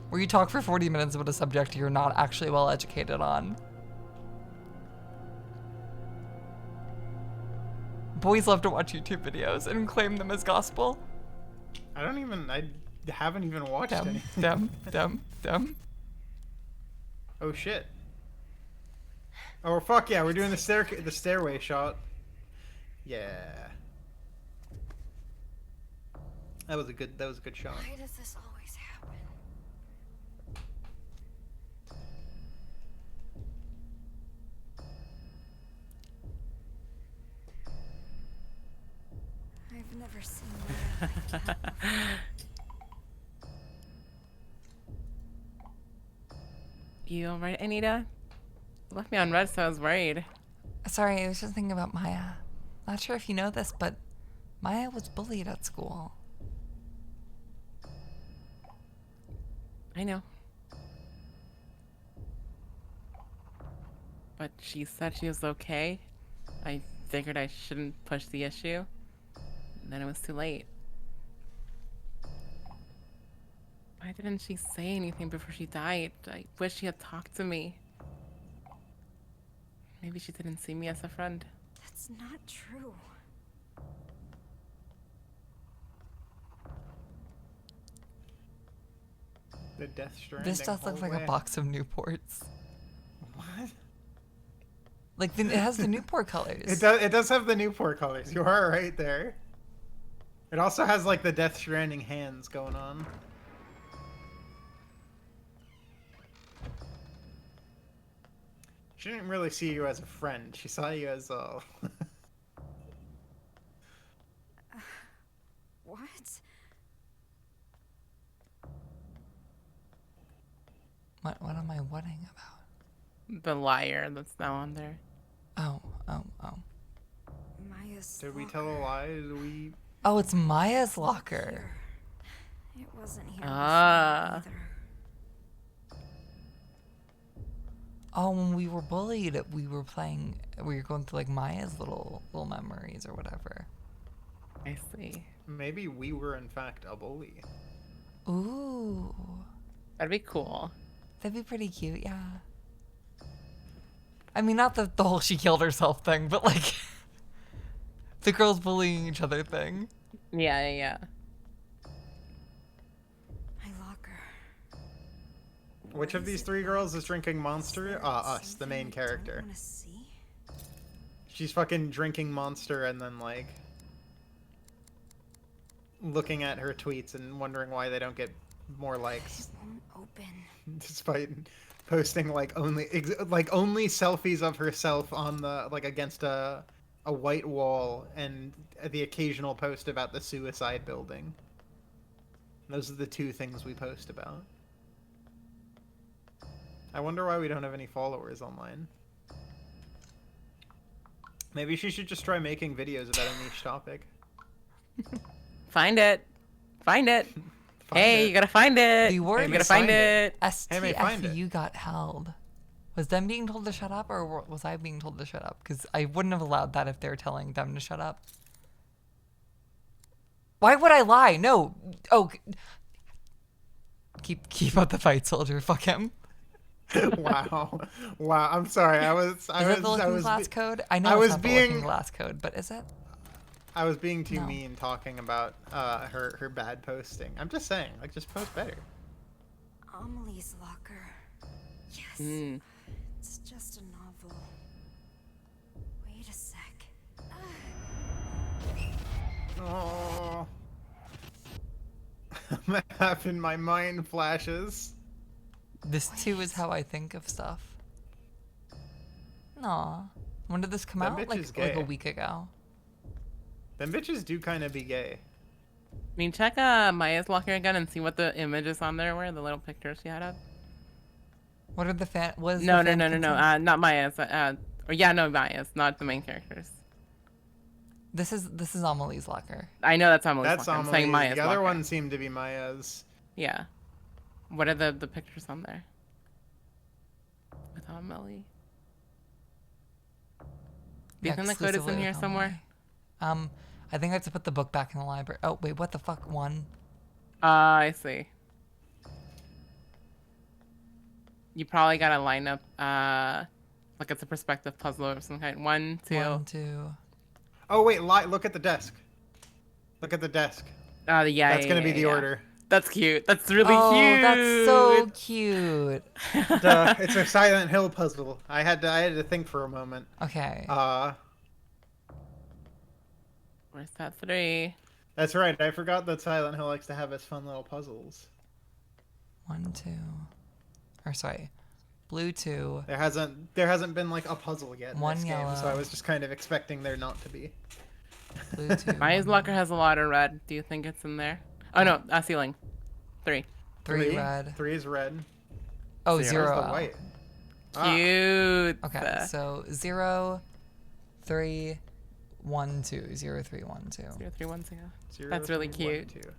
Where you talk for 40 minutes about a subject you're not actually well educated on. Boys love to watch YouTube videos and claim them as gospel.
I haven't even watched any.
Them.
Oh shit. Oh fuck yeah, we're doing the stairway shot. Yeah. That was a good shot.
Why does this always happen?
I've never seen Maya like that.
You alright, Anita? You left me on red, so I was worried.
Sorry, I was just thinking about Maya. Not sure if you know this, but Maya was bullied at school.
I know. But she said she was okay. I figured I shouldn't push the issue. And then it was too late. Why didn't she say anything before she died? I wish she had talked to me. Maybe she didn't see me as a friend.
That's not true.
The Death Stranding.
This does look like a
hallway.
box of Newports.
What?
Like, it has the Newport colors.
It does have the Newport colors. You are right there. It also has like the Death Stranding hands going on. She didn't really see you as a friend. She saw you as a.
What?
What am I whatting about?
The liar that's now on there.
Oh.
Maya's
Did we tell a lie? Did we?
Oh, it's Maya's locker.
It wasn't here.
Ah.
before either.
Oh, when we were bullied, we were going through like Maya's little memories or whatever.
I see.
Maybe we were in fact a bully.
Ooh.
That'd be cool.
That'd be pretty cute, yeah. I mean, not the whole she killed herself thing, but like the girls bullying each other thing.
Yeah.
My locker.
Which of these three girls is drinking Monster? Us, the main character.
Wanna see?
She's fucking drinking Monster and then like looking at her tweets and wondering why they don't get more likes,
Won't open.
despite posting like only selfies of herself on the like against a white wall and the occasional post about the suicide building. Those are the two things we post about. I wonder why we don't have any followers online. Maybe she should just try making videos about a niche topic.
Find it. Find it.
Find
Hey,
it.
you gotta find it.
The word
You gotta find it.
Hey, May, find it.
STFU got held. Was them being told to shut up, or was I being told to shut up? Because I wouldn't have allowed that if they were telling them to shut up. Why would I lie? No. Oh. Keep up the fight, soldier. Fuck him.
Wow. Wow. I'm sorry.
Is it the looking glass code? I know
I
it's
was
not the
being-
looking glass code, but is it?
I was being too
No.
mean talking about her bad posting. I'm just saying, like, just post better.
Amelie's locker. Yes.
Mm.
It's just a novel. Wait a sec.
Oh. I'm having my mind flashes.
This too is how I think of stuff. Aw. When did this come
That
out?
bitch
Like
is
a
gay.
week ago.
Them bitches do kind of be gay.
I mean, check Maya's locker again and see what the images on there were, the little pictures she had up.
What are the fan? Was
No,
the
no,
fan
no, no,
content?
not Maya's. Or yeah, no, Maya's, not the main characters.
This is Amelie's locker.
I know that's Amelie's
That's
locker. I'm saying
Amelie's.
Maya's
The other
locker.
one seemed to be Maya's.
Yeah. What are the pictures on there? With Amelie. Do you think the code is in
Exclusively
here
with
somewhere?
Amelie. I think I have to put the book back in the library. Oh wait, what the fuck? One.
I see. You probably gotta line up, like it's a perspective puzzle of some kind. 1, 2.
1, 2.
Oh wait, look at the desk. Look at the desk.
Yeah.
That's gonna be the order.
That's cute. That's really
Oh,
cute.
that's so cute.
Duh, it's a Silent Hill puzzle. I had to think for a moment.
Okay.
Where's that 3?
That's right. I forgot that Silent Hill likes to have its fun little puzzles.
1, 2. Or sorry, blue 2.
There hasn't been like a puzzle yet in
One
this game, so
yellow.
I was just kind of expecting there not to be.
Blue 2.
Maya's locker has a lot of red. Do you think it's in there? Oh no, ceiling. 3.
3 red.
3 is red.
Oh,
Where's
0.
the white?
Cute.
Okay, so 0, 3, 1, 2. 0, 3, 1, 2.
0, 3, 1, 2.
0,
That's really
3, 1,
cute.
2.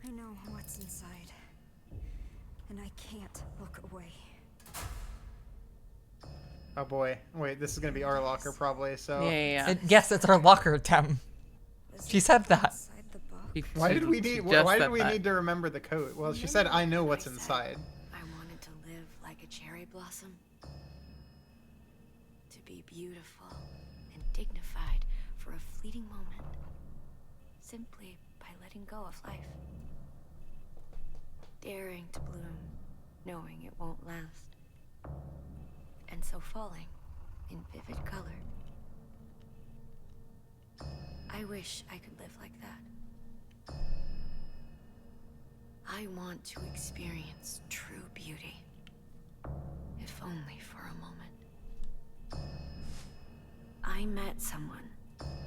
I know what's inside. And I can't look away.
Oh boy. Wait, this is gonna be our locker probably. So
Yeah.
Yes, it's our locker, Tem. She said that.
Inside the book.
why did we
She
need?
just
Why did
said
we
that.
need to remember the code? Well, she said, "I know what's inside."
I wanted to live like a cherry blossom. To be beautiful and dignified for a fleeting moment. Simply by letting go of life. Daring to bloom, knowing it won't last. And so falling in vivid color. I wish I could live like that. I want to experience true beauty, if only for a moment. I met someone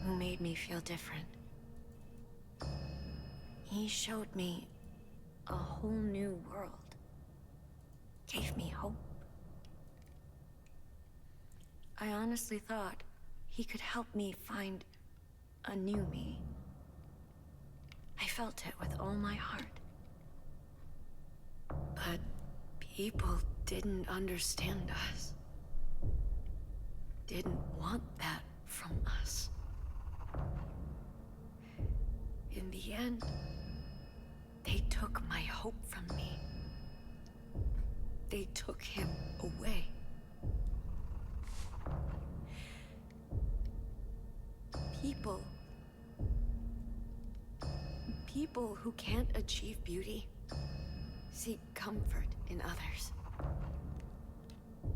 who made me feel different. He showed me a whole new world, gave me hope. I honestly thought he could help me find a new me. I felt it with all my heart. But people didn't understand us. Didn't want that from us. In the end, they took my hope from me. They took him away. People who can't achieve beauty seek comfort in others.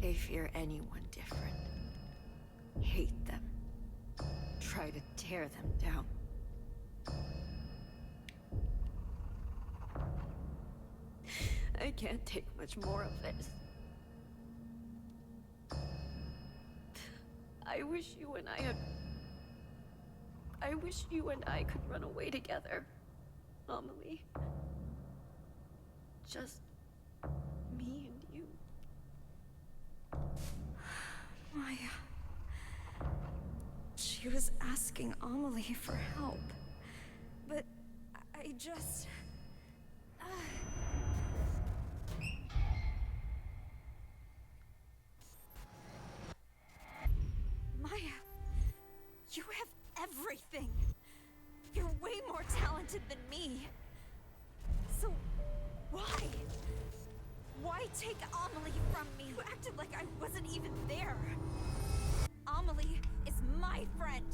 They fear anyone different, hate them, try to tear them down. I can't take much more of this. I wish you and I I wish you and I could run away together, Amelie. Just me and you.
Maya. She was asking Amelie for help. But I just... Maya, you have everything. You're way more talented than me. So, why? Why take Amelie from me? You acted like I wasn't even there. Amelie is my friend.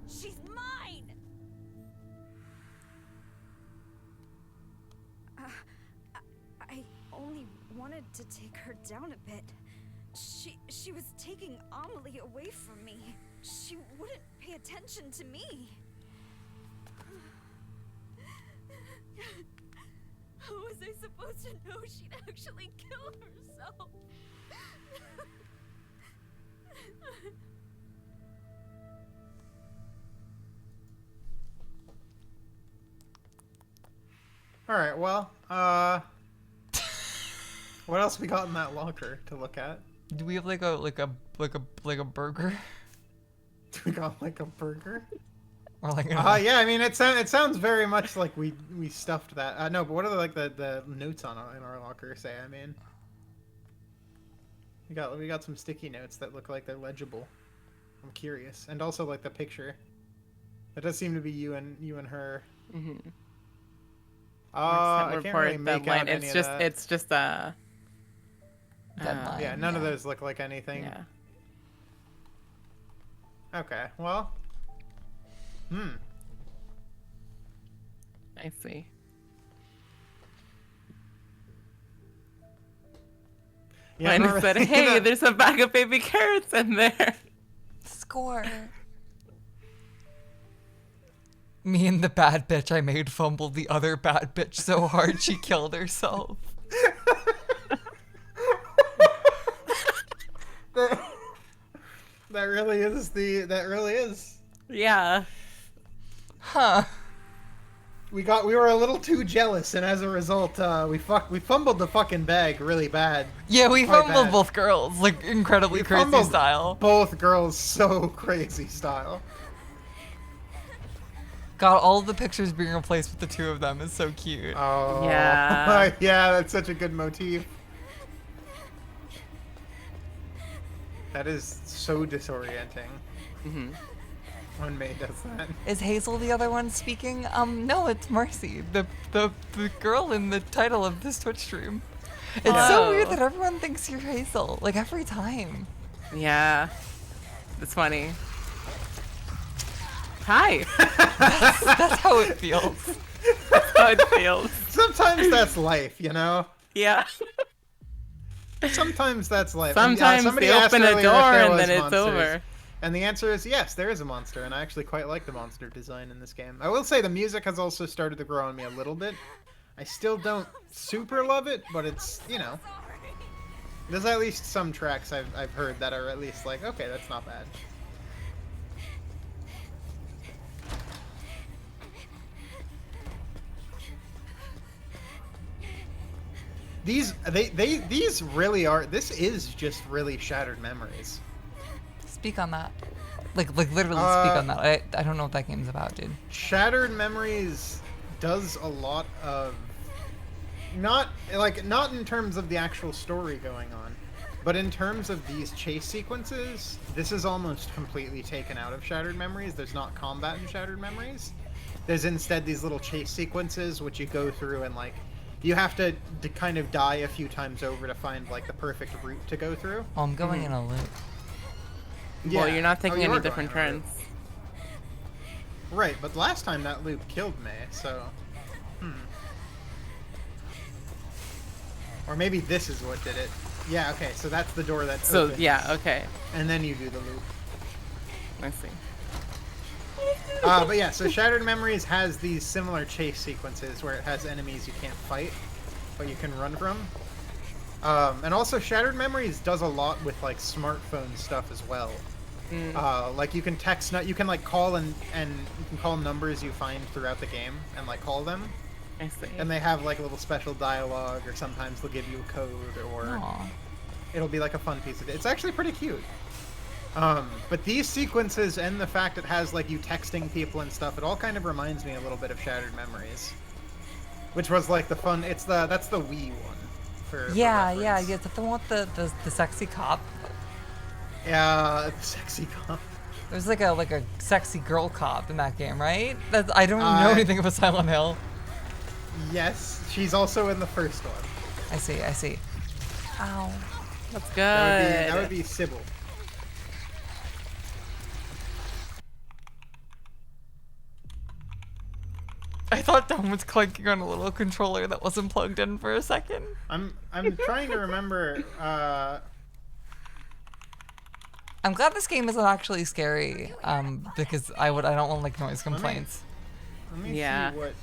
She's mine. I only wanted to take her down a bit. She was taking Amelie away from me. She wouldn't pay attention to me. How was I supposed to know she'd actually kill herself?
All right. Well, what else we got in that locker to look at?
Do we have like a burger?
We got like a burger.
Or like
Yeah, I mean it sounds very much like we stuffed that. No, but what are the notes in our locker say? I mean, we got some sticky notes that look like they're legible. I'm curious, and also like the picture. That does seem to be you and her.
Mm-hmm.
I can't really make out any of that.
It's just a
deadline.
Yeah, none of those look like anything.
Yeah.
Okay, well.
I see.
Yeah,
Mine said, "Hey, there's a bag of baby carrots in there."
Score. Me and the bad bitch I made fumbled the other bad bitch so hard she killed herself.
That really is.
Yeah.
Huh.
We were a little too jealous, and as a result, we fumbled the fucking bag really bad.
Yeah, we
Quite
fumbled
bad.
both girls, like incredibly
We
crazy
fumbled
style.
Both girls so crazy style.
God, all of the pictures being replaced with the two of them is so cute.
Oh.
Yeah.
Yeah, that's such a good motif. That is so disorienting.
Mm-hmm.
When May does that.
Is Hazel the other one speaking? No, it's Marcie, the girl in the title of this Twitch stream. It's so weird that everyone thinks you're Hazel, like every time.
Yeah. It's funny. Hi.
That's how it feels.
That's how it feels.
Sometimes that's life, you know?
Yeah.
Sometimes that's life.
Sometimes
somebody
they
asked
open a
earlier if
door
there
and
was
then it's
monsters.
over.
And the answer is yes, there is a monster, and I actually quite like the monster design in this game. I will say the music has also started to grow on me a little bit. I still don't super love it, but it's, you know. There's at least some tracks I've heard that are at least like, okay, that's not bad. These really are. This is just really Shattered Memories.
Speak on that. Like literally speak on that. I don't know what that game's about, dude.
Shattered Memories does a lot of not in terms of the actual story going on, but in terms of these chase sequences. This is almost completely taken out of Shattered Memories. There's not combat in Shattered Memories. There's instead these little chase sequences which you go through and like you have to kind of die a few times over to find like the perfect route to go through.
Oh, I'm going in a loop.
Yeah.
Well, you're not taking
you
any
are
different
going on a
turns.
loop. Right, but last time that loop killed me, so... Or maybe this is what did it. Yeah, okay, so that's the door that
So,
opens,
yeah, okay.
and then you do the loop.
I see.
But yeah, so Shattered Memories has these similar chase sequences where it has enemies you can't fight, but you can run from. And also Shattered Memories does a lot with like smartphone stuff as well. Like you can text, you can like call and you can call numbers you find throughout the game and like call them.
I see.
And they have like a little special dialogue, or sometimes they'll give you a code, or
Aw.
it'll be like a fun piece of it. It's actually pretty cute. But these sequences and the fact it has like you texting people and stuff, it all kind of reminds me a little bit of Shattered Memories, which was like the fun. That's the Wii one. For
Yeah,
reference.
yeah. Is that the one with the sexy cop?
Yeah, sexy cop.
There's like a sexy girl cop in that game, right? I don't know anything about Silent Hill.
Yes, she's also in the first one.
I see. Ow.
That's good.
That would be Sybil.
I thought Dom was clanking on a little controller that wasn't plugged in for a second.
I'm trying to remember.
I'm glad this game isn't actually scary, because I don't want like noise complaints.
Let me
Yeah.
see what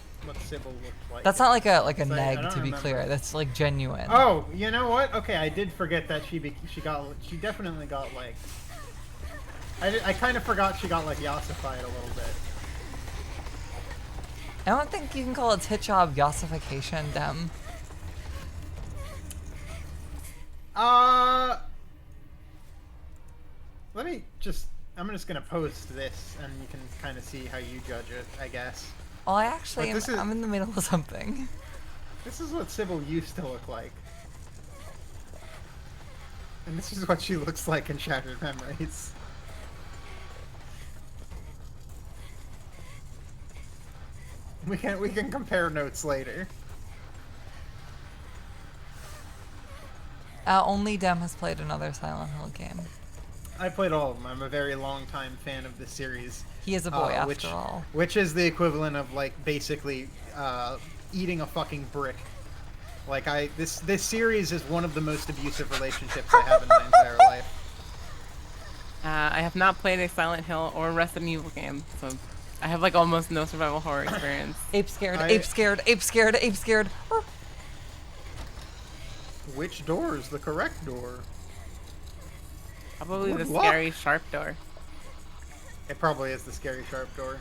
Sybil looked like.
That's not like a
I
neg,
don't
to be clear.
remember.
That's like genuine.
Oh, you know what? Okay, I did forget that she definitely got like. I kind of forgot she got like yassified a little bit.
I don't think you can call it tit job yossification, Dem.
Let me just. I'm just gonna post this, and you can kind of see how you judge it, I guess.
Well, I actually
But this is-
I'm in the middle of something.
This is what Sybil used to look like. And this is what she looks like in Shattered Memories. We can compare notes later.
Only Dem has played another Silent Hill game.
I played all of them. I'm a very long time fan of the series.
He is a boy after all.
Which is the equivalent of like basically eating a fucking brick. Like this series is one of the most abusive relationships I have in my entire life.
I have not played a Silent Hill or Resident Evil game, so I have like almost no survival horror experience.
Ape scared, ape scared, ape scared, ape scared.
Which door is the correct door?
Probably the
Good luck.
scary sharp door.
It probably is the scary sharp door.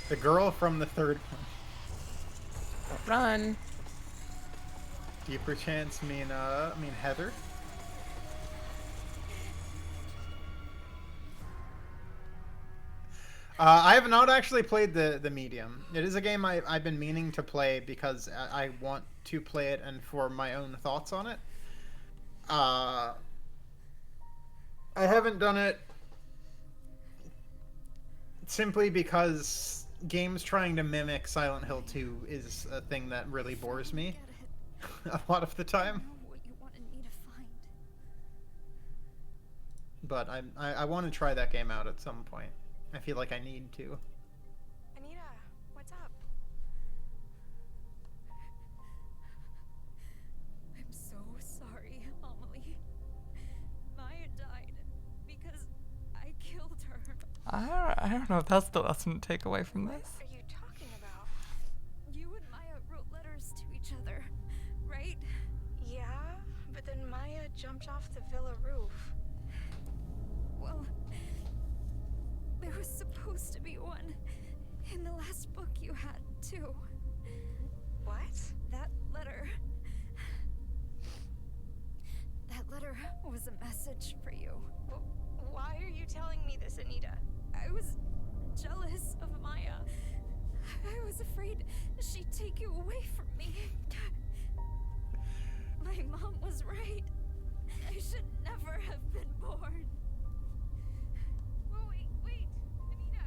The girl from the third one.
Run.
Do you perchance mean Heather? I have not actually played the Medium. It is a game I've been meaning to play because I want to play it and for my own thoughts on it. I haven't done it simply because games trying to mimic Silent Hill 2 is a thing that really bores me a lot of the time.
What you wanted me to find.
But I want to try that game out at some point. I feel like I need to.
Anita, what's up?
I'm so sorry, Amelie. Maya died because I killed her.
I don't know if that's the lesson to take away from this.
What are you talking about?
You and Maya wrote letters to each other, right?
Yeah, but then Maya jumped off the villa roof.
Well, there was supposed to be one in the last book you had, too.
What?
That letter. That letter was a message for you.
Why are you telling me this, Anita?
I was jealous of Maya. I was afraid she'd take you away from me. My mom was right. I should never have been born.
Oh, wait, Anita.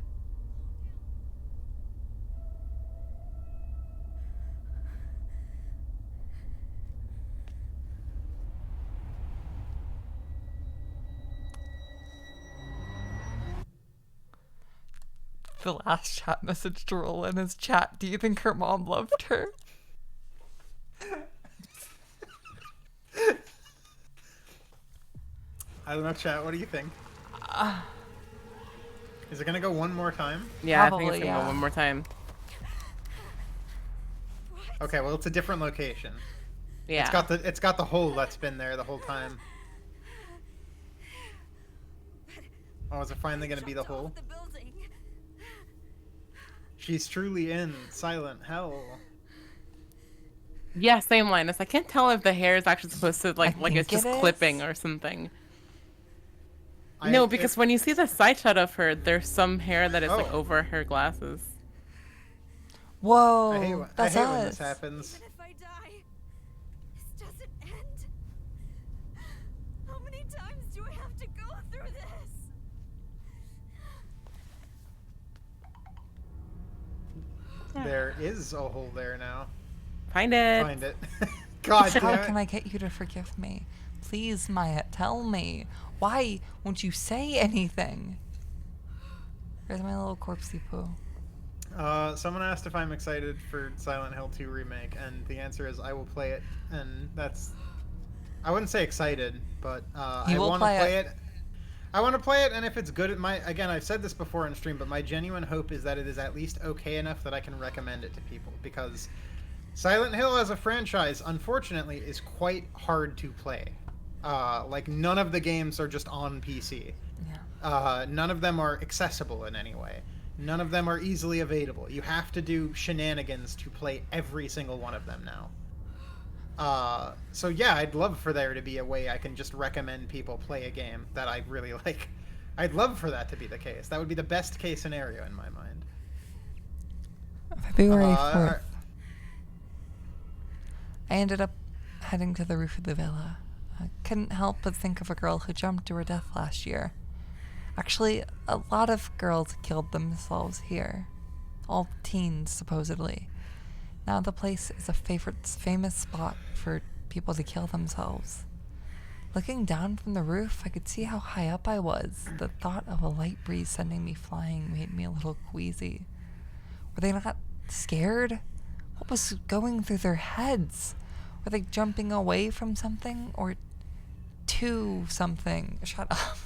The last chat message to roll in is chat. Do you think her mom loved her?
I don't know, chat. What do you think? Is it gonna go one more time?
Yeah, I
Probably,
think it's gonna
yeah.
go one more time.
Okay, well, it's a different location.
Yeah.
It's got the hole that's been there the whole time. Oh, is it finally gonna be the hole?
The building.
She's truly in silent hell.
Yeah, same Linus. I can't tell if the hair is actually supposed to like it's
think
just
it is.
clipping or something. No, because when you see the side shot of her, there's some hair that is like
Oh.
over her glasses.
Whoa,
I hate when
that's
this
us.
happens.
Even if I die, this doesn't end. How many times do I have to go through this?
There is a hole there now.
Find it.
Find it. God
How
damn
can
it.
I get you to forgive me? Please, Maya, tell me. Why won't you say anything? Where's my little corpsey poo?
Someone asked if I'm excited for Silent Hill 2 remake, and the answer is I will play it. And that's, I wouldn't say excited, but I
will
want to
play
play
it.
it. I want to play it, and if it's good, again, I've said this before in stream, but my genuine hope is that it is at least okay enough that I can recommend it to people, because Silent Hill as a franchise, unfortunately, is quite hard to play. Like, none of the games are just on PC.
Yeah.
None of them are accessible in any way. None of them are easily available. You have to do shenanigans to play every single one of them now. So yeah, I'd love for there to be a way I can just recommend people play a game that I really like. I'd love for that to be the case. That would be the best case scenario in my mind.
February 4th. I ended up heading to the roof of the villa. I couldn't help but think of a girl who jumped to her death last year. Actually, a lot of girls killed themselves here. All teens, supposedly. Now the place is a famous spot for people to kill themselves. Looking down from the roof, I could see how high up I was. The thought of a light breeze sending me flying made me a little queasy. Were they not scared? What was going through their heads? Were they jumping away from something or to something? Shut up.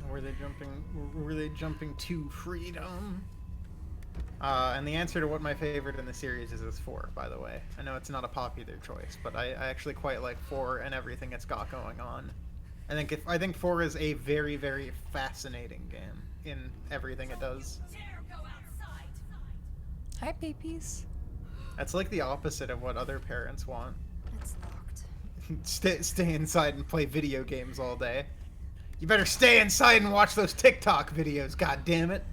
Were they jumping to freedom? And the answer to what my favorite in the series is 4, by the way. I know it's not a popular choice, but I actually quite like 4 and everything it's got going on. I think 4 is a very, very fascinating game in everything it does.
Hi, babies.
That's like the opposite of what other parents want.
It's locked.
Stay inside and play video games all day. You better stay inside and watch those TikTok videos, god damn it.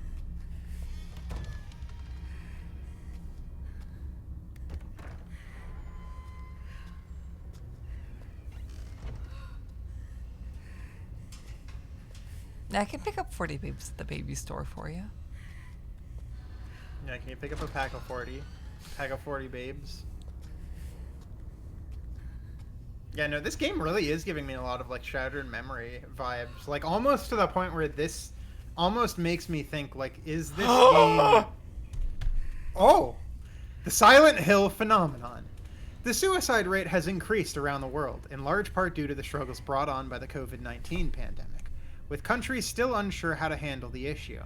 I can pick up 40 babes at the baby store for you.
Yeah, can you pick up a pack of 40? Pack of 40 babes? Yeah, no, this game really is giving me a lot of, like, Shattered Memory vibes. Like, almost to the point where this almost makes me think, like, is this game... Oh! The Silent Hill phenomenon. The suicide rate has increased around the world, in large part due to the struggles brought on by the COVID-19 pandemic, with countries still unsure how to handle the issue.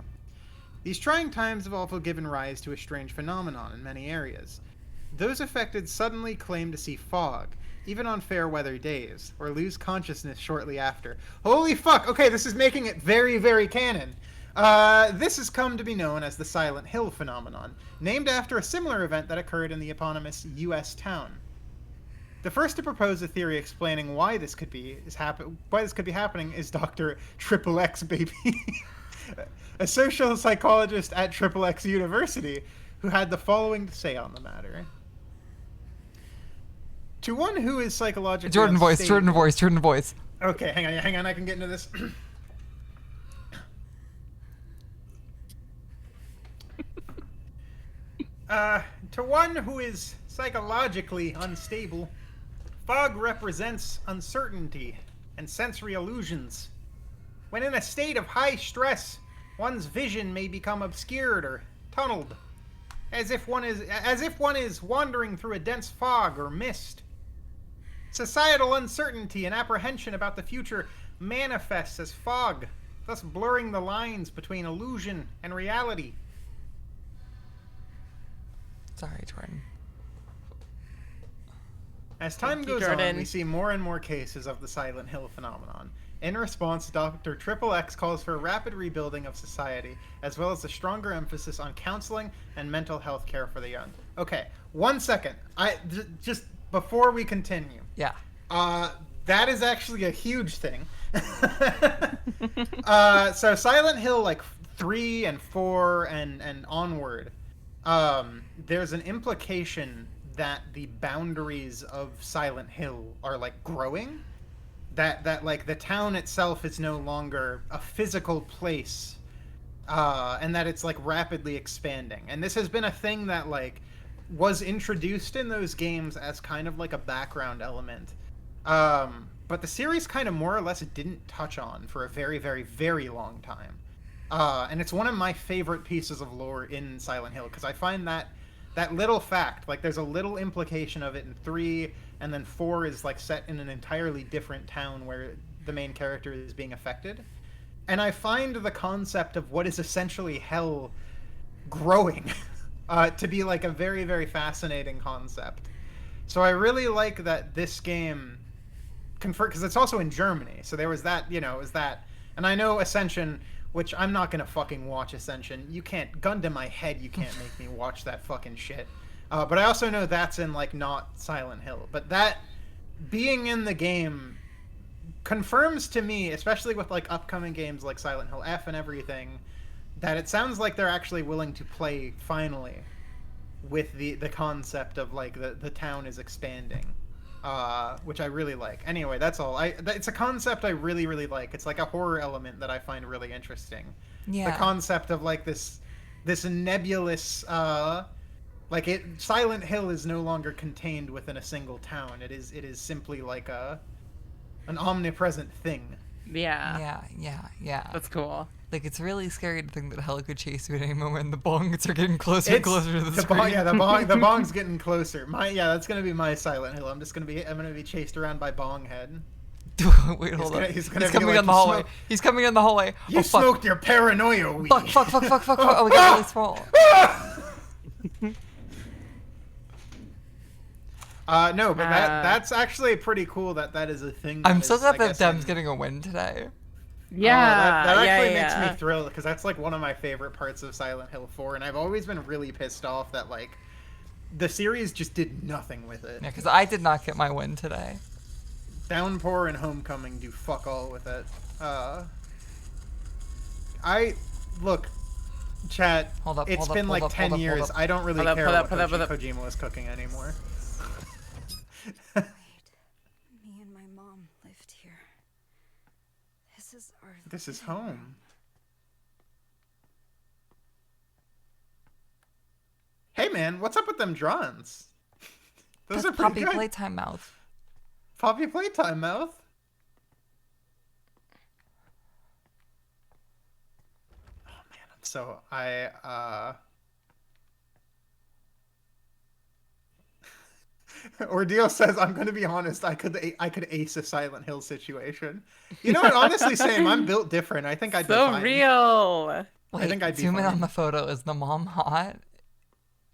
These trying times have also given rise to a strange phenomenon in many areas. Those affected suddenly claim to see fog, even on fair weather days, or lose consciousness shortly after. Holy fuck! Okay, this is making it very, very canon. This has come to be known as the Silent Hill phenomenon, named after a similar event that occurred in the eponymous U.S. town. The first to propose a theory explaining why this could be happening is Dr. Triple X Baby, a social psychologist at Triple X University, who had the following to say on the matter. To one who is psychologically
Jordan voice,
unstable-
Jordan voice.
Okay, hang on, I can get into this. To one who is psychologically unstable, fog represents uncertainty and sensory illusions. When in a state of high stress, one's vision may become obscured or tunneled, as if one is wandering through a dense fog or mist. Societal uncertainty and apprehension about the future manifests as fog, thus blurring the lines between illusion and reality.
Sorry, Jordan.
As time
Thank you,
goes on,
Jordan.
we see more and more cases of the Silent Hill phenomenon. In response, Dr. Triple X calls for a rapid rebuilding of society, as well as a stronger emphasis on counseling and mental health care for the young. Okay, 1 second. Just before we continue.
Yeah.
That is actually a huge thing. So Silent Hill, like 3 and 4 and onward, there's an implication that the boundaries of Silent Hill are like growing. That like the town itself is no longer a physical place, and that it's like rapidly expanding. And this has been a thing that like was introduced in those games as kind of like a background element. But the series kind of more or less didn't touch on for a very, very, very long time. And it's one of my favorite pieces of lore in Silent Hill, because I find that little fact, like there's a little implication of it in 3, and then 4 is like set in an entirely different town where the main character is being affected. And I find the concept of what is essentially hell growing to be like a very, very fascinating concept. So I really like that this game because it's also in Germany. So there was that, it was that. And I know Ascension, which I'm not going to fucking watch Ascension. You can't, gun to my head, you can't make me watch that fucking shit. But I also know that's in, like, not Silent Hill. But that being in the game confirms to me, especially with, like, upcoming games like Silent Hill F and everything, that it sounds like they're actually willing to play, finally, with the concept of, like, the town is expanding. Which I really like. Anyway, that's all. It's a concept I really, really like. It's like a horror element that I find really interesting.
Yeah.
The concept of, like, this nebulous... Silent Hill is no longer contained within a single town. It is simply like an omnipresent thing.
Yeah.
Yeah.
That's cool.
Like, it's really scary to think that hell could chase you at any moment. The bongs are getting closer and closer to the screen.
The bong's getting closer. That's gonna be my Silent Hill. I'm gonna be chased around by Bonghead.
Wait, hold on.
He's
coming in the hallway. He's coming in the hallway.
You smoked your paranoia weed.
Fuck. Oh, we got really small.
No, but that's actually pretty cool that is a thing.
I'm so glad that Dem's getting a win today.
Yeah.
That actually makes me thrilled, because that's like one of my favorite parts of Silent Hill 4, and I've always been really pissed off that like the series just did nothing with it.
Yeah, because I did not get my win today.
Downpour and Homecoming do fuck all with it. Chat. It's been like 10 years. I don't really care what Kojima was cooking anymore.
Wait, me and my mom lived here.
This is home. Hey man, what's up with them drawings? Those are pretty
Poppy
good.
Playtime mouth.
Poppy Playtime mouth. Oh man, Ordeal says, I'm going to be honest, I could ace a Silent Hill situation. You know what? Honestly, same. I'm built different. I think I'd be fine.
So real.
Wait,
I think I'd be
zoom in
fine.
on the photo. Is the mom hot?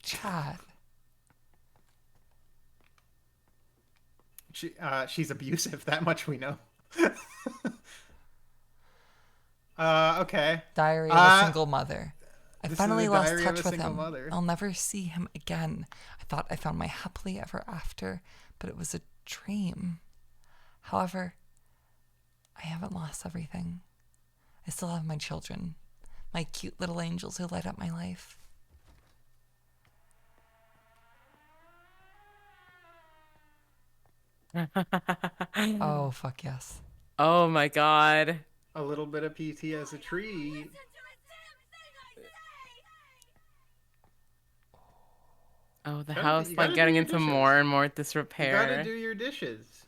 Chat.
She's abusive. That much we know. Okay.
Diary of a Single Mother. I
This
finally
is a
lost
diary of
touch
a
with
single
him.
mother.
I'll never see him again. I thought I found my happily ever after, but it was a dream. However, I haven't lost everything. I still have my children, my cute little angels who light up my life. Oh, fuck yes.
Oh my god.
A little bit of PT as a treat.
Oh, the
You
house
gotta
like
do
getting
your
into
dishes.
more and more
You
disrepair.
gotta do your dishes.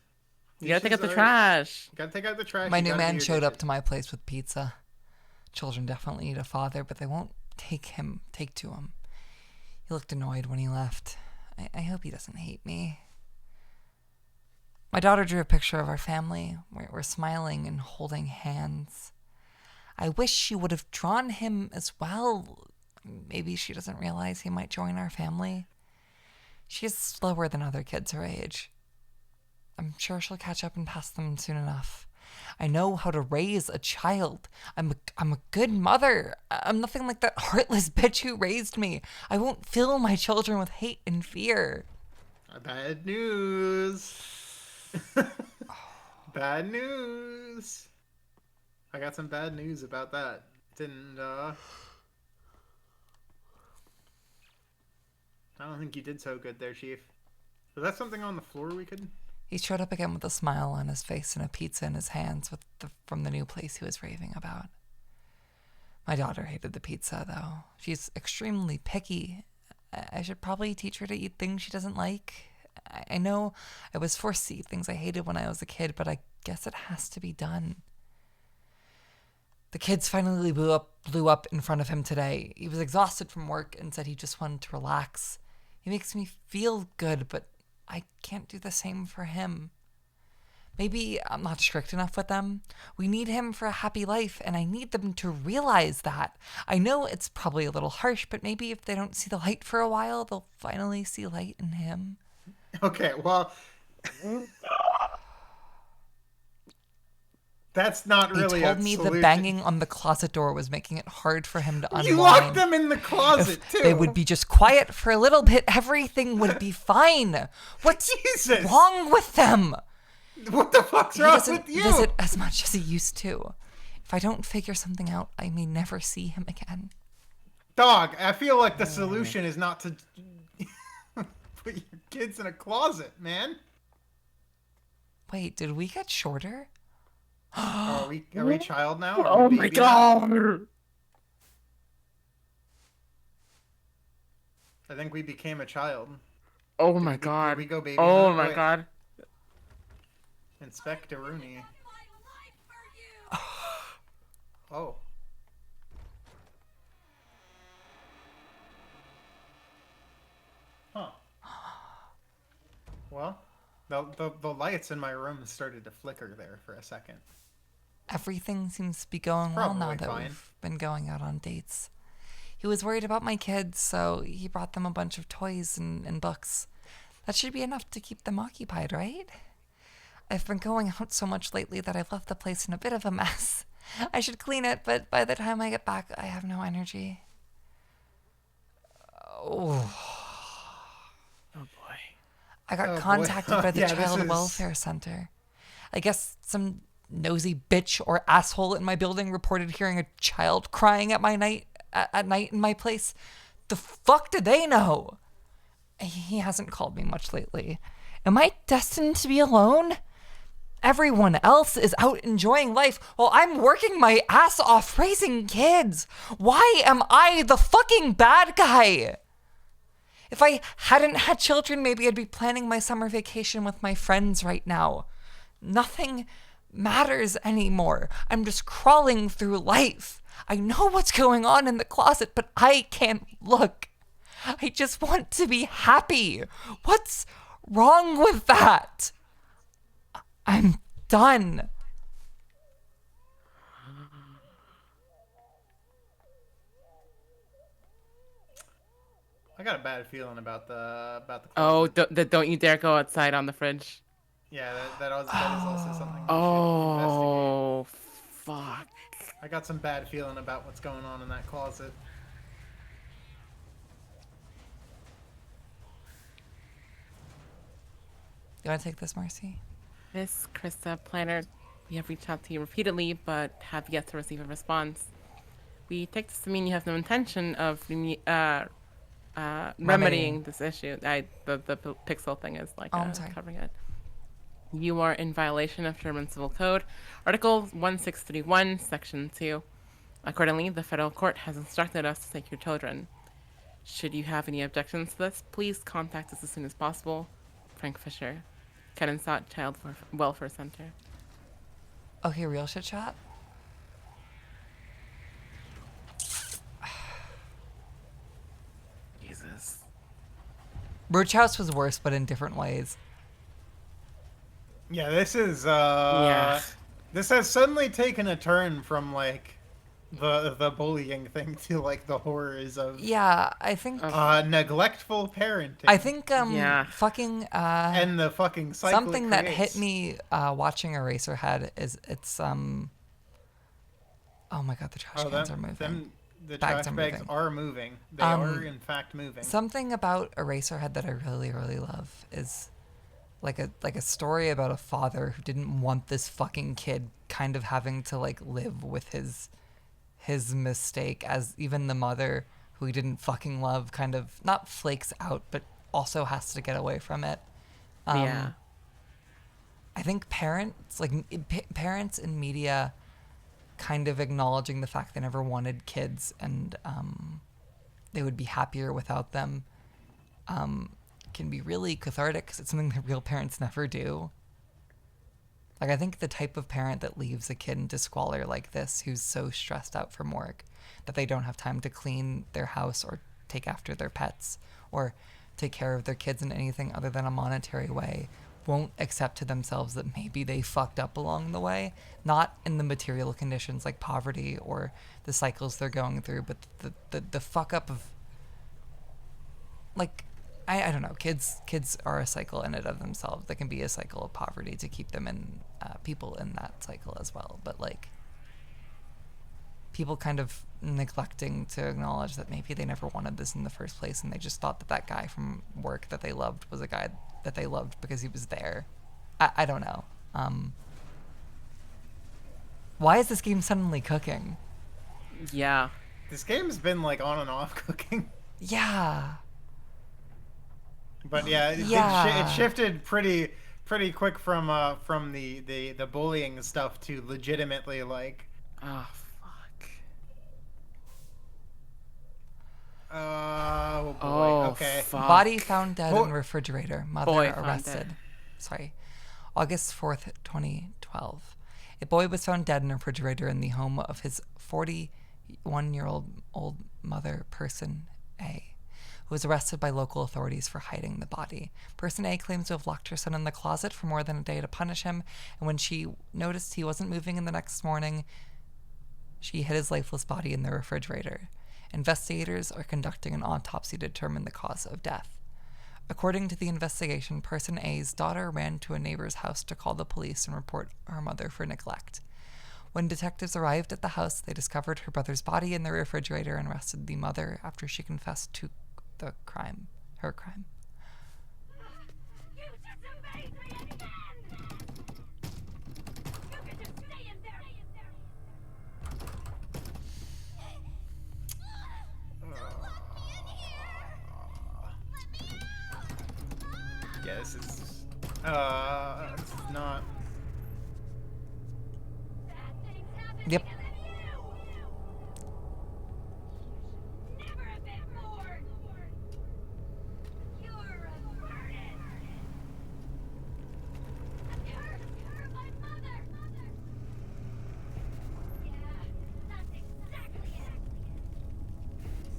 You gotta take out the
Dishes are-
trash.
You gotta take out the trash.
My
you
new
gotta do
man
your
showed up
dishes.
to my place with pizza. Children definitely need a father, but they won't take to him. He looked annoyed when he left. I hope he doesn't hate me. My daughter drew a picture of our family. We're smiling and holding hands. I wish she would have drawn him as well. Maybe she doesn't realize he might join our family. She's slower than other kids her age. I'm sure she'll catch up and pass them soon enough. I know how to raise a child. I'm a good mother. I'm nothing like that heartless bitch who raised me. I won't fill my children with hate and fear.
Bad news. Bad news. I got some bad news about that. I don't think you did so good there, Chief. Was that something on the floor we could...
He showed up again with a smile on his face and a pizza in his hands from the new place he was raving about. My daughter hated the pizza, though. She's extremely picky. I should probably teach her to eat things she doesn't like. I know I was forced to eat things I hated when I was a kid, but I guess it has to be done. The kids finally blew up in front of him today. He was exhausted from work and said he just wanted to relax. He makes me feel good, but I can't do the same for him. Maybe I'm not strict enough with them. We need him for a happy life, and I need them to realize that. I know it's probably a little harsh, but maybe if they don't see the light for a while, they'll finally see light in him.
Okay, well... That's not really
They told me the banging on the closet door was making it hard for him to unwind.
You locked them in the closet,
if
too.
They would be just quiet for a little bit. Everything would be fine. What's wrong with them?
What the fuck's wrong with you?
He doesn't visit as much as he used to. If I don't figure something out, I may never see him again.
Dog, I feel like the solution is not to put your kids in a closet, man.
Wait, did we get shorter?
Are we child now?
Oh my god!
I think we became a child.
Oh my god.
Did we go baby?
Oh my god.
Inspector Rooney. Oh. Huh. Well, the lights in my room started to flicker there for a second.
Everything seems to be going well now
Probably
that
fine.
we've been going out on dates. He was worried about my kids, so he brought them a bunch of toys and books. That should be enough to keep them occupied, right? I've been going out so much lately that I've left the place in a bit of a mess. I should clean it, but by the time I get back, I have no energy. Oh.
Oh boy.
I got
Oh, boy.
contacted by the
Yeah,
Child
this is-
Welfare Center. I guess some nosy bitch or asshole in my building reported hearing a child crying at night in my place. The fuck did they know? He hasn't called me much lately. Am I destined to be alone? Everyone else is out enjoying life while I'm working my ass off raising kids. Why am I the fucking bad guy? If I hadn't had children, maybe I'd be planning my summer vacation with my friends right now. Nothing matters anymore. I'm just crawling through life. I know what's going on in the closet, but I can't look. I just want to be happy. What's wrong with that? I'm done.
I got a bad feeling about the closet.
Oh, don't you dare go outside on the fridge.
Yeah, that is also something. we should
Oh, fuck.
investigate. I got some bad feeling about what's going on in that closet.
You want to take this, Marcie?
Miss Krista Planner, we have reached out to you repeatedly, but have yet to receive a response. We take this to mean you have no intention of remedying this issue. The pixel thing is like
I'm sorry.
covering it. You are in violation of German Civil Code, Article 1631, Section 2. Accordingly, the federal court has instructed us to take your children. Should you have any objections to this, please contact us as soon as possible. Frank Fisher, Kedensot Child Welfare Center.
Okay, real shit shot?
Jesus.
Roach House was worse, but in different ways.
Yeah, this is
Yeah.
this has suddenly taken a turn from like the bullying thing to like the horrors of
Yeah, I think
neglectful parenting.
I think
Yeah.
fucking
and the fucking cycle
something
it
that
creates.
hit me watching Eraserhead is it's oh my god, the trash cans are moving.
The
Bags
trash
are
bags
moving.
are moving. They are in fact moving.
Something about Eraserhead that I really, really love is like a story about a father who didn't want this fucking kid kind of having to like live with his mistake, as even the mother who he didn't fucking love kind of not flakes out but also has to get away from it.
Yeah.
I think parents parents in media kind of acknowledging the fact they never wanted kids and they would be happier without them can be really cathartic because it's something that real parents never do. Like, I think the type of parent that leaves a kid into squalor like this, who's so stressed out from work that they don't have time to clean their house or take after their pets or take care of their kids in anything other than a monetary way, won't accept to themselves that maybe they fucked up along the way, not in the material conditions like poverty or the cycles they're going through, but the fuck up of, like, I don't know, kids are a cycle in and of themselves. They can be a cycle of poverty to keep them in, people in that cycle as well, but like, people kind of neglecting to acknowledge that maybe they never wanted this in the first place and they just thought that guy from work that they loved was a guy that they loved because he was there. I don't know. Why is this game suddenly cooking?
Yeah.
This game's been like on and off cooking.
Yeah.
But yeah, it shifted pretty quick from the bullying stuff to legitimately like
Oh, fuck.
oh boy.
Oh,
Okay.
fuck.
Body found dead
Boy-
in refrigerator. Mother
Boy found
arrested.
dead.
Sorry. August 4th, 2012. A boy was found dead in a refrigerator in the home of his 41-year-old mother, Person A, who was arrested by local authorities for hiding the body. Person A claims to have locked her son in the closet for more than a day to punish him, and when she noticed he wasn't moving in the next morning, she hid his lifeless body in the refrigerator. Investigators are conducting an autopsy to determine the cause of death. According to the investigation, Person A's daughter ran to a neighbor's house to call the police and report her mother for neglect. When detectives arrived at the house, they discovered her brother's body in the refrigerator and arrested the mother after she confessed to her crime.
You disobeyed me again! You can just stay in there! Don't lock me in here! Let me out!
Yeah, this is not.
Bad things happen
Yep.
because of you! Never have been born! You're a burden! A curse for my mother! Yeah, that's exactly it!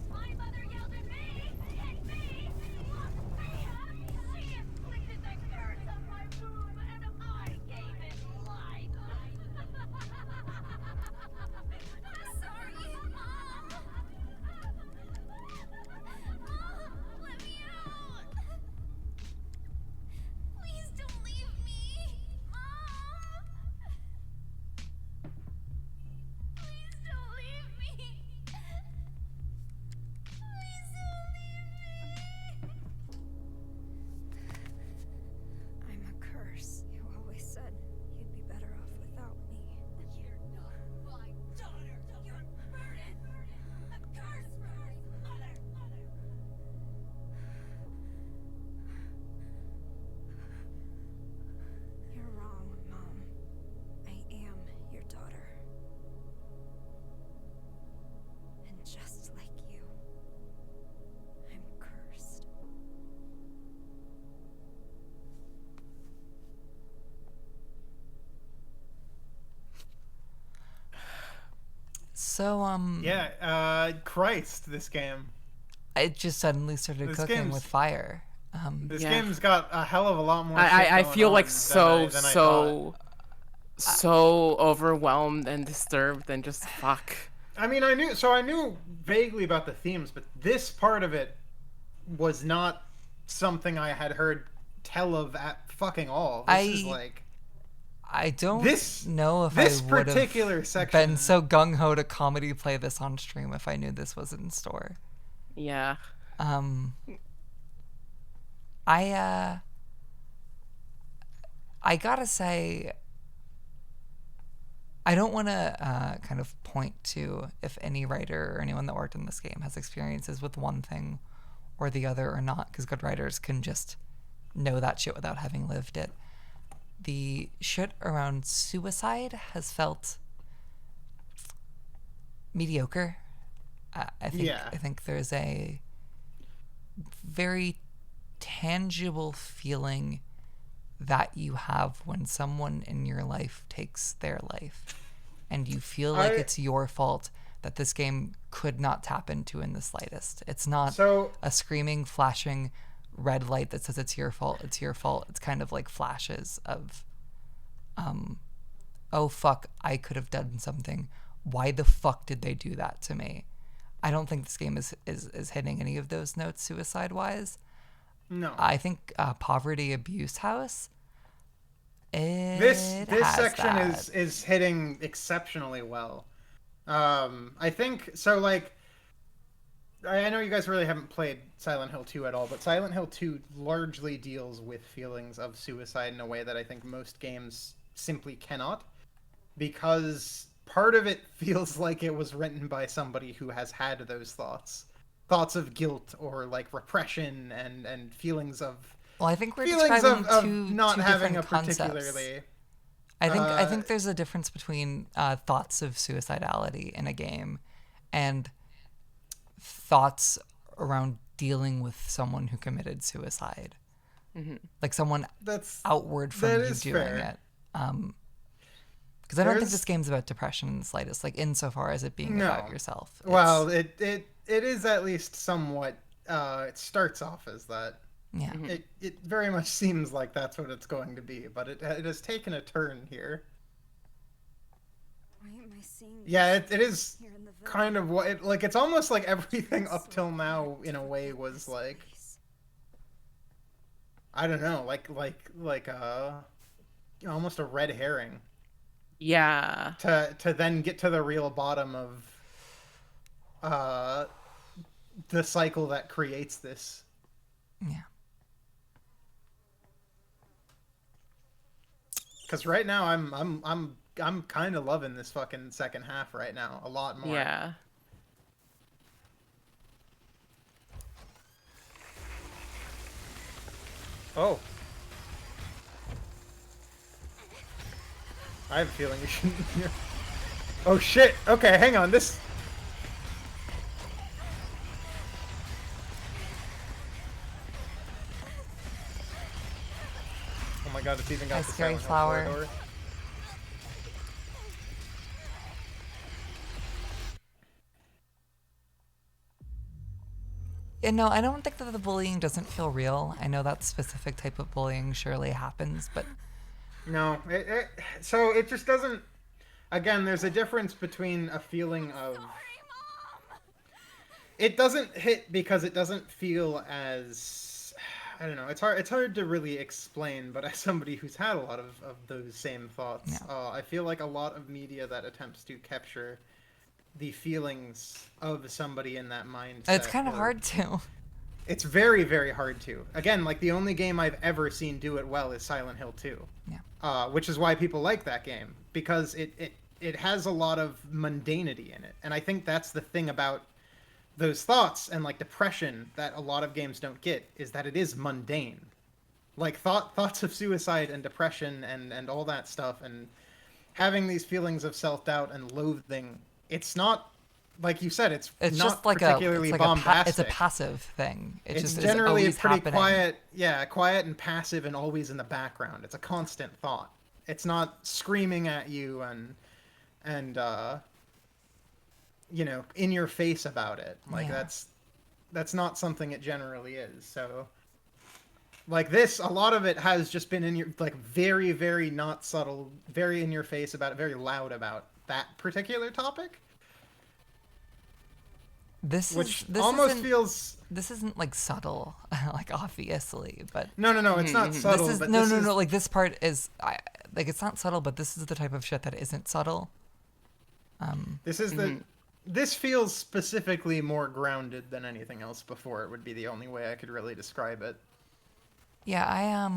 My mother yelled at me, hit me, locked me up! She inflicted the curse on my womb, and I gave it life! Sorry, Mom! Mom, let me out! Please don't leave me! Mom! Please don't leave me! Please don't leave me!
I'm a curse. You always said you'd be better off without me.
You're not my daughter! You're a burden! A curse for my mother!
You're wrong, Mom. I am your daughter. And just like you, I'm cursed.
So,
Yeah, Christ, this game.
it just suddenly started
This
cooking
game's-
with fire.
This
Yeah.
game's got a hell of a lot more. shit
I
going
feel
on
like
than
so
than I thought.
so overwhelmed and disturbed and just fuck.
I mean, I knew vaguely about the themes, but this part of it was not something I had heard tell of at fucking all. This is like
I don't
this
know if
this
I would
particular
have
section.
been so gung ho to comedy play this on stream if I knew this was in store.
Yeah.
I gotta say, I don't want to kind of point to if any writer or anyone that worked in this game has experiences with one thing or the other or not, because good writers can just know that shit without having lived it. The shit around suicide has felt mediocre. I think there's a very tangible feeling that you have when someone in your life takes their life, and you feel like it's your fault that this game could not tap into in the slightest. It's not a screaming, flashing red light that says it's your fault, it's your fault. It's kind of like flashes of, oh fuck, I could have done something. Why the fuck did they do that to me? I don't think this game is hitting any of those notes suicide-wise.
No.
I think Poverty Abuse House,
This section
that.
is hitting exceptionally well. I think so. Like, I know you guys really haven't played Silent Hill 2 at all, but Silent Hill 2 largely deals with feelings of suicide in a way that I think most games simply cannot, because part of it feels like it was written by somebody who has had those thoughts of guilt or like repression and feelings of
Well, I think we're
feelings
describing
of
two
not having a
different concepts.
particularly.
I think there's a difference between thoughts of suicidality in a game and thoughts around dealing with someone who committed suicide, like someone outward from you doing
fair.
it. Because I don't think this game's about depression in the slightest, like insofar as it being about yourself.
Well, it is at least somewhat. It starts off as that.
Yeah.
It very much seems like that's what it's going to be, but it has taken a turn here.
Why am I seeing
Yeah, it is
here in the village?
kind of what it like. It's almost like everything up till now, in a way, was like, I don't know, like almost a red herring.
Yeah.
To then get to the real bottom of the cycle that creates this.
Yeah.
Because right now I'm kind of loving this fucking second half right now a lot more.
Yeah.
Oh. I have a feeling you shouldn't hear. Oh shit! Okay, hang on. This. Oh my god! It's even got
Hi,
the
Scary
Silent Hill
Flower.
corridor.
Yeah, no, I don't think that the bullying doesn't feel real. I know that specific type of bullying surely happens, but
No, so it just doesn't. Again, there's a difference between a feeling of. It doesn't hit because it doesn't feel as. I don't know. It's hard to really explain, but as somebody who's had a lot of those same thoughts, I feel like a lot of media that attempts to capture the feelings of somebody in that mindset.
it's kind of hard to.
It's very, very hard to. Again, like the only game I've ever seen do it well is Silent Hill 2.
Yeah.
Which is why people like that game, because it has a lot of mundanity in it. And I think that's the thing about those thoughts and like depression that a lot of games don't get, is that it is mundane. Like thoughts of suicide and depression and all that stuff, and having these feelings of self-doubt and loathing, it's not, like you said, it's not
just like
particularly bombastic.
it's a passive thing.
It's
just
generally
always
pretty
happening.
quiet and passive and always in the background. It's a constant thought. It's not screaming at you and you know, in your face about it. Like that's not something it generally is. So like this, a lot of it has just been in your, like, very, very not subtle, very in your face about it, very loud about that particular topic. which
this
almost
isn't,
feels
this isn't like subtle, like obviously, but
no, it's not subtle.
this is
but
no,
this
no,
is,
no. Like this part is, like it's not subtle, but this is the type of shit that isn't subtle.
This is the. This feels specifically more grounded than anything else before. It would be the only way I could really describe it.
Yeah,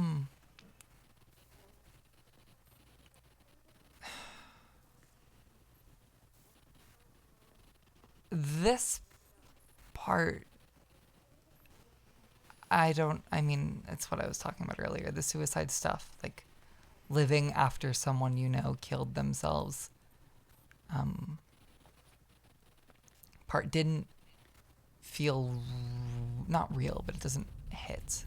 this part, I mean, it's what I was talking about earlier, the suicide stuff, like living after someone you know killed themselves. Part didn't feel not real, but it doesn't hit.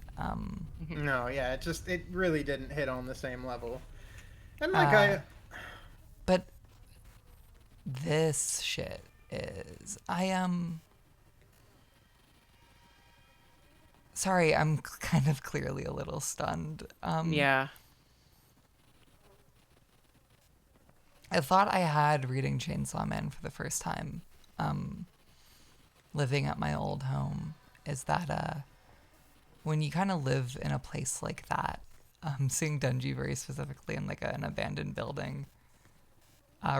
No, yeah, it really didn't hit on the same level. And like
But this shit is, sorry, I'm kind of clearly a little stunned.
Yeah.
I thought I had reading Chainsaw Man for the first time, living at my old home, is that when you kind of live in a place like that, seeing Denji very specifically in like an abandoned building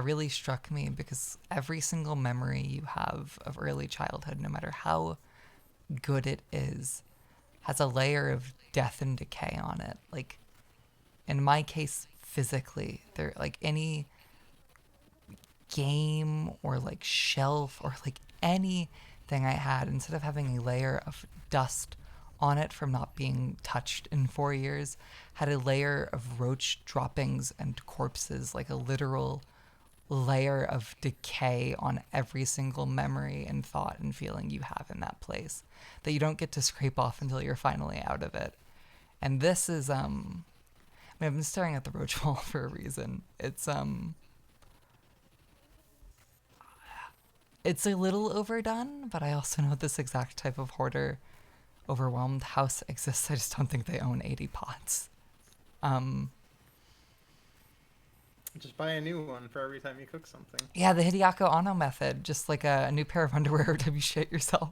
really struck me, because every single memory you have of early childhood, no matter how good it is, has a layer of death and decay on it. Like, in my case, physically, there, like any game or like shelf or like anything I had, instead of having a layer of dust on it from not being touched in 4 years, had a layer of roach droppings and corpses, like a literal layer of decay on every single memory and thought and feeling you have in that place that you don't get to scrape off until you're finally out of it. And this is I mean, I've been staring at the roach wall for a reason. It's a little overdone, but I also know this exact type of hoarder overwhelmed house exists. I just don't think they own 80 pots.
just buy a new one for every time you cook something.
Yeah, the Hideako Anno method, just like a new pair of underwear every time you shit yourself.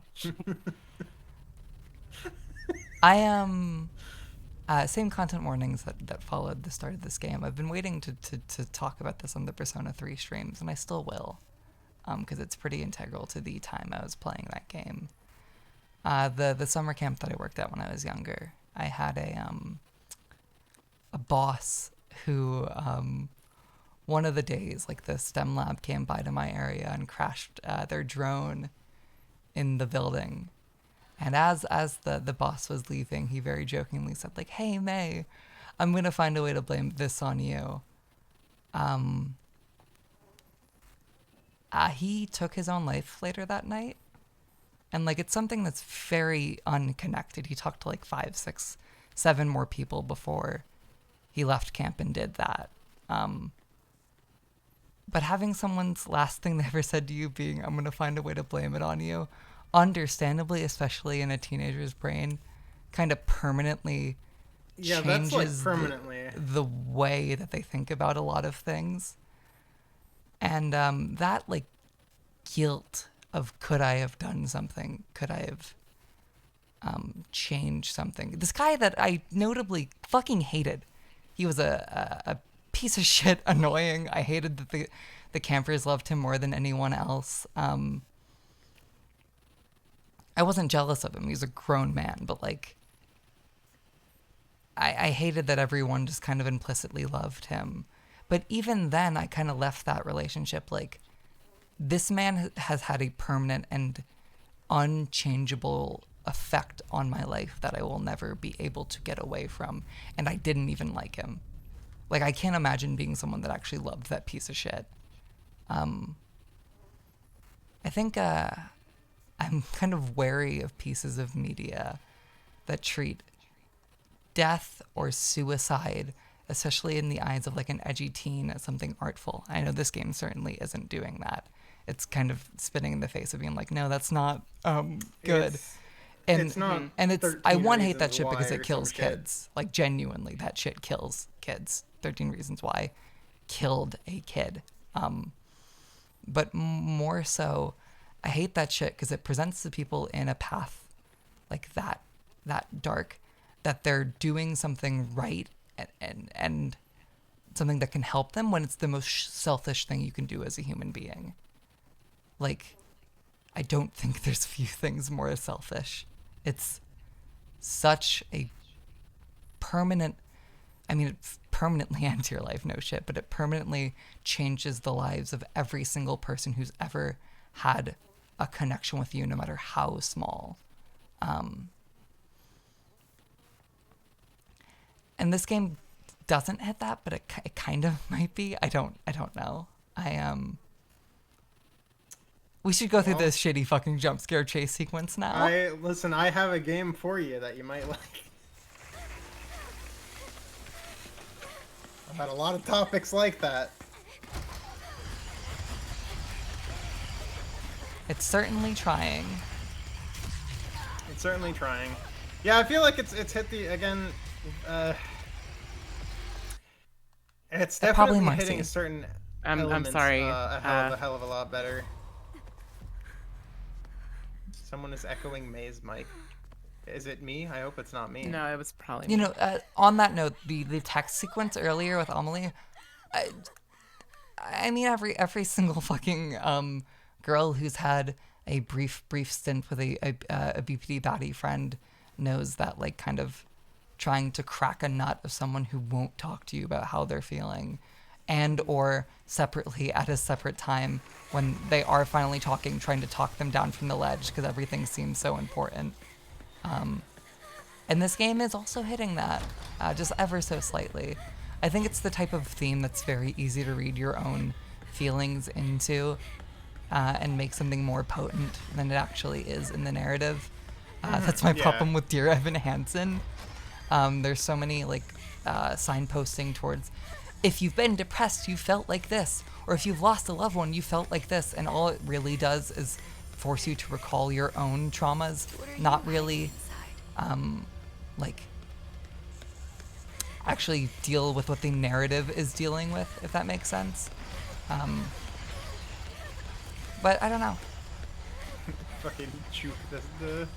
I am same content warnings that followed the start of this game. I've been waiting to talk about this on the Persona 3 streams, and I still will, because it's pretty integral to the time I was playing that game. The summer camp that I worked at when I was younger, I had a boss who one of the days, like, the STEM lab came by to my area and crashed their drone in the building. And as the boss was leaving, he very jokingly said, like, "Hey, May, I'm going to find a way to blame this on you." He took his own life later that night. And, like, it's something that's very unconnected. He talked to, like, 5, 6, 7 more people before he left camp and did that. But having someone's last thing they ever said to you being, "I'm going to find a way to blame it on you," understandably, especially in a teenager's brain, kind of permanently changes
that's, like, permanently
the way that they think about a lot of things. And that, like, guilt of, could I have done something? Could I have changed something? This guy that I notably fucking hated. He was a piece of shit, annoying. I hated that the campers loved him more than anyone else. I wasn't jealous of him. He was a grown man, but, like, I hated that everyone just kind of implicitly loved him. But even then, I kind of left that relationship like, this man has had a permanent and unchangeable effect on my life that I will never be able to get away from. And I didn't even like him. Like, I can't imagine being someone that actually loved that piece of shit. I think I'm kind of wary of pieces of media that treat death or suicide, especially in the eyes of, like, an edgy teen, as something artful. I know this game certainly isn't doing that. It's kind of spitting in the face of being like, no, that's not good.
It's not.
And it's,
13
I hate that
Reasons
shit
Why
because it
or
kills
some shit.
kids. Like, genuinely, that shit kills kids. 13 Reasons Why killed a kid. But more so, I hate that shit because it presents the people in a path like that dark, that they're doing something right and something that can help them when it's the most selfish thing you can do as a human being. Like, I don't think there's few things more selfish. It's such a permanent, I mean, it permanently ends your life, no shit, but it permanently changes the lives of every single person who's ever had a connection with you, no matter how small. And this game doesn't hit that, but it kind of might be. I don't know. We should go through this shitty fucking jump scare chase sequence now.
I have a game for you that you might like. I've had a lot of topics like that.
It's certainly trying.
It's certainly trying. Yeah, I feel like it's hit the again. It's definitely hitting a certain.
I'm sorry.
A hell of a lot better. Someone is echoing May's mic. Is it me? I hope it's not me.
No, it was probably
You
me.
know, on that note, the text sequence earlier with Amelie, I mean, every single fucking girl who's had a brief stint with a BPD baddie friend knows that, like, kind of trying to crack a nut of someone who won't talk to you about how they're feeling, and or separately at a separate time when they are finally talking, trying to talk them down from the ledge because everything seems so important. And this game is also hitting that, just ever so slightly. I think it's the type of theme that's very easy to read your own feelings into, and make something more potent than it actually is in the narrative. That's my problem with Dear Evan Hansen. There's so many signposting towards, if you've been depressed, you felt like this, or if you've lost a loved one, you felt like this, and all it really does is force you to recall your own traumas, not really actually deal with what the narrative is dealing with, if that makes sense. But I don't know.
Fucking juke the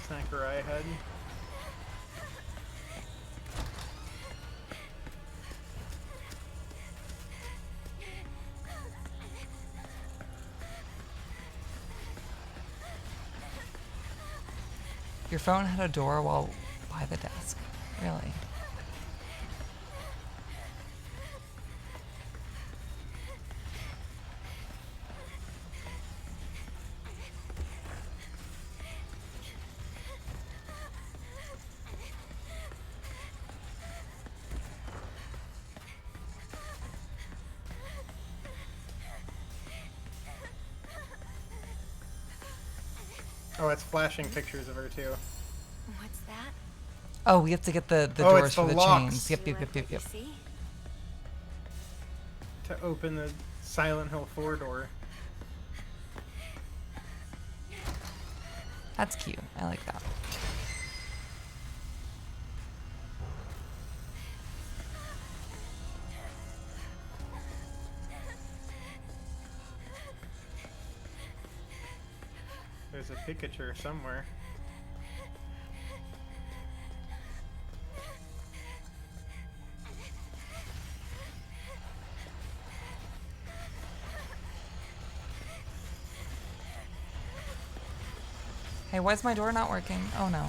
Sakurai head.
Your phone had a door while by the desk. Really?
Oh, it's flashing pictures of her too.
What's that?
Oh, we have to get the
Oh,
doors
it's
for
the
the
locks.
chains. Yep.
See?
To open the Silent Hill 4 door.
That's cute. I like that.
There's a Pikachu somewhere.
Hey, why is my door not working? Oh no.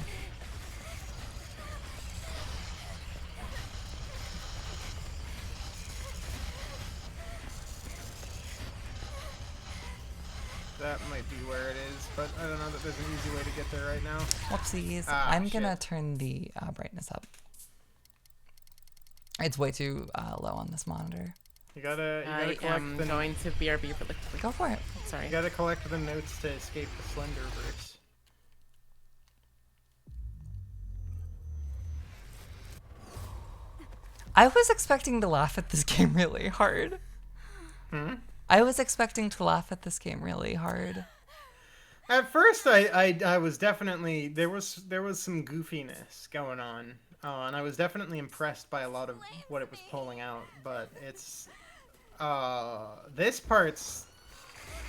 That might be where it is, but I don't know that there's an easy way to get there right now.
Whoopsies.
Ah,
I'm gonna
shit.
turn the brightness up. It's way too low on this monitor.
You gotta
I
collect
am
the
going to BRB really quickly.
Go for it.
Sorry.
you gotta collect the notes to escape the Slenderverse.
I was expecting to laugh at this game really hard. I was expecting to laugh at this game really hard.
At first, I was definitely there was some goofiness going on, and I was definitely impressed by a lot of what it was pulling out. But it's this part's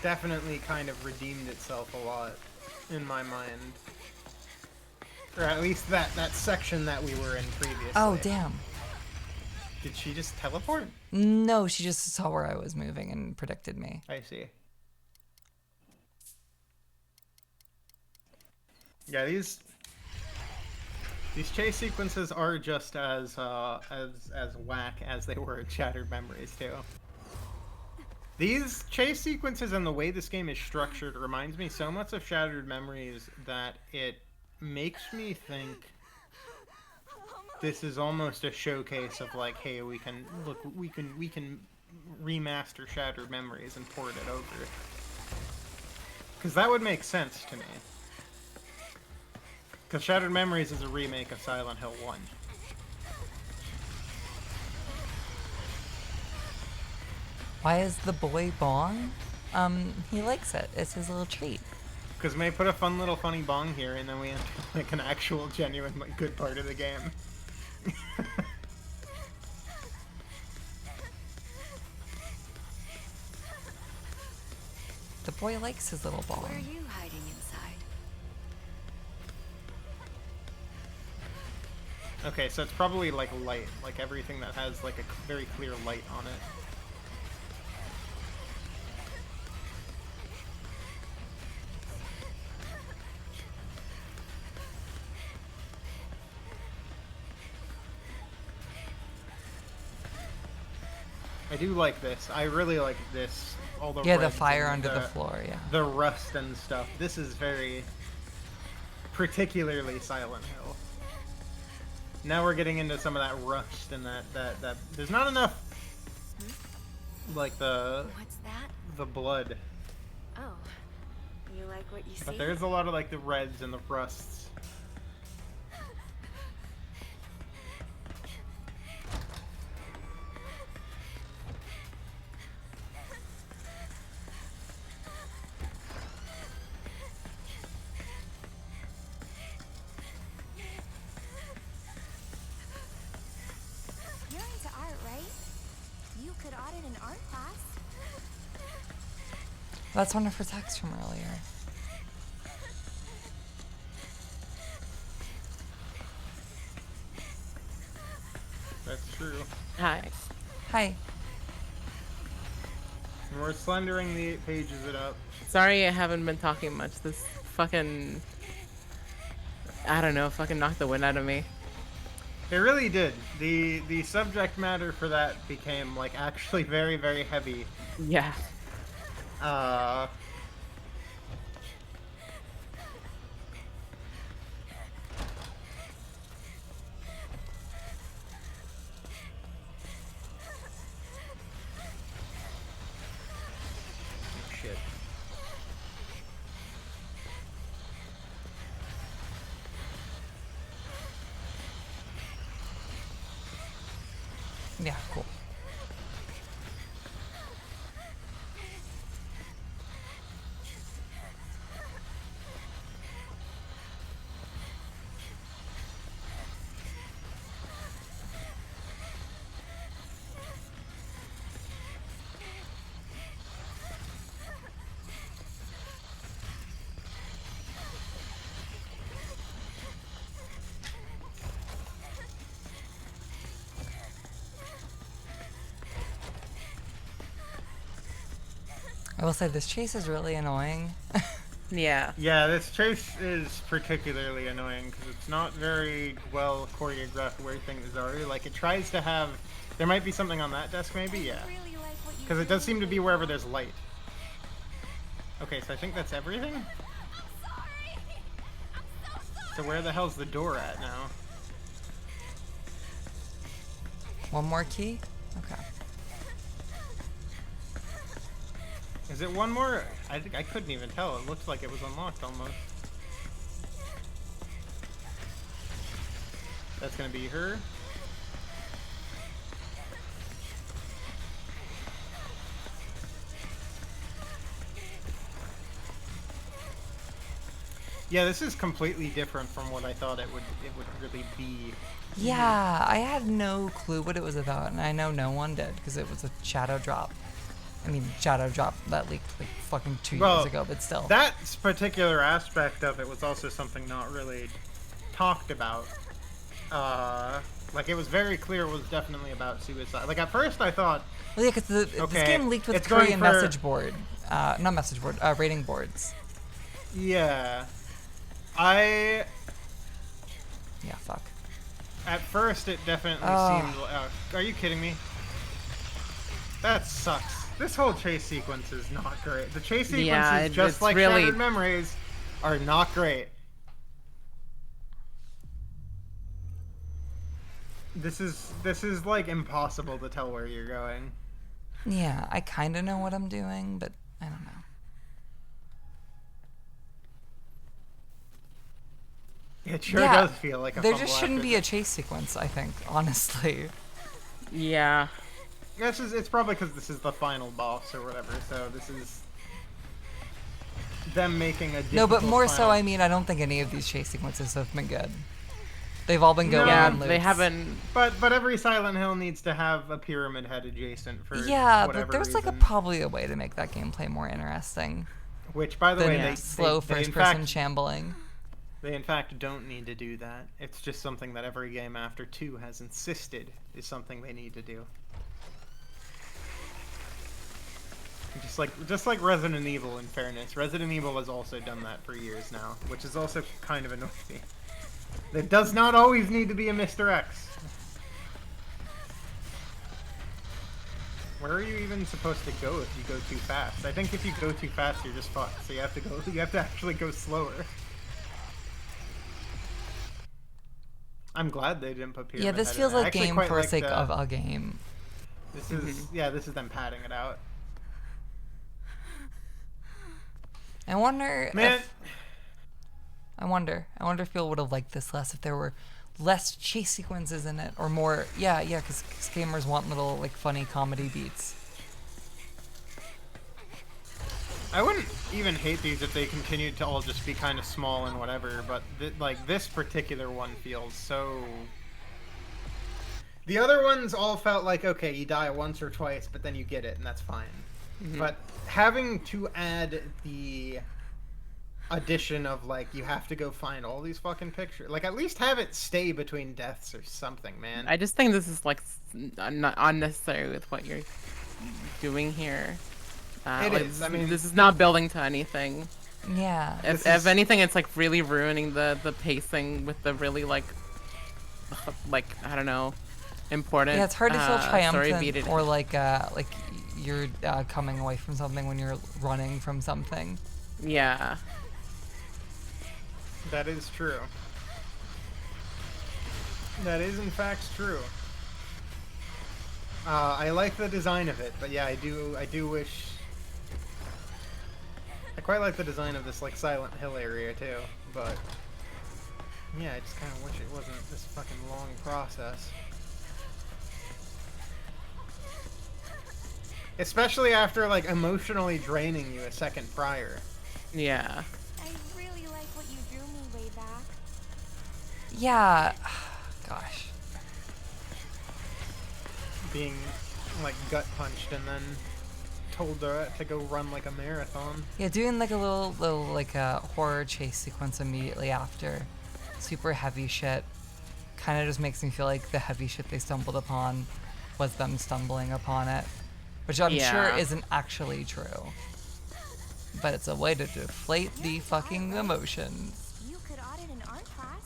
definitely kind of redeemed itself a lot in my mind. Or at least that section that we were in previously.
Oh, damn.
Did she just teleport?
No, she just saw where I was moving and predicted me.
I see. Yeah, these chase sequences are just as whack as they were in Shattered Memories too. These chase sequences and the way this game is structured reminds me so much of Shattered Memories that it makes me think this is almost a showcase of like, hey, we can remaster Shattered Memories and port it over. Because that would make sense to me. Because Shattered Memories is a remake of Silent Hill 1.
Why is the boy bong? He likes it. It's his little treat.
Because May put a fun little funny bong here, and then we enter like an actual, genuine, like, good part of the game.
The boy likes his little bong.
Where are you hiding inside?
Okay, so it's probably like light, like everything that has like a very clear light on it. I do like this. I really like this. All the
Yeah, the
reds
fire
and
under the floor, yeah.
The rust and stuff. This is very particularly Silent Hill. Now we're getting into some of that rust and that there's not enough like
What's that?
the blood.
Oh, you like what you see?
But there's a lot of like the reds and the rusts.
You're into art, right? You could audit an art class.
That's one of her texts from earlier.
That's true.
Hi.
Hi.
And we're slendering the 8 pages it up.
Sorry I haven't been talking much. This fucking... I don't know, fucking knocked the wind out of me.
It really did. The subject matter for that became like actually very, very heavy.
Yeah.
Shit.
Yeah, cool. I will say this chase is really annoying.
Yeah.
Yeah, this chase is particularly annoying because it's not very well choreographed where things are. Like, it tries to have... There might be something on that desk, maybe? Yeah.
Really like what you
Because it does seem to be wherever there's light. Okay, so I think that's everything?
Sorry. I'm so sorry.
So where the hell's the door at now?
One more key? Okay.
Is it one more? I think I couldn't even tell. It looked like it was unlocked almost. That's gonna be her. Yeah, this is completely different from what I thought it would really be.
Yeah, I had no clue what it was about, and I know no one did because it was a shadow drop. I mean, shadow drop that leaked like fucking 2
Well,
years ago, but still.
That particular aspect of it was also something not really talked about. Like, it was very clear it was definitely about suicide. Like, at first I thought,
Well, yeah, because this
okay,
game leaked with
it's going
Korean
for-
message board, not message board, rating boards.
yeah,
Yeah, fuck.
at first it definitely seemed, are you kidding me? That sucks. This whole chase sequence is not great. The chase sequences,
Yeah,
just
it's
like
really-
Shattered Memories, are not great. This is like impossible to tell where you're going.
Yeah, I kind of know what I'm doing, but I don't know.
It sure
Yeah,
does feel like a
there
fumble
just shouldn't
after
be a chase sequence, I think, honestly.
Yeah.
It's probably because this is the final boss or whatever, so this is them making a
No, but
difficult
more so,
final-
I mean, I don't think any of these chase sequences have been good. They've all been going
Yeah,
in loops.
they haven't.
But every Silent Hill needs to have a pyramid head adjacent for
Yeah,
whatever
but there's like
reason.
probably a way to make that gameplay more interesting
Which, by the
than
way,
slow
they in
first-person
fact,
shambling.
they in fact don't need to do that. It's just something that every game after 2 has insisted is something they need to do. Just like Resident Evil, in fairness, Resident Evil has also done that for years now, which is also kind of annoying me. There does not always need to be a Mr. X. Where are you even supposed to go if you go too fast? I think if you go too fast, you're just fucked. So you have to actually go slower. I'm glad they didn't put pyramid
Yeah, this
head in
feels
there. I
like
actually
game
quite
for
like
sake
the-
of a game.
This is this is them padding it out.
I wonder
Man,
I wonder if people would have liked this less if there were less chase sequences in it, or more. Yeah, because gamers want little like funny comedy beats.
I wouldn't even hate these if they continued to all just be kind of small and whatever, but like this particular one feels so. The other ones all felt like, okay, you die once or twice, but then you get it, and that's fine. But having to add the addition of, like, you have to go find all these fucking pictures, like, at least have it stay between deaths or something, man.
I just think this is like not unnecessary with what you're doing here.
It
Like,
is. I mean,
this is not building to anything.
Yeah.
If anything, it's like really ruining the pacing with the really like I don't know, important.
Yeah, it's hard to feel
story
triumphant
beat.
or like you're coming away from something when you're running from something.
Yeah.
That is true. That is in fact true. I like the design of it, but yeah, I do wish. I quite like the design of this like Silent Hill area too, but yeah, I just kind of wish it wasn't this fucking long process. Especially after like emotionally draining you a second prior.
Yeah.
I really like what you drew me way back.
Yeah. Gosh.
Being like gut punched and then told to go run like a marathon.
Yeah, doing like a little like a horror chase sequence immediately after super heavy shit kind of just makes me feel like the heavy shit they stumbled upon was them stumbling upon it, which I'm sure
Yeah.
isn't actually true. But it's a way to deflate the fucking emotions.
You could audit an art class.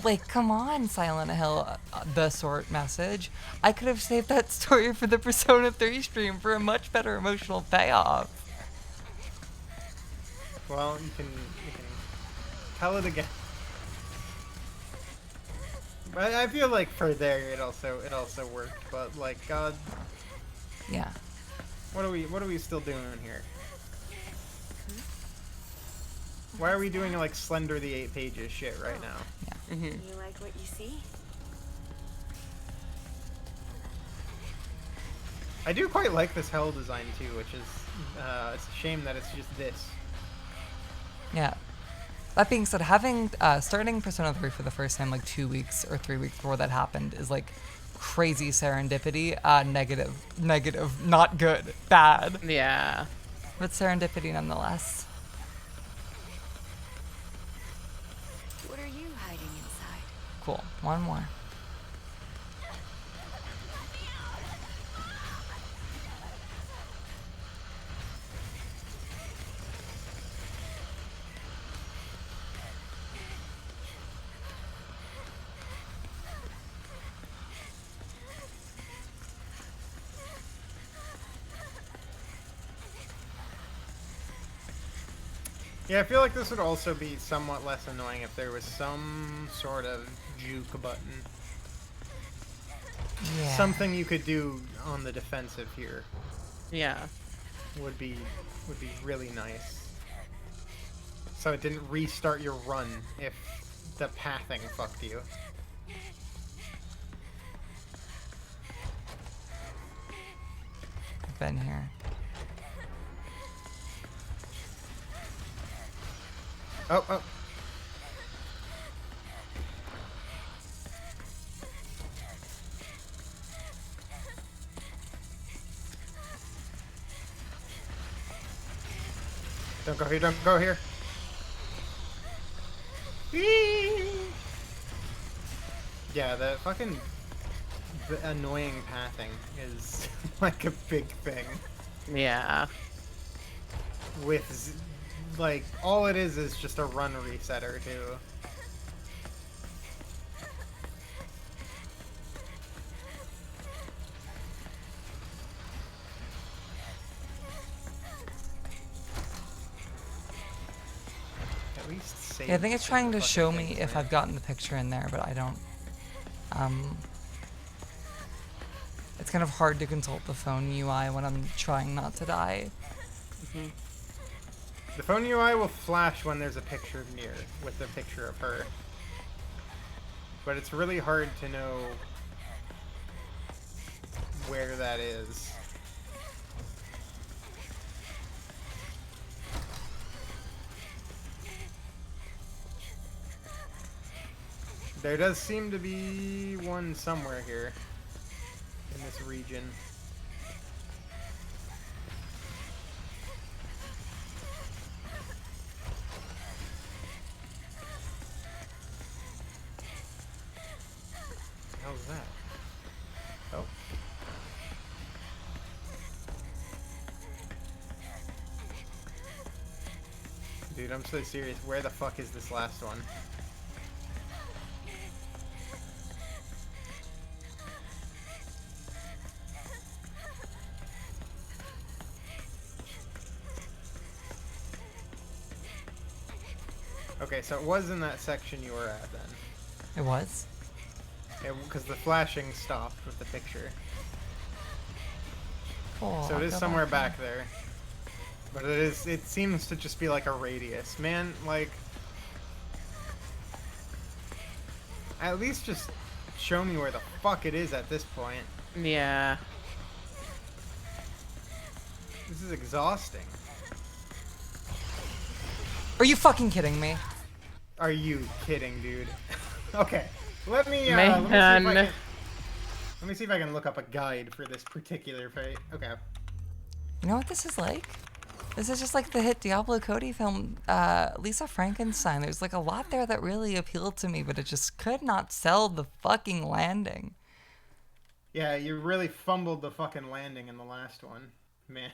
Like, come on, Silent Hill, the sort message. I could have saved that story for the Persona 3 stream for a much better emotional payoff.
Well, you can tell it again. But I feel like for there it also worked. But like, God,
Yeah.
what are we still doing here? Why are we doing like Slender the 8 pages shit right now?
You like what you see?
I do quite like this hell design too, which is it's a shame that it's just this.
Yeah. That being said, having starting Persona 3 for the first time like 2 weeks or 3 weeks before that happened is like crazy serendipity. Negative, negative, not good, bad,
Yeah.
but serendipity nonetheless.
What are you hiding inside?
Cool. One more.
Yeah, I feel like this would also be somewhat less annoying if there was some sort of juke button.
Yeah.
Something you could do on the defensive here
Yeah.
would be really nice. So it didn't restart your run if the pathing fucked you.
I've been here.
Oh, oh. Don't go here, don't go here. Yeah, the fucking annoying pathing is like a big thing.
Yeah.
With, like, all it is just a run resetter, too. At least save
Yeah, I think it's
the
trying to
fucking
show me
things
if
there.
I've gotten the picture in there, but I don't. It's kind of hard to consult the phone UI when I'm trying not to die.
The phone UI will flash when there's a picture near, with a picture of her. But it's really hard to know where that is. There does seem to be one somewhere here in this region. What the hell is that? Oh. Dude, I'm so serious. Where the fuck is this last one? Okay, so it was in that section you were at then.
It was?
Because the flashing stopped with the picture.
Cool.
So
I'll
it is
go
somewhere
back
back there. But it seems to just be like a radius. Man, like, at least just show me where the fuck it is at this point.
Yeah.
This is exhausting.
Are you fucking kidding me?
Are you kidding, dude? Okay, let me
Man.
let me see if I can look up a guide for this particular fight. Okay.
You know what this is like? This is just like the hit Diablo Cody film, Lisa Frankenstein. There's like a lot there that really appealed to me, but it just could not sell the fucking landing.
Yeah, you really fumbled the fucking landing in the last one. Man.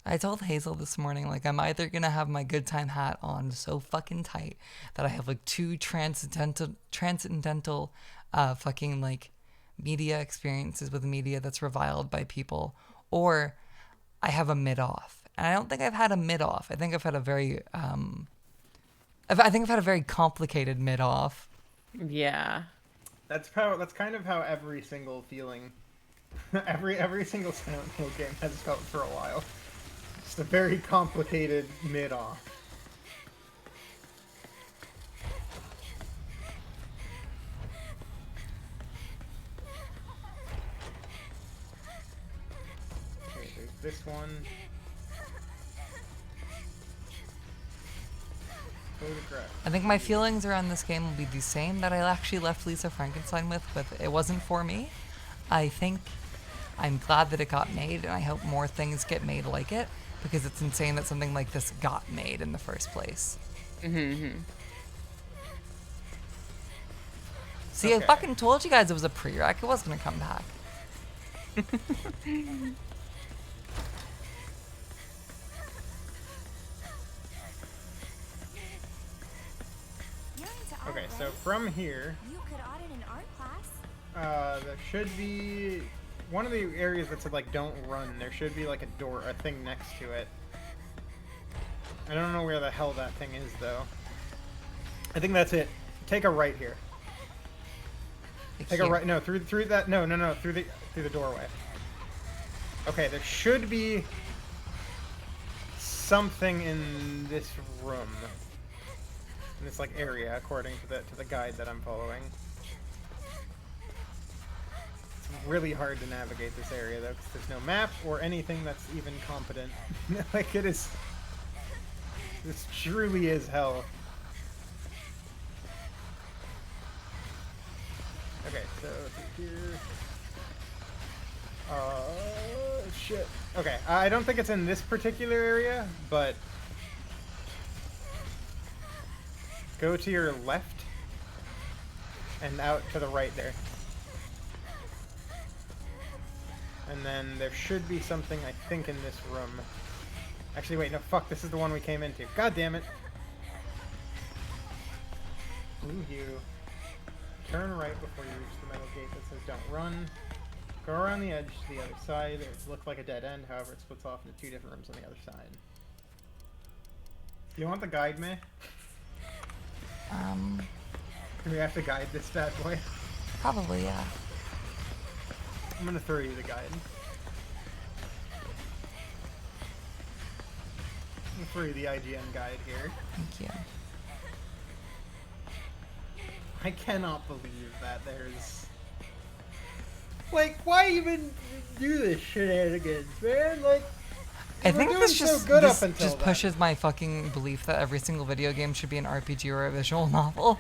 I told Hazel this morning, like, I'm either gonna have my good time hat on so fucking tight that I have like two transcendental fucking like media experiences with media that's reviled by people, or I have a mid off. And I don't think I've had a mid off. I think I've had a very I think I've had a very complicated mid off.
Yeah.
That's kind of how every single feeling every single Silent Hill game has felt for a while. Just a very complicated mid-off. Okay, there's this one. Holy crap.
I think my feelings around this game will be the same that I actually left Lisa Frankenstein with, but it wasn't for me. I think I'm glad that it got made, and I hope more things get made like it, because it's insane that something like this got made in the first place. See,
Okay.
I fucking told you guys it was a prereq. It was gonna come back.
You're into art,
Okay, so
right?
from here,
You could audit an art class.
there should be one of the areas that said like don't run. There should be like a thing next to it. I don't know where the hell that thing is though. I think that's it. Take a right here. Take a right. No, through that. No, through the doorway. Okay, there should be something in this room, in this like area, according to the guide that I'm following. It's really hard to navigate this area though, because there's no map or anything that's even competent. Like it is. This truly is hell. Okay, so through here. Shit. Okay, I don't think it's in this particular area, but go to your left and out to the right there. And then there should be something, I think, in this room. Actually, wait, no, fuck, this is the one we came into. God damn it. Blue hue. Turn right before you reach the metal gate that says don't run. Go around the edge to the other side. It looks like a dead end, however, it splits off into 2 different rooms on the other side. Do you want the guide, May? Do we have to guide this bad boy?
Probably, yeah.
I'm gonna throw you the guide. I'm gonna throw you the IGN guide here.
Thank you.
I cannot believe that there's... Like, why even do this shenanigans, man? Like,
I
we're
think
doing
this
so
just
good
this
up until
just
then.
pushes my fucking belief that every single video game should be an RPG or a visual novel.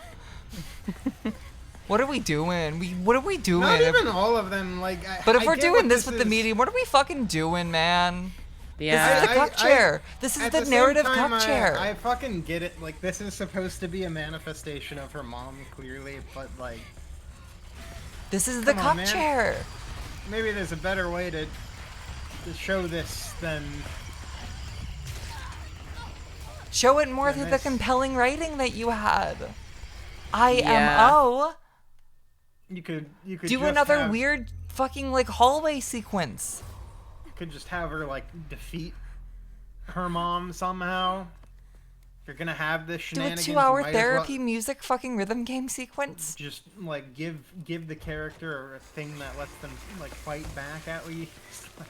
What are we doing? What are we doing?
Not even all of them, like...
But if
I
we're
get
doing
what
this with the
is.
medium, what are we fucking doing, man?
Yeah.
This is the cup chair. This is
At
the
same
narrative
time,
cup chair.
I fucking get it. Like, this is supposed to be a manifestation of her mom, clearly, but, like...
This is the
Come on,
cup
man.
chair.
Maybe there's a better way to show this than...
Show it more through the
this.
compelling writing that you had. I
Yeah.
am O.
You could
Do
just
another
have,
weird fucking like hallway sequence.
could just have her, like, defeat her mom somehow. If you're gonna have this
Do a
shenanigans,
2-hour
you might as well
therapy music fucking rhythm game sequence.
just, like, give the character a thing that lets them, like, fight back at least. Like...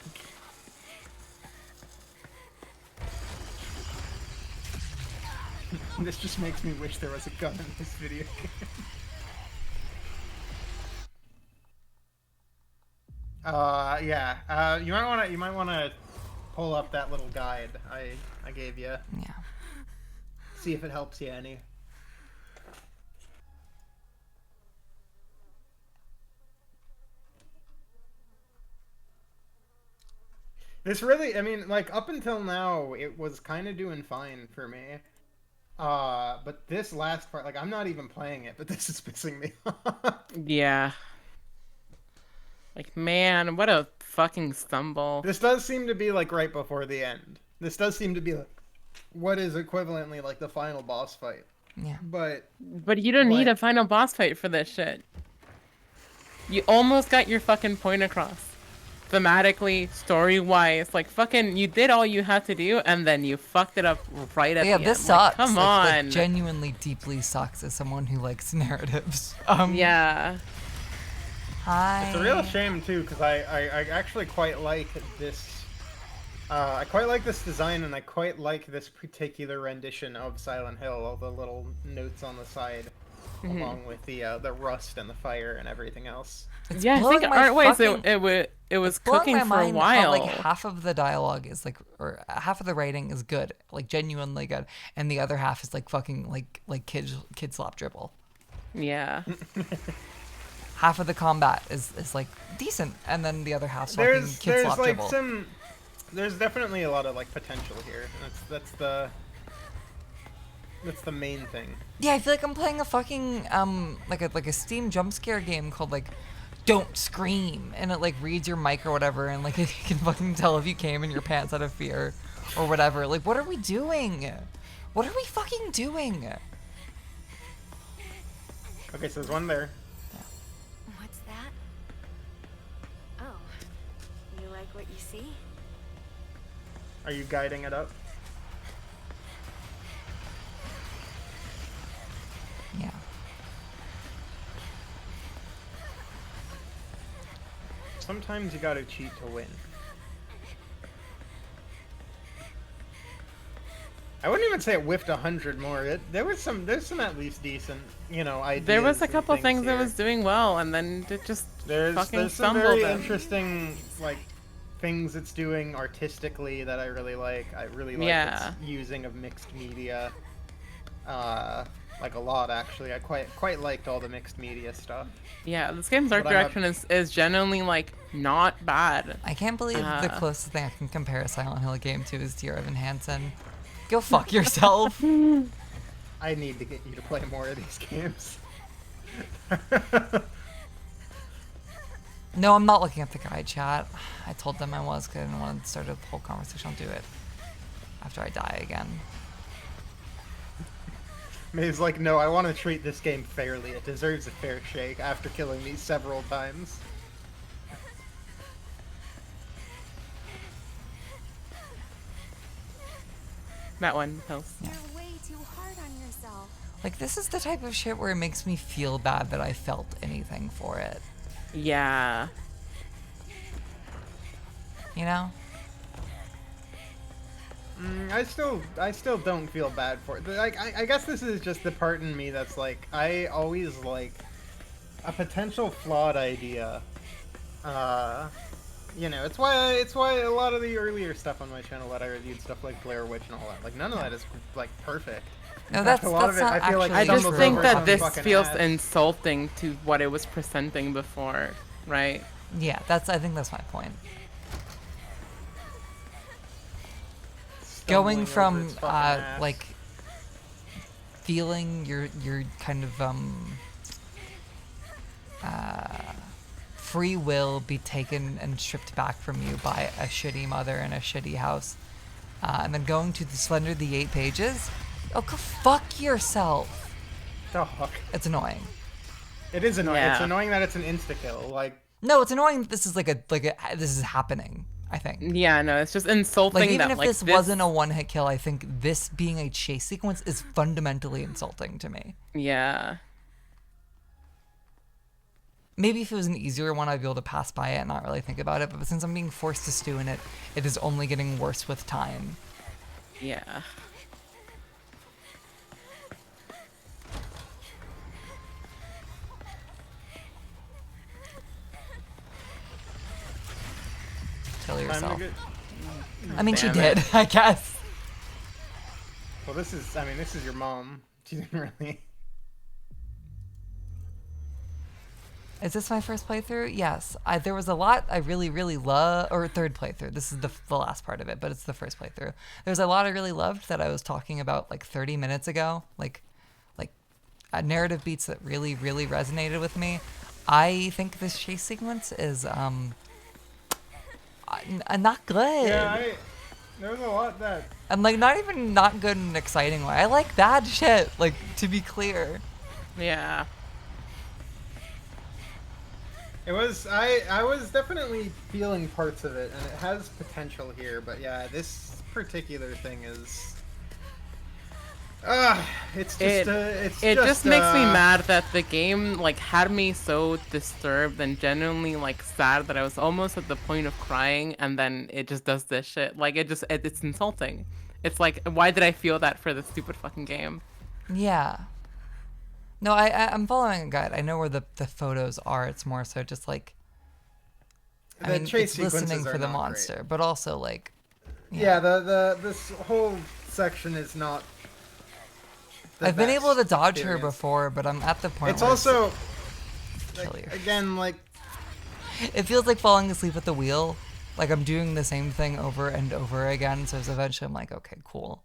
This just makes me wish there was a gun in this video game. Yeah. You might wanna pull up that little guide I gave you.
Yeah.
See if it helps you any. This really, I mean, like, up until now, it was kind of doing fine for me. But this last part, like, I'm not even playing it, but this is pissing me off.
Yeah. Like, man, what a fucking stumble.
This does seem to be, like, right before the end. This does seem to be, like, what is equivalently, like, the final boss fight.
Yeah.
But
But you don't need a final boss fight for this shit. You almost got your fucking point across. Thematically, story-wise, like, fucking, you did all you had to do, and then you fucked it up right at
Yeah,
the
this
end. Like,
sucks.
come
Like,
on.
genuinely deeply sucks as someone who likes narratives.
Yeah.
Hi.
it's a real shame, too, because I actually quite like this. I quite like this design, and I quite like this particular rendition of Silent Hill, all the little notes on the side. along with the rust and the fire and everything else.
Yeah, I think
blowing my
art-wise
fucking-
it was
blowing
cooking
my
for a
mind
while.
how, like, half of the dialogue is like, or half of the writing is good, like genuinely good, and the other half is like fucking like kid slop dribble.
Yeah.
Half of the combat is like decent, and then the other half's fucking kid slop
like
dribble.
there's definitely a lot of like potential here. That's the main thing.
Yeah, I feel like I'm playing a fucking like a Steam jump scare game called like Don't Scream, and it like reads your mic or whatever, and like it can fucking tell if you came in your pants out of fear or whatever. Like, what are we doing? What are we fucking doing?
Okay, so there's one there.
What's that? Oh, you like what you see?
Are you guiding it up?
Yeah.
Sometimes you gotta cheat to win. I wouldn't even say it whiffed 100 more. There's some at least decent, ideas.
There was a
and
couple things
here.
it was doing well, and then it just
There's
fucking
some
stumbled.
very
them.
interesting like things it's doing artistically that I really like. I really like
Yeah.
its using of mixed media. Like a lot actually. I quite liked all the mixed media stuff.
Yeah, this game's art
But I'm
direction is genuinely like not bad.
I can't believe the closest thing I can compare a Silent Hill game to is Dear Evan Hansen. Go fuck yourself.
I need to get you to play more of these games.
No, I'm not looking at the guide chat. I told them I was because I didn't want to start a whole conversation. I'll do it after I die again.
Mae's like, no, I want to treat this game fairly. It deserves a fair shake after killing me several times.
That one, Hills.
You're way too hard on yourself.
Like, this is the type of shit where it makes me feel bad that I felt anything for it.
Yeah.
You know?
I still don't feel bad for it. Like, I guess this is just the part in me that's like, I always like a potential flawed idea. It's why a lot of the earlier stuff on my channel that I reviewed, stuff like Blair Witch and all that, like none of that is like perfect.
No,
In fact,
that's
a lot of
not
it, I feel like
actually
I just
stumbles
think
over
that
some
this
fucking
feels
ass.
insulting to what it was presenting before, right?
Yeah, I think that's my point. Going
Stumbling
from
over its fucking ass.
like feeling your kind of free will be taken and stripped back from you by a shitty mother in a shitty house, and then going to surrender the 8 pages. Oh, go fuck yourself.
Dog.
It's annoying.
It is annoying.
Yeah.
It's annoying that it's an insta kill. Like,
No, it's annoying that this is this is happening. I think.
Yeah, no, it's just insulting
Like, even
that
if
like
this wasn't a one-hit kill, I think this being a chase sequence is fundamentally insulting to me.
Yeah.
Maybe if it was an easier one, I'd be able to pass by it and not really think about it. But since I'm being forced to stew in it, it is only getting worse with time.
Yeah.
Kill
time to
yourself.
get...
I mean, she
Damn
did, I guess.
Well, this is your mom. She didn't really...
Is this my first playthrough? Yes. There was a lot I really, really love, or third playthrough. This is the last part of it, but it's the first playthrough. There's a lot I really loved that I was talking about like 30 minutes ago, like narrative beats that really, really resonated with me. I think this chase sequence is not good.
Yeah, there's a lot that...
And like not even not good in an exciting way. I like bad shit, like to be clear.
Yeah.
It was... I was definitely feeling parts of it, and it has potential here, but yeah, this particular thing is... it's just...
It just makes me mad that the game like had me so disturbed and genuinely like sad that I was almost at the point of crying, and then it just does this shit. Like it's insulting. It's like, why did I feel that for this stupid fucking game?
Yeah. No, I'm following a guide. I know where the photos are. It's more so just like, I
The
mean,
chase
it's listening
sequences
for
are
the
not
monster,
great.
but also like,
Yeah, this whole section is not. The
I've been able to
best
dodge her
experience.
before, but I'm at the point
It's
where
also
kill
like,
you.
again, like,
It feels like falling asleep at the wheel. Like I'm doing the same thing over and over again. So eventually I'm like, okay, cool.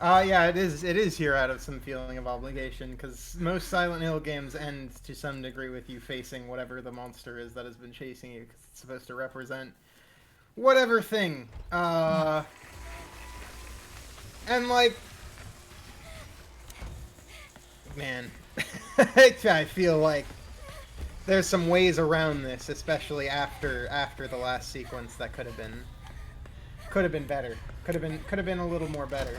yeah, it is here out of some feeling of obligation, because most Silent Hill games end to some degree with you facing whatever the monster is that has been chasing you, because it's supposed to represent whatever thing. And like, man, I feel like there's some ways around this, especially after the last sequence, that could have been better. Could have been a little more better.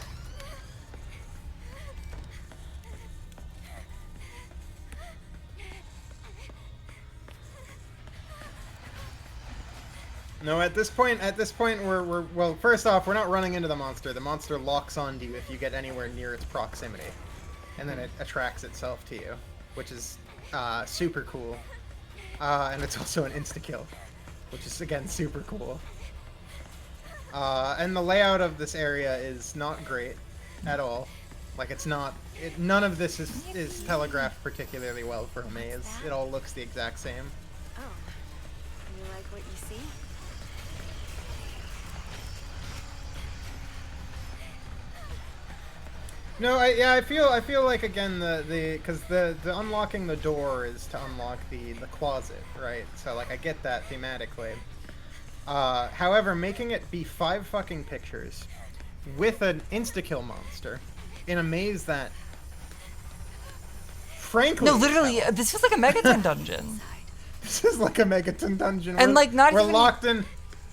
No, at this point, we're well. First off, we're not running into the monster. The monster locks onto you if you get anywhere near its proximity, and then it attracts itself to you, which is super cool. And it's also an insta-kill, which is again super cool. And the layout of this area is not great at all. Like, it's not. None of this is telegraphed particularly well for a maze. It all looks the exact same.
Oh, you like what you see?
No, I feel like, again, because the unlocking the door is to unlock the closet, right? So like, I get that thematically. However, making it be 5 fucking pictures with an insta-kill monster in a maze that, frankly,
No, literally, this feels like a Megaton dungeon.
this is like a Megaton dungeon.
And, like, not
we're
even-
locked in.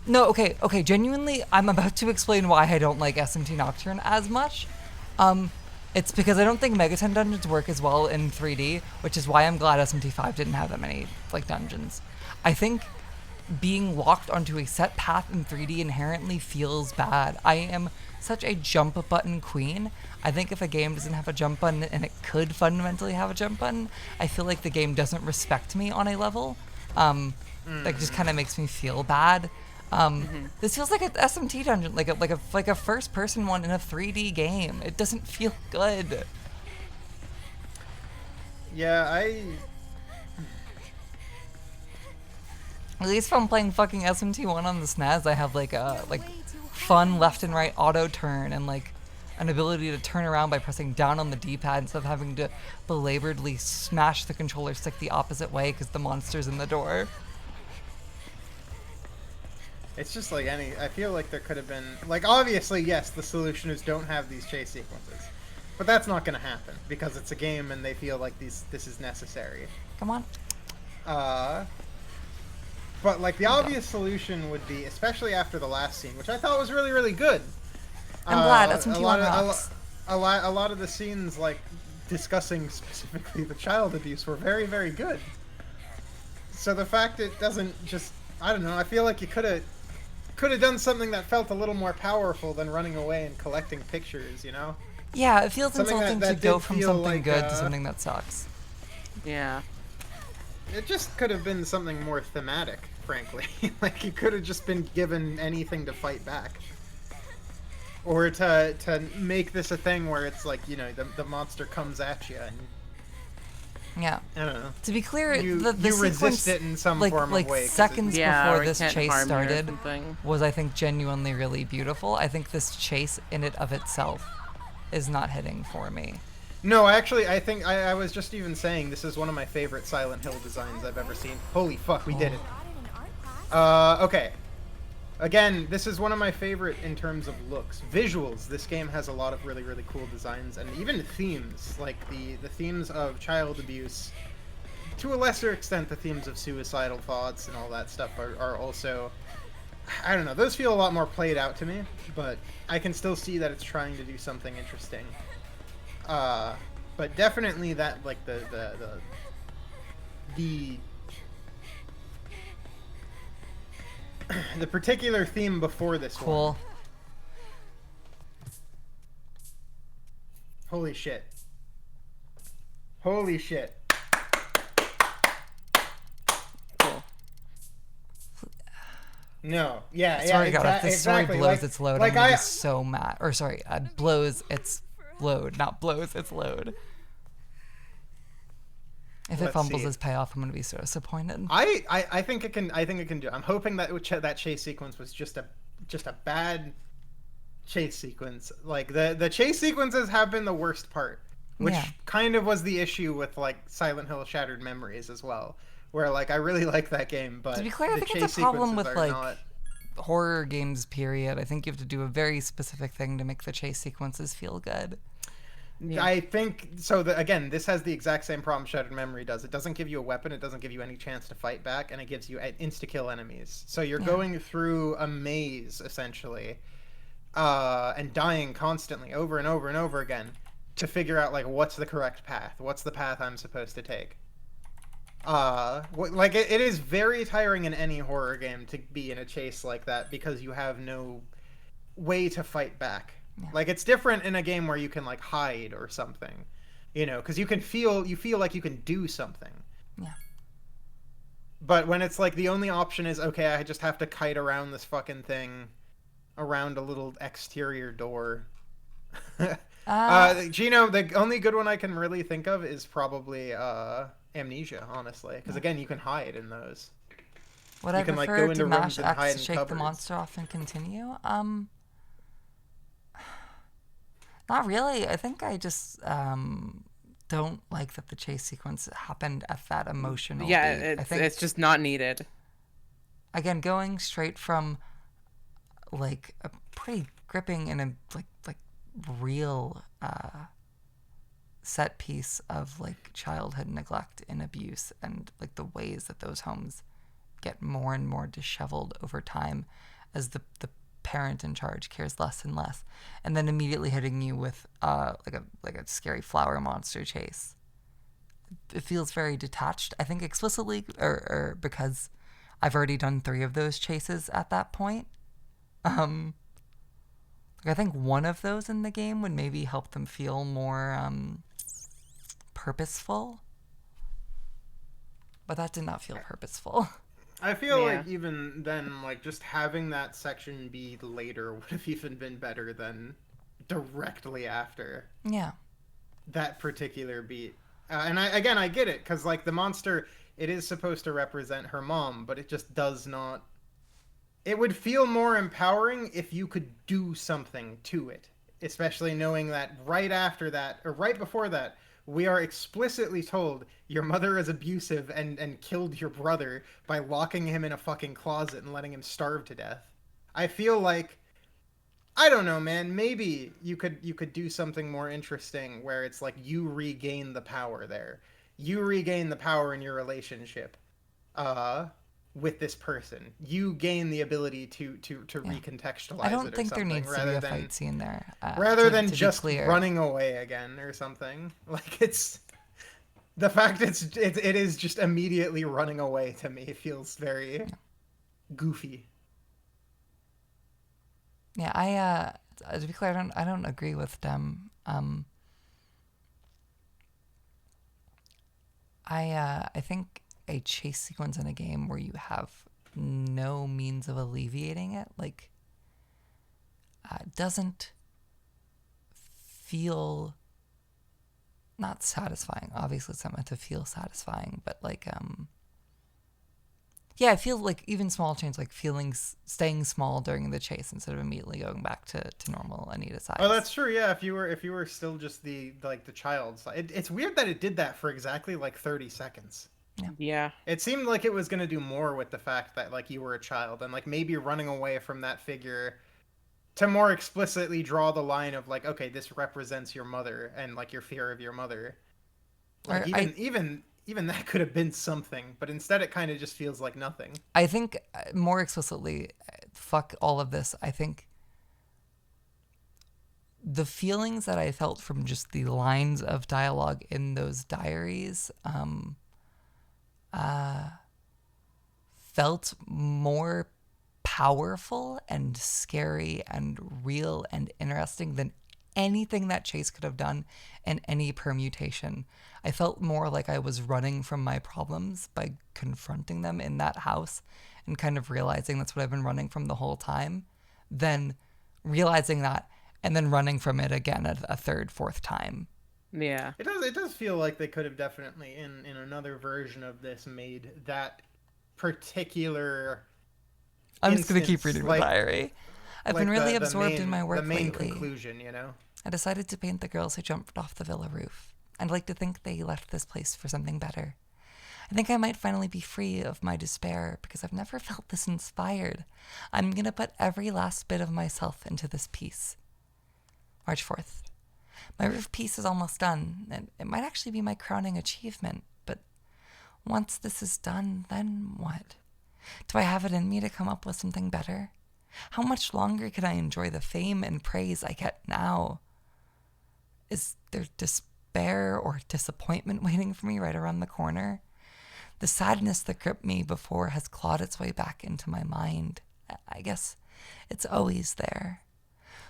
No, okay, genuinely, I'm about to explain why I don't like SMT Nocturne as much. It's because I don't think Megaton dungeons work as well in 3D, which is why I'm glad SMT5 didn't have that many, like, dungeons. I think being locked onto a set path in 3D inherently feels bad. I am such a jump button queen. I think if a game doesn't have a jump button and it could fundamentally have a jump button, I feel like the game doesn't respect me on a level. That just kind of makes me feel bad. This feels like an SMT dungeon, like a first-person one in a 3D game. It doesn't feel good.
Yeah,
At least if I'm playing fucking SMT1 on the SNES, I have like a fun left and right auto turn and like an ability to turn around by pressing down on the D-pad instead of having to belaboredly smash the controller stick the opposite way because the monster's in the door.
It's just like I feel like there could have been, like, obviously, yes, the solution is don't have these chase sequences. But that's not going to happen because it's a game and they feel like this is necessary.
Come on.
But like the obvious solution would be, especially after the last scene, which I thought was really, really good.
I'm glad SMT1 rocks.
A lot of the scenes, like, discussing specifically the child abuse, were very, very good. So the fact it doesn't just, I don't know, I feel like you could have done something that felt a little more powerful than running away and collecting pictures, you know?
Yeah, it feels
Something
insulting
that
to go
did
from
feel
something
like,
good to something that sucks.
Yeah.
It just could have been something more thematic, frankly. Like, you could have just been given anything to fight back. Or to make this a thing where it's like, you know, the monster comes at you and...
Yeah.
I don't know.
To be clear,
You
the
resist
sequence,
it in some
like,
form of way. 'cause it's-
seconds
Yeah,
before
or it
this
can't
chase
harm you or
started
something.
was, I think, genuinely really beautiful. I think this chase in it of itself is not hitting for me.
No, actually, I think I was just even saying this is one of my favorite Silent Hill designs I've ever seen. Holy fuck, we did it. Okay. Again, this is one of my favorite in terms of looks. Visuals, this game has a lot of really, really cool designs, and even themes, like the themes of child abuse. To a lesser extent, the themes of suicidal thoughts and all that stuff are also... I don't know, those feel a lot more played out to me, but I can still see that it's trying to do something interesting. But definitely that, like, the particular theme before this one.
Cool.
Holy shit. Holy shit.
Cool.
No. Yeah,
I swear to God, if this story
exactly.
blows its load,
like
I'm gonna be so mad. Or sorry, blows its load, not blows its load. If it
Let's
fumbles
see.
its payoff, I'm gonna be so disappointed.
I think it can. I think it can do. I'm hoping that that chase sequence was just a bad chase sequence. Like the chase sequences have been the worst part, which
Yeah.
kind of was the issue with like Silent Hill Shattered Memories as well, where like I really like that game, but
To be clear, I
the
think
chase
it's a problem
sequences
with
are
like
not.
horror games. Period. I think you have to do a very specific thing to make the chase sequences feel good.
Yeah.
I think so. Again, this has the exact same problem Shattered Memory does. It doesn't give you a weapon. It doesn't give you any chance to fight back, and it gives you insta-kill enemies. So you're going through a maze essentially, and dying constantly over and over and over again to figure out like what's the correct path. What's the path I'm supposed to take? Like it is very tiring in any horror game to be in a chase like that because you have no way to fight back. Like it's different in a game where you can like hide or something, because you feel like you can do something.
Yeah.
But when it's like the only option is okay, I just have to kite around this fucking thing, around a little exterior door. Gino, the only good one I can really think of is probably Amnesia, honestly, because again you can hide in those.
Would
You
I
can, like,
prefer
go into
to
rooms
mash
and
X
hide
to
in
shake the
cupboards.
monster off and continue? Not really. I think I just don't like that the chase sequence happened at that emotional
Yeah,
beat. I think
it's just not needed.
again, going straight from like a pretty gripping and a like real set piece of like childhood neglect and abuse, and like the ways that those homes get more and more disheveled over time as the parent in charge cares less and less, and then immediately hitting you with like a scary flower monster chase. It feels very detached. I think explicitly or because I've already done 3 of those chases at that point. Like I think one of those in the game would maybe help them feel more purposeful, but that did not feel purposeful.
I feel
Yeah.
like even then, like just having that section be later would have even been better than directly after
Yeah.
that particular beat. And I get it because like the monster, it is supposed to represent her mom, but it just does not. It would feel more empowering if you could do something to it, especially knowing that right after that or right before that, we are explicitly told your mother is abusive and killed your brother by locking him in a fucking closet and letting him starve to death. I feel like I don't know, man, maybe you could do something more interesting where it's like you regain the power there. You regain the power in your relationship with this person. You gain the ability to recontextualize
I don't
it or
think there
something
needs to be a fight scene there.
rather
to
than
be
just
clear.
running away again or something. Like it's the fact it is just immediately running away to me feels very goofy.
Yeah, to be clear, I don't agree with them. I think a chase sequence in a game where you have no means of alleviating it, like, doesn't feel not satisfying. Obviously, it's not meant to feel satisfying, but like, yeah, I feel like even small change, like staying small during the chase instead of immediately going back to normal Anita size.
Oh, that's true. Yeah, if you were still just the child, it's weird that it did that for exactly like 30 seconds.
Yeah.
It seemed like it was going to do more with the fact that like you were a child and like maybe running away from that figure to more explicitly draw the line of like, okay, this represents your mother and like your fear of your mother. Like even that could have been something, but instead it kind of just feels like nothing.
I think more explicitly, fuck all of this. I think the feelings that I felt from just the lines of dialogue in those diaries felt more powerful and scary and real and interesting than anything that Chase could have done in any permutation. I felt more like I was running from my problems by confronting them in that house and kind of realizing that's what I've been running from the whole time, than realizing that and then running from it again a third, fourth time.
Yeah.
It does feel like they could have definitely in another version of this made that particular
I'm just going to keep
instance,
reading the diary. I've been really absorbed in my work
the main
lately.
conclusion, you know.
I decided to paint the girls who jumped off the villa roof. I'd like to think they left this place for something better. I think I might finally be free of my despair because I've never felt this inspired. I'm going to put every last bit of myself into this piece. March 4th. My roof piece is almost done, and it might actually be my crowning achievement, but once this is done, then what? Do I have it in me to come up with something better? How much longer can I enjoy the fame and praise I get now? Is there despair or disappointment waiting for me right around the corner? The sadness that gripped me before has clawed its way back into my mind. I guess it's always there.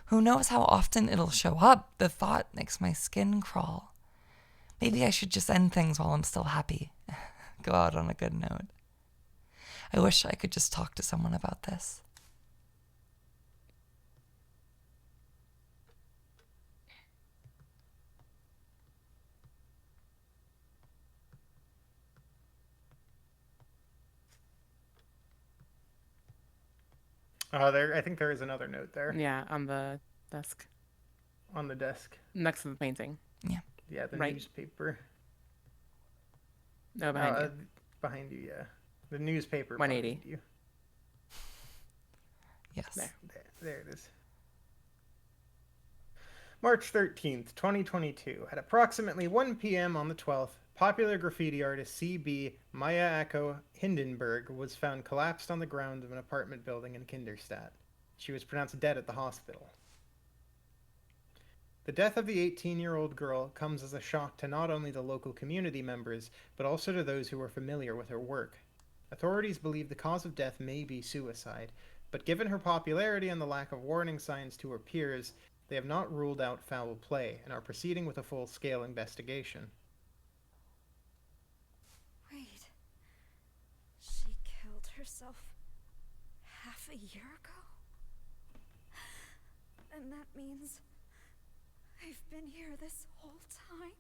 Who knows how often it'll show up? The thought makes my skin crawl. Maybe I should just end things while I'm still happy. Go out on a good note. I wish I could just talk to someone about this.
I think there is another note there
Yeah, on the desk.
on the desk.
Next to the painting.
Yeah, the
Right.
newspaper.
No, behind you.
Behind you, yeah. The newspaper
180.
behind you.
Yes.
There it is. March 13th, 2022. At approximately 1 p.m. on the 12th, popular graffiti artist C.B. Maya Ako Hindenburg was found collapsed on the ground of an apartment building in Kinderstadt. She was pronounced dead at the hospital. The death of the 18-year-old girl comes as a shock to not only the local community members, but also to those who were familiar with her work. Authorities believe the cause of death may be suicide, but given her popularity and the lack of warning signs to her peers, they have not ruled out foul play and are proceeding with a full-scale investigation.
Wait. She killed herself half a year ago? And that means I've been here this whole time?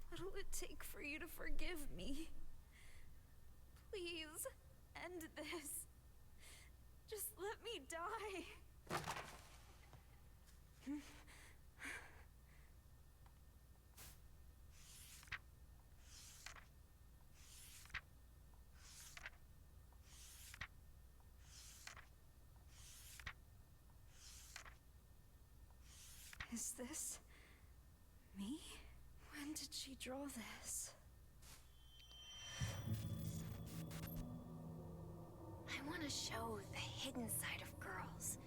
What'll it take for you to forgive me? Please, end this. Just let me die. Is this me? When did she draw this?
I want to show the hidden side of girls.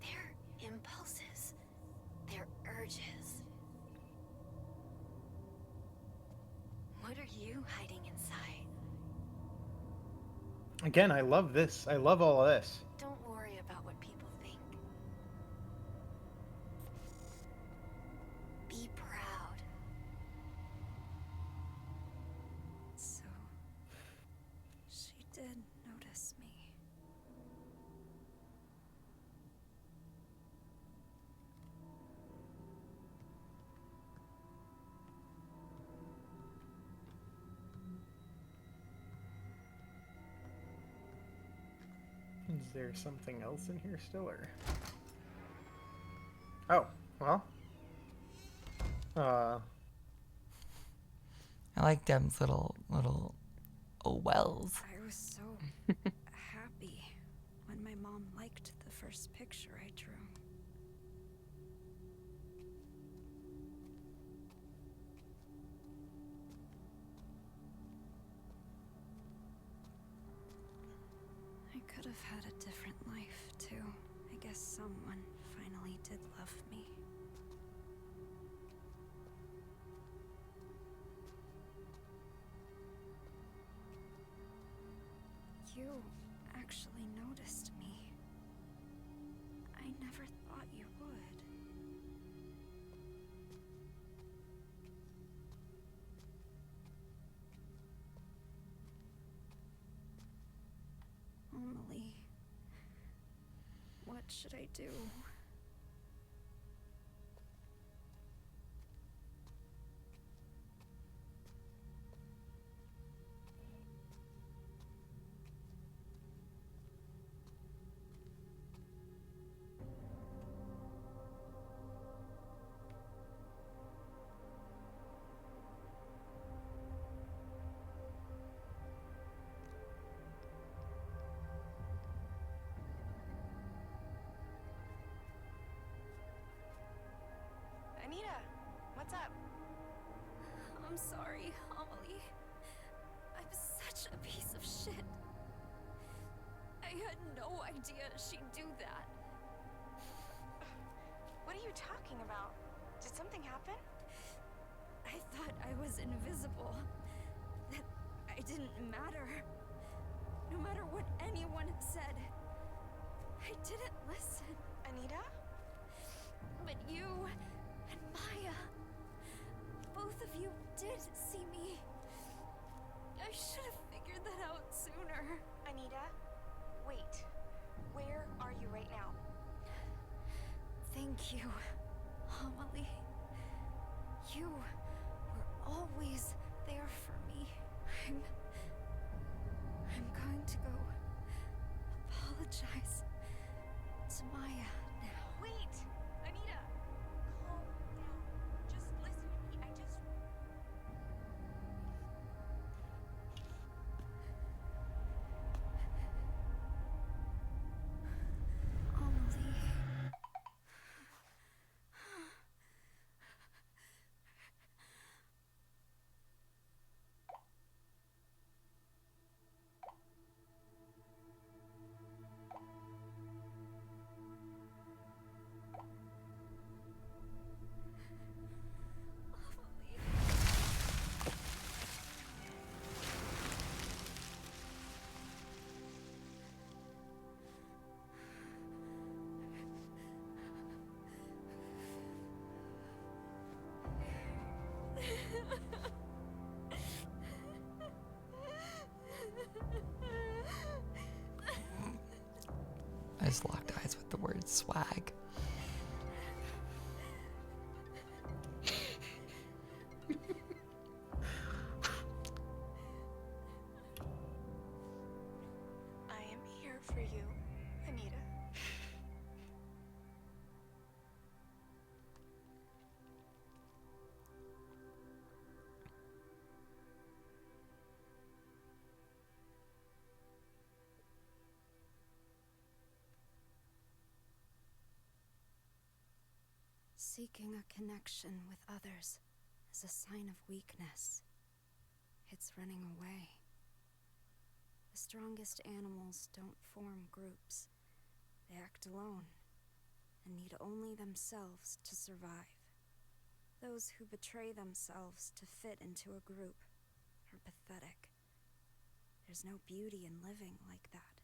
Their impulses, their urges. What are you hiding inside?
Again, I love this. I love all of this.
Don't worry about what people think. Be proud.
So, she did notice me.
Is there something else in here still, or? Oh, well.
I like Dem's little oh wells.
I was so happy when my mom liked the first picture I drew. I could have had a different life, too. I guess someone finally did love me. You actually noticed me. What should I do?
Anita, what's up?
I'm sorry, Amelie. I'm such a piece of shit. I had no idea she'd do that.
What are you talking about? Did something happen?
I thought I was invisible. That I didn't matter. No matter what anyone said. I didn't listen.
Anita?
But you and Maya, both of you did see me. I should have figured that out sooner.
Anita? Wait. Where are you right now?
Thank you, Amelie. You were always there for me. I'm going to go apologize to Maya now.
Wait! Anita! Calm down. Just listen to me.
Amelie.
I just locked eyes with the word swag.
I am here for you, Anita.
Seeking a connection with others is a sign of weakness. It's running away. The strongest animals don't form groups. They act alone and need only themselves to survive. Those who betray themselves to fit into a group are pathetic. There's no beauty in living like that.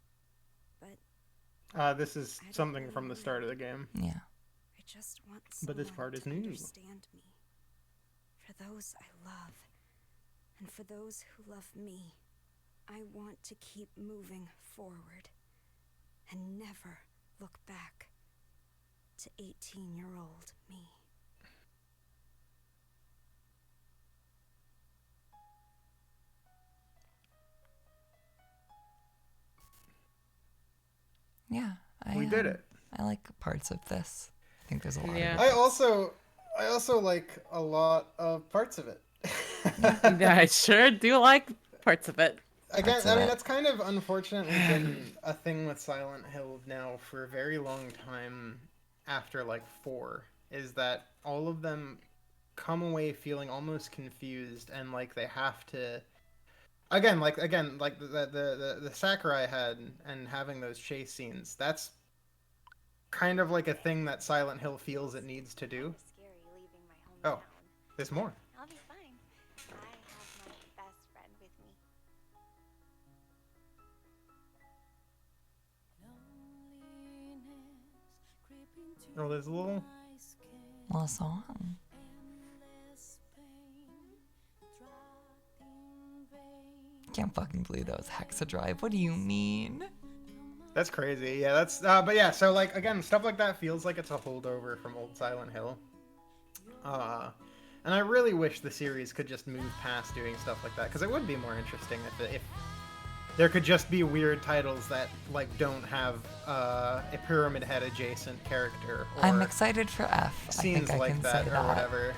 But
This is
I don't
something
really
from the
want
start of
it.
the game.
Yeah.
I just want
But this
someone
part is
to
new.
understand me. For those I love, and for those who love me, I want to keep moving forward and never look back to 18-year-old me.
Yeah.
We did it.
I like parts of this. I think there's a lot
Yeah.
of
I also like a lot of parts of it.
I sure do like parts of it.
Again,
Parts
I
of
mean,
it.
that's kind of unfortunately been a thing with Silent Hill now for a very long time after like 4, is that all of them come away feeling almost confused and like they have to like the Sakurai had and having those chase scenes, that's kind of like a thing that Silent Hill feels it needs to do.
Kinda scary leaving my hometown.
There's more.
I'll be fine. I have my best friend with me.
Oh, there's a little
song. Can't fucking believe that was Hexadrive. What do you mean?
That's crazy. Yeah, that's but yeah, so like again, stuff like that feels like it's a holdover from old Silent Hill. And I really wish the series could just move past doing stuff like that, because it would be more interesting if there could just be weird titles that like don't have a Pyramid Head adjacent character. Or
I'm excited for F.
Scenes
I think I
like
can
that
say
or
that.
whatever.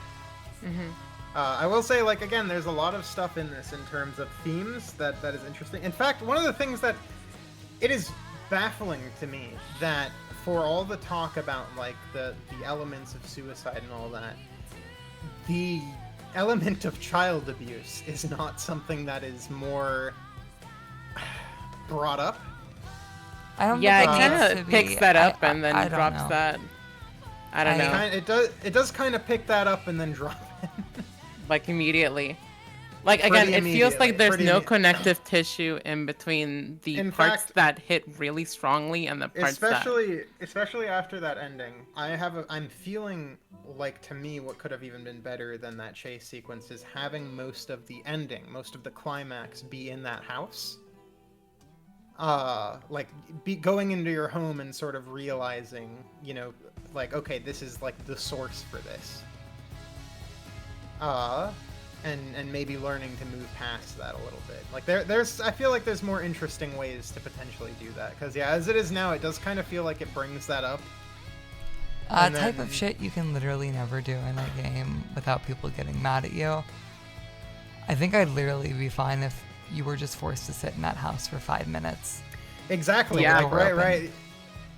Mm-hmm.
I will say, like, again, there's a lot of stuff in this in terms of themes that is interesting. In fact, one of the things that it is baffling to me that for all the talk about like the elements of suicide and all that, the element of child abuse is not something that is more brought up.
I don't
Yeah, it
think
kind
needs to
of
be.
picks that up and
I
then
don't
drops
know.
that. I don't know.
It does kind of pick that up and then drop it.
Like immediately. Like
Pretty
again, it feels
immediately,
like there's
pretty
no
imme-
connective tissue in between the
In
parts
fact-
that hit really strongly and the parts that.
Especially after that ending, I'm feeling like, to me, what could have even been better than that chase sequence is having most of the ending, most of the climax be in that house. Like going into your home and sort of realizing, you know, like, okay, this is like the source for this. And maybe learning to move past that a little bit. Like there's I feel like there's more interesting ways to potentially do that, because yeah, as it is now, it does kind of feel like it brings that up.
Type of shit you can literally never do in a game without people getting mad at you. I think I'd literally be fine if you were just forced to sit in that house for 5 minutes.
Exactly.
Yeah.
Like, right.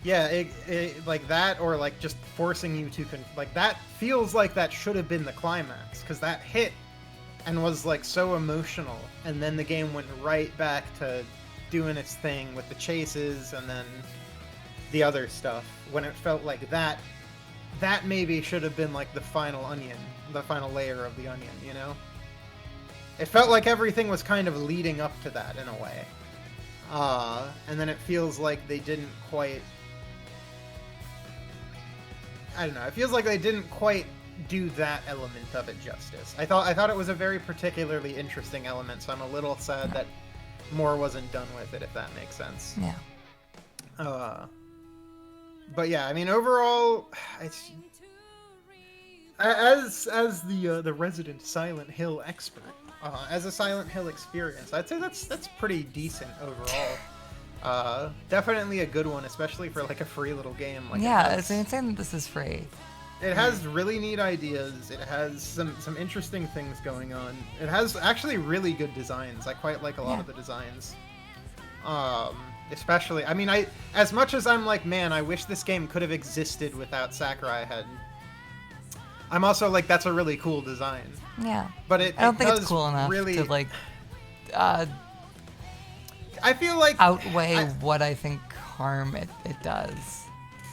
Yeah, it, like that, or like just forcing you to like that feels like that should have been the climax, because that hit and was like so emotional, and then the game went right back to doing its thing with the chases and then the other stuff, when it felt like that maybe should have been like the final layer of the onion, you know? It felt like everything was kind of leading up to that in a way. And then it feels like they didn't quite... I don't know, it feels like they didn't quite do that element of it justice. I thought it was a very particularly interesting element, so I'm a little sad that more wasn't done with it, if that makes sense.
Yeah.
But yeah, I mean, overall, it's... As the resident Silent Hill expert, as a Silent Hill experience, I'd say that's pretty decent overall. Definitely a good one, especially for like a free little game. Like
Yeah, it's insane that this is free.
It has really neat ideas. It has some interesting things going on. It has actually really good designs. I quite like a lot of the designs. Especially, I mean, as much as I'm like, man, I wish this game could have existed without Sakurai Head, I'm also like, that's a really cool design.
Yeah.
But
I don't think it's cool enough
really,
to like
I feel like
outweigh what I think harm it does.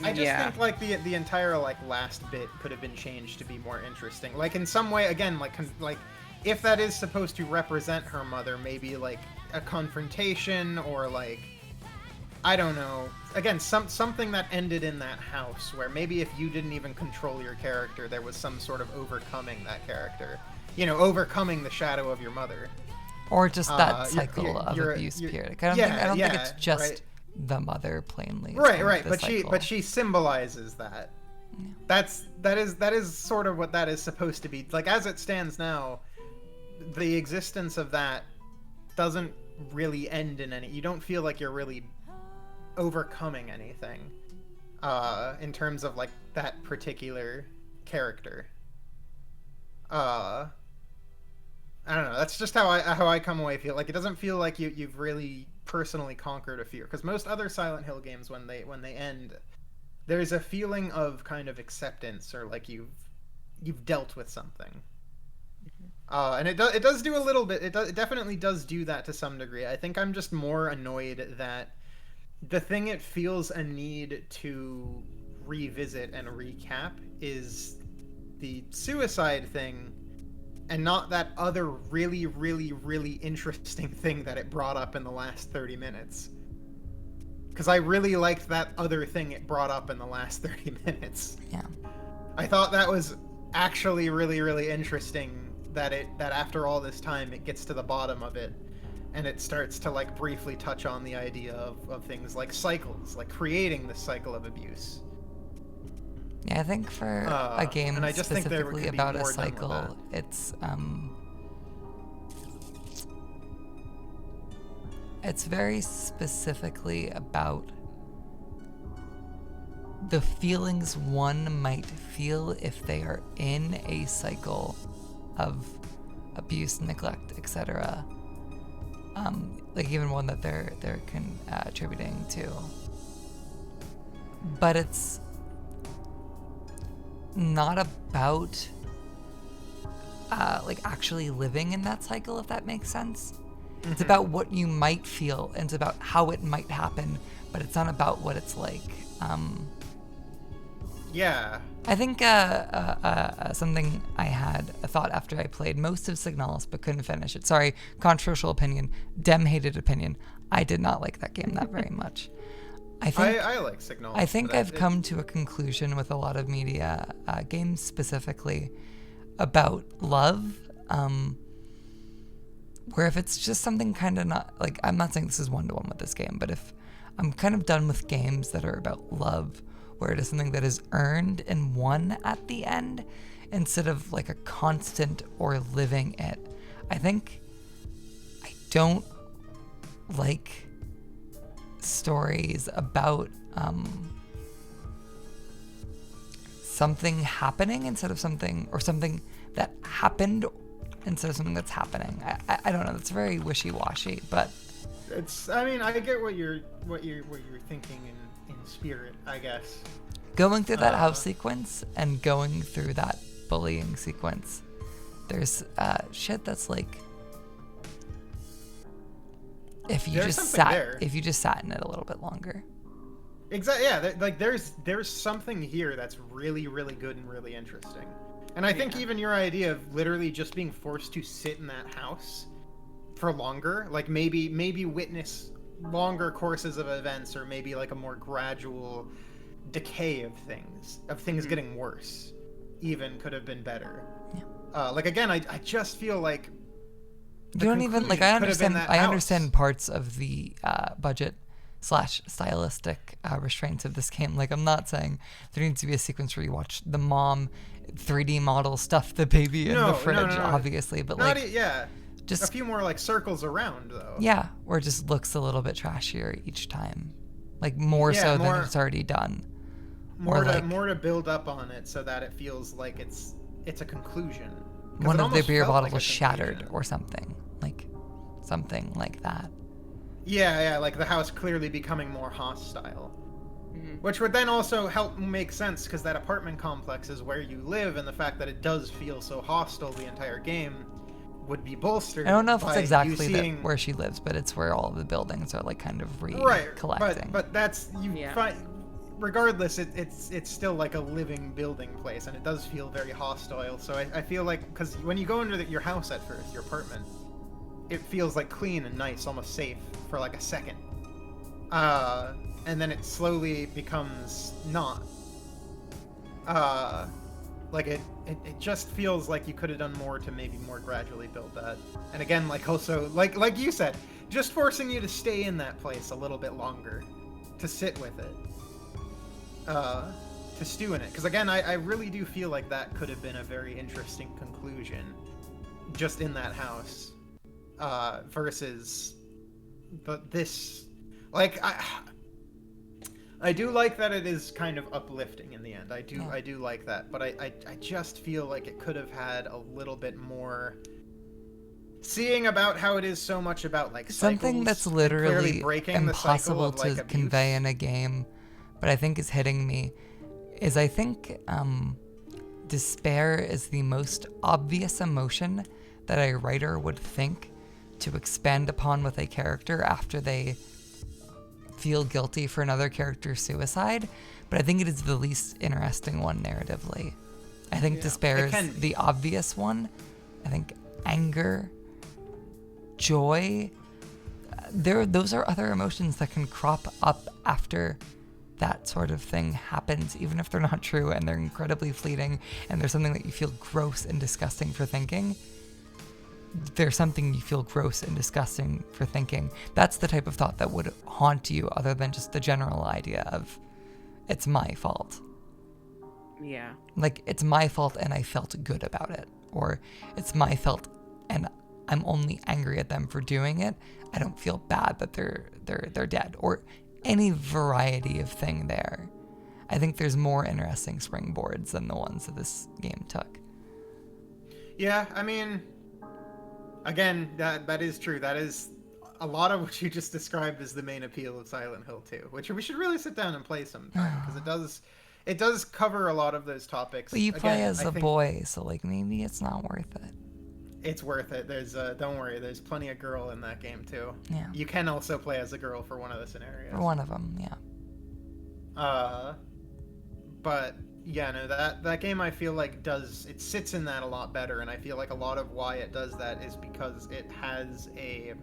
I just think like the entire like last bit could have been changed to be more interesting. Like in some way, again, like if that is supposed to represent her mother, maybe like a confrontation, or like, I don't know. Again, something that ended in that house, where maybe if you didn't even control your character, there was some sort of overcoming that character. You know, overcoming the shadow of your mother.
Or just that cycle of abuse period. I don't think it's just
right.
the mother plainly.
Right.
The
But she symbolizes that. Yeah. That is sort of what that is supposed to be. Like, as it stands now, the existence of that doesn't really end in any... You don't feel like you're really overcoming anything in terms of like that particular character. I don't know, that's just how I come away feel. Like, it doesn't feel like you've really personally conquered a fear, because most other Silent Hill games, when they end, there's a feeling of kind of acceptance, or like you've dealt with something. And it does do a little bit. It definitely does do that to some degree. I think I'm just more annoyed that the thing it feels a need to revisit and recap is the suicide thing, and not that other really, really, really interesting thing that it brought up in the last 30 minutes. Because I really liked that other thing it brought up in the last 30 minutes.
Yeah.
I thought that was actually really, really interesting, that after all this time it gets to the bottom of it. and it starts to like briefly touch on the idea of things like cycles, like creating this cycle of abuse.
Yeah, I think for a game
and I just think there
specifically
could be
about a
more done with
cycle, it's very specifically about the feelings one might feel if they are in a cycle of abuse, neglect, etc. Like even one that they're attributing to. But it's not about like actually living in that cycle, if that makes sense. It's about what you might feel, and it's about how it might happen, but it's not about what it's like.
Yeah.
I think something I had a thought after I played most of Signalis but couldn't finish it. Sorry, controversial opinion, dem-hated opinion. I did not like that game that very much.
I like Signalis.
I think I've come to a conclusion with a lot of media, games specifically, about love, where if it's just something kind of not, like, I'm not saying this is one-to-one with this game, but if I'm kind of done with games that are about love, where it is something that is earned and won at the end, instead of like a constant or living it. I think I don't like stories about something happening instead of something, or something that happened instead of something that's happening. I don't know. That's very wishy-washy, but
it's. I mean, I get what you're thinking in spirit, I guess.
Going through that house sequence and going through that bullying sequence, there's shit that's like, if you just sat in it a little bit longer.
Exactly. Yeah. Like there's something here that's really, really good and really interesting. And I think even your idea of literally just being forced to sit in that house for longer, like maybe witness longer courses of events, or maybe like a more gradual decay of things getting worse, even could have been better. Yeah. Like again, I just feel like
you don't even like. I understand parts of the budget / stylistic restraints of this game. Like, I'm not saying there needs to be a sequence where you watch the mom 3D model stuff the baby in the fridge, obviously, but like, just
a few more like circles around though.
Yeah, where it just looks a little bit trashier each time, like more so than it's already done.
More to build up on it so that it feels like it's a conclusion.
One of the beer bottles was shattered or something like that.
Yeah, like the house clearly becoming more hostile. Which would then also help make sense, because that apartment complex is where you live, and the fact that it does feel so hostile the entire game would be bolstered.
I don't know if it's exactly where she lives, but it's where all of the buildings are like kind of collecting.
Right, but that's regardless, it's still like a living building place, and it does feel very hostile. So I feel like, because when you go into your house at first, your apartment, it feels like clean and nice, almost safe for like a second. And then it slowly becomes not. Like it just feels like you could have done more to maybe more gradually build that. And again, like also, like you said, just forcing you to stay in that place a little bit longer, to sit with it, to stew in it. Because again, I really do feel like that could have been a very interesting conclusion, just in that house, versus this, like, I do like that it is kind of uplifting in the end. I do like that, but I just feel like it could have had a little bit more seeing about how it is so much about like
something that's literally impossible to
like,
convey in a game, but I think is hitting me, is I think despair is the most obvious emotion that a writer would think to expand upon with a character after they feel guilty for another character's suicide, but I think it is the least interesting one narratively. I think despair is the obvious one. I think anger, joy, those are other emotions that can crop up after that sort of thing happens, even if they're not true and they're incredibly fleeting and there's something that you feel gross and disgusting for thinking. there's something you feel gross and disgusting for thinking. That's the type of thought that would haunt you, other than just the general idea of it's my fault.
Yeah.
Like, it's my fault and I felt good about it. Or it's my fault and I'm only angry at them for doing it. I don't feel bad that they're dead. Or any variety of thing there. I think there's more interesting springboards than the ones that this game took.
Yeah, I mean, again, that is true. That is a lot of what you just described as the main appeal of Silent Hill 2, which we should really sit down and play sometime, because it does cover a lot of those topics.
But you play
Again,
as a boy, so like maybe it's not worth it.
It's worth it. There's don't worry, there's plenty of girl in that game too.
Yeah.
You can also play as a girl for one of the scenarios.
For one of them, yeah.
But yeah, no, that game I feel like it sits in that a lot better, and I feel like a lot of why it does that is because it has a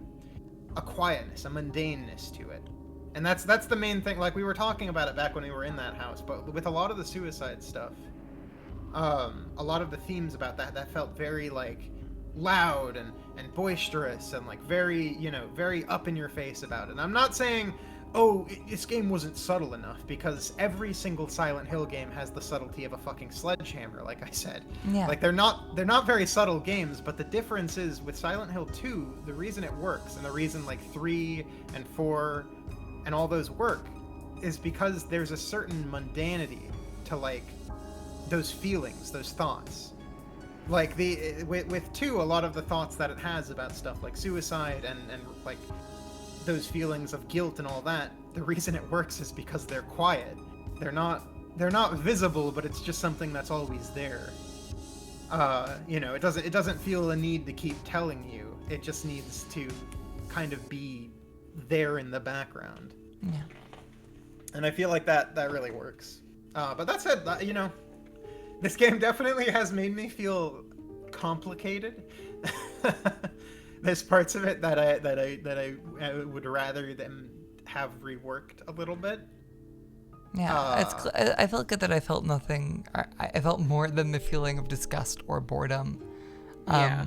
quietness, a mundaneness to it. And that's the main thing. Like, we were talking about it back when we were in that house, but with a lot of the suicide stuff, a lot of the themes about that felt very like loud and boisterous and like very, very up in your face about it. And I'm not saying, this game wasn't subtle enough, because every single Silent Hill game has the subtlety of a fucking sledgehammer, like I said.
Yeah.
Like, they're not very subtle games, but the difference is with Silent Hill 2, the reason it works and the reason like 3 and 4 and all those work is because there's a certain mundanity to like those feelings, those thoughts. Like with 2, a lot of the thoughts that it has about stuff like suicide and like those feelings of guilt and all that, the reason it works is because they're quiet. They're not visible, but it's just something that's always there. It doesn't feel a need to keep telling you. It just needs to kind of be there in the background.
Yeah.
And I feel like that really works. But that said, this game definitely has made me feel complicated. There's parts of it that I would rather them have reworked a little bit.
Yeah, I felt good that I felt nothing. I felt more than the feeling of disgust or boredom.
Yeah.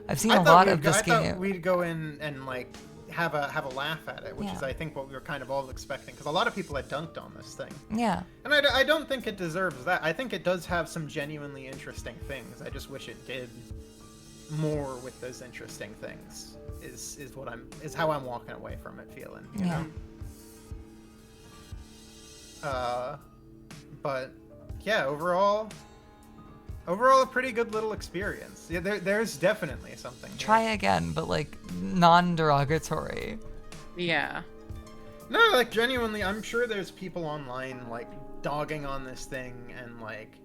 I've seen a lot of this
I
game.
thought we'd go in and like have a laugh at it, which is I think what we were kind of all expecting, because a lot of people had dunked on this thing.
Yeah.
And I don't think it deserves that. I think it does have some genuinely interesting things. I just wish it did more with those interesting things. Is how I'm walking away from it feeling. You know? But yeah, overall a pretty good little experience. Yeah, there's definitely something here.
Try again, but like non-derogatory.
Yeah.
No, like genuinely, I'm sure there's people online like dogging on this thing and like,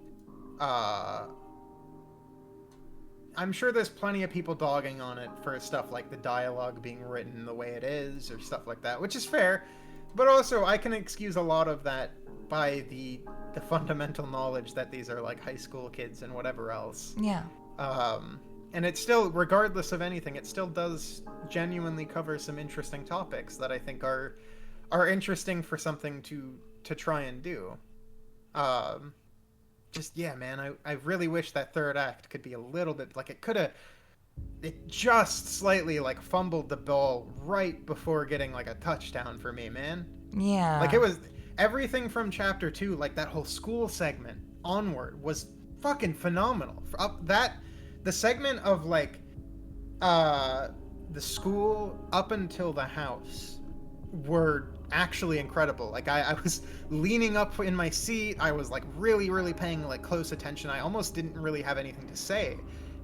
I'm sure there's plenty of people dogging on it for stuff like the dialogue being written the way it is or stuff like that, which is fair. But also, I can excuse a lot of that by the fundamental knowledge that these are like high school kids and whatever else.
Yeah.
And it still, regardless of anything, it still does genuinely cover some interesting topics that I think are interesting for something to try and do. Just, yeah, man, I really wish that third act could be a little bit, like, it just slightly, like, fumbled the ball right before getting, like, a touchdown for me, man.
Yeah.
Like, it was, everything from Chapter 2, like, that whole school segment onward was fucking phenomenal. The segment of, like, the school up until the house were actually incredible. Like, I was leaning up in my seat. I was like really, really paying like close attention. I almost didn't really have anything to say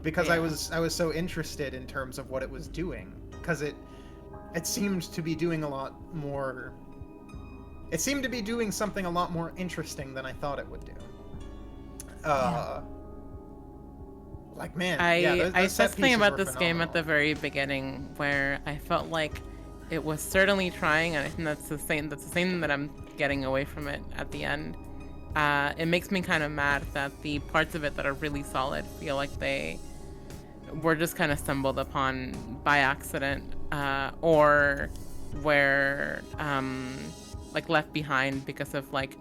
because I was so interested in terms of what it was doing, because it seemed to be doing a lot more. It seemed to be doing something a lot more interesting than I thought it would do. Like, man,
I said something about this game at the very beginning where I felt like it was certainly trying, and I think that's the same that I'm getting away from it at the end. It makes me kind of mad that the parts of it that are really solid feel like they were just kind of stumbled upon by accident, or were like left behind because of like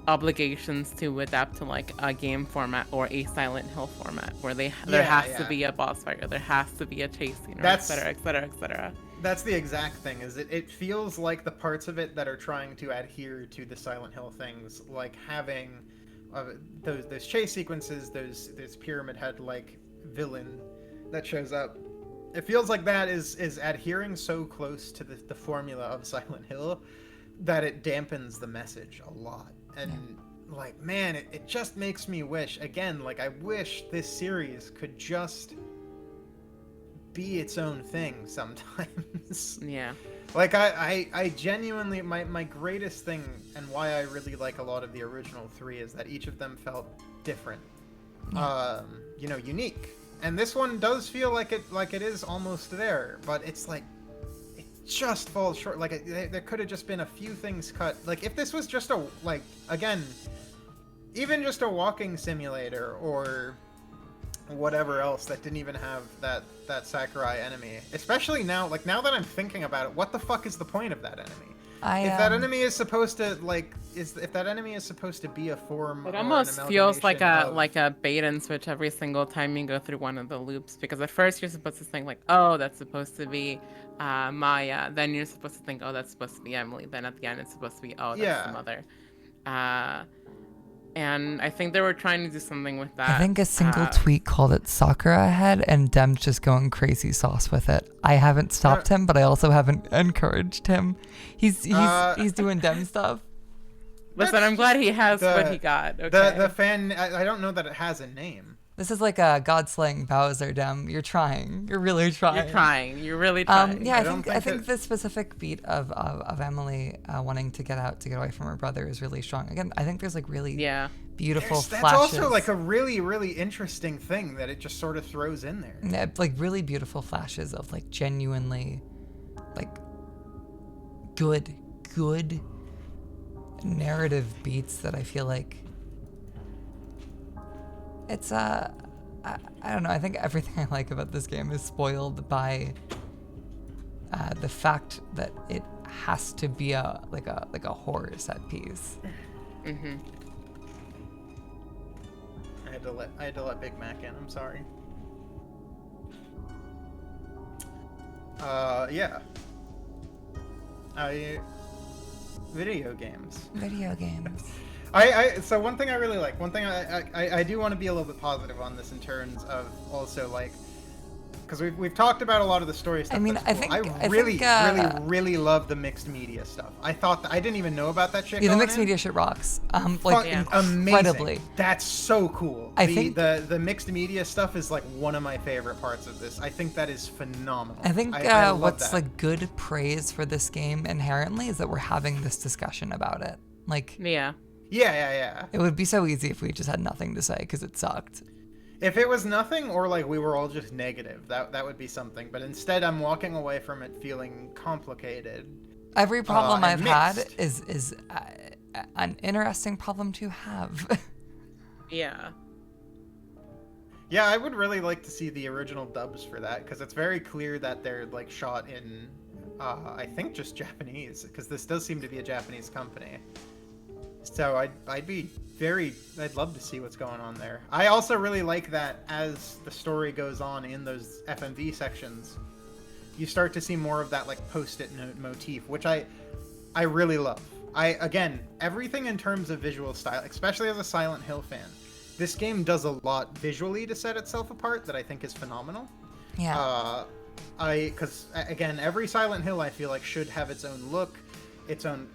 obligations to adapt to like a game format or a Silent Hill format where there has to be a boss fight, or there has to be a chase scene, or et cetera, et cetera, et cetera.
That's the exact thing. Is it feels like the parts of it that are trying to adhere to the Silent Hill things, like having those chase sequences, those pyramid head like villain that shows up. It feels like that is adhering so close to the formula of Silent Hill that it dampens the message a lot. And like, man, it just makes me wish, again, like I wish this series could just be its own thing sometimes.
Yeah.
Like I genuinely, my greatest thing and why I really like a lot of the original three is that each of them felt different, unique. And this one does feel like it is almost there, but it's like it just falls short. Like there could have just been a few things cut. Like if this was just even just a walking simulator or whatever else that didn't even have that Sakurai enemy. Especially now that I'm thinking about it, what the fuck is the point of that enemy? If that enemy is supposed to be a form,
it almost feels like a bait and switch every single time you go through one of the loops, because at first you're supposed to think like, oh, that's supposed to be Maya, then you're supposed to think, oh, that's supposed to be Emily, then at the end it's supposed to be, oh, that's the mother. And I think they were trying to do something with that.
I think a single tweet called it Sakura Head, and Dem's just going crazy sauce with it. I haven't stopped him, but I also haven't encouraged him. He's doing Dem stuff.
Listen, I'm glad he has what he got. Okay.
The fan, I don't know that it has a name.
This is like a God slaying Bowser, Dem. You're trying. You're really trying.
You're really trying.
Yeah, I think the specific beat of Emily wanting to get away from her brother is really strong. Again, I think there's like really beautiful flashes.
That's also like a really, really interesting thing that it just sort of throws in there.
Yeah, like really beautiful flashes of like genuinely like good narrative beats that I feel like it's I don't know. I think everything I like about this game is spoiled by the fact that it has to be a horror set piece.
Mm-hmm.
I had to let Big Mac in. I'm sorry. Yeah. Video games. So one thing I really like, I do want to be a little bit positive on this in terms of also like, because we've talked about a lot of the story stuff.
I mean,
that's cool. I really love the mixed media stuff. I didn't even know about that shit.
Yeah, the mixed media shit rocks. Incredibly.
Amazing. That's so cool. I think the mixed media stuff is like one of my favorite parts of this. I think that is phenomenal.
I think what's like good praise for this game inherently is that we're having this discussion about it. Like
Yeah.
It would be so easy if we just had nothing to say because it sucked.
If it was nothing, or like we were all just negative, that would be something. But instead, I'm walking away from it feeling complicated.
Every problem I've had is an interesting problem to have.
Yeah.
Yeah, I would really like to see the original dubs for that, because it's very clear that they're like shot in, I think just Japanese, because this does seem to be a Japanese company. So I'd love to see what's going on there. I also really like that as the story goes on in those FMV sections, you start to see more of that like post-it note motif, which I really love. Again, everything in terms of visual style, especially as a Silent Hill fan, this game does a lot visually to set itself apart that I think is phenomenal.
Yeah.
Because again, every Silent Hill I feel like should have its own look, its own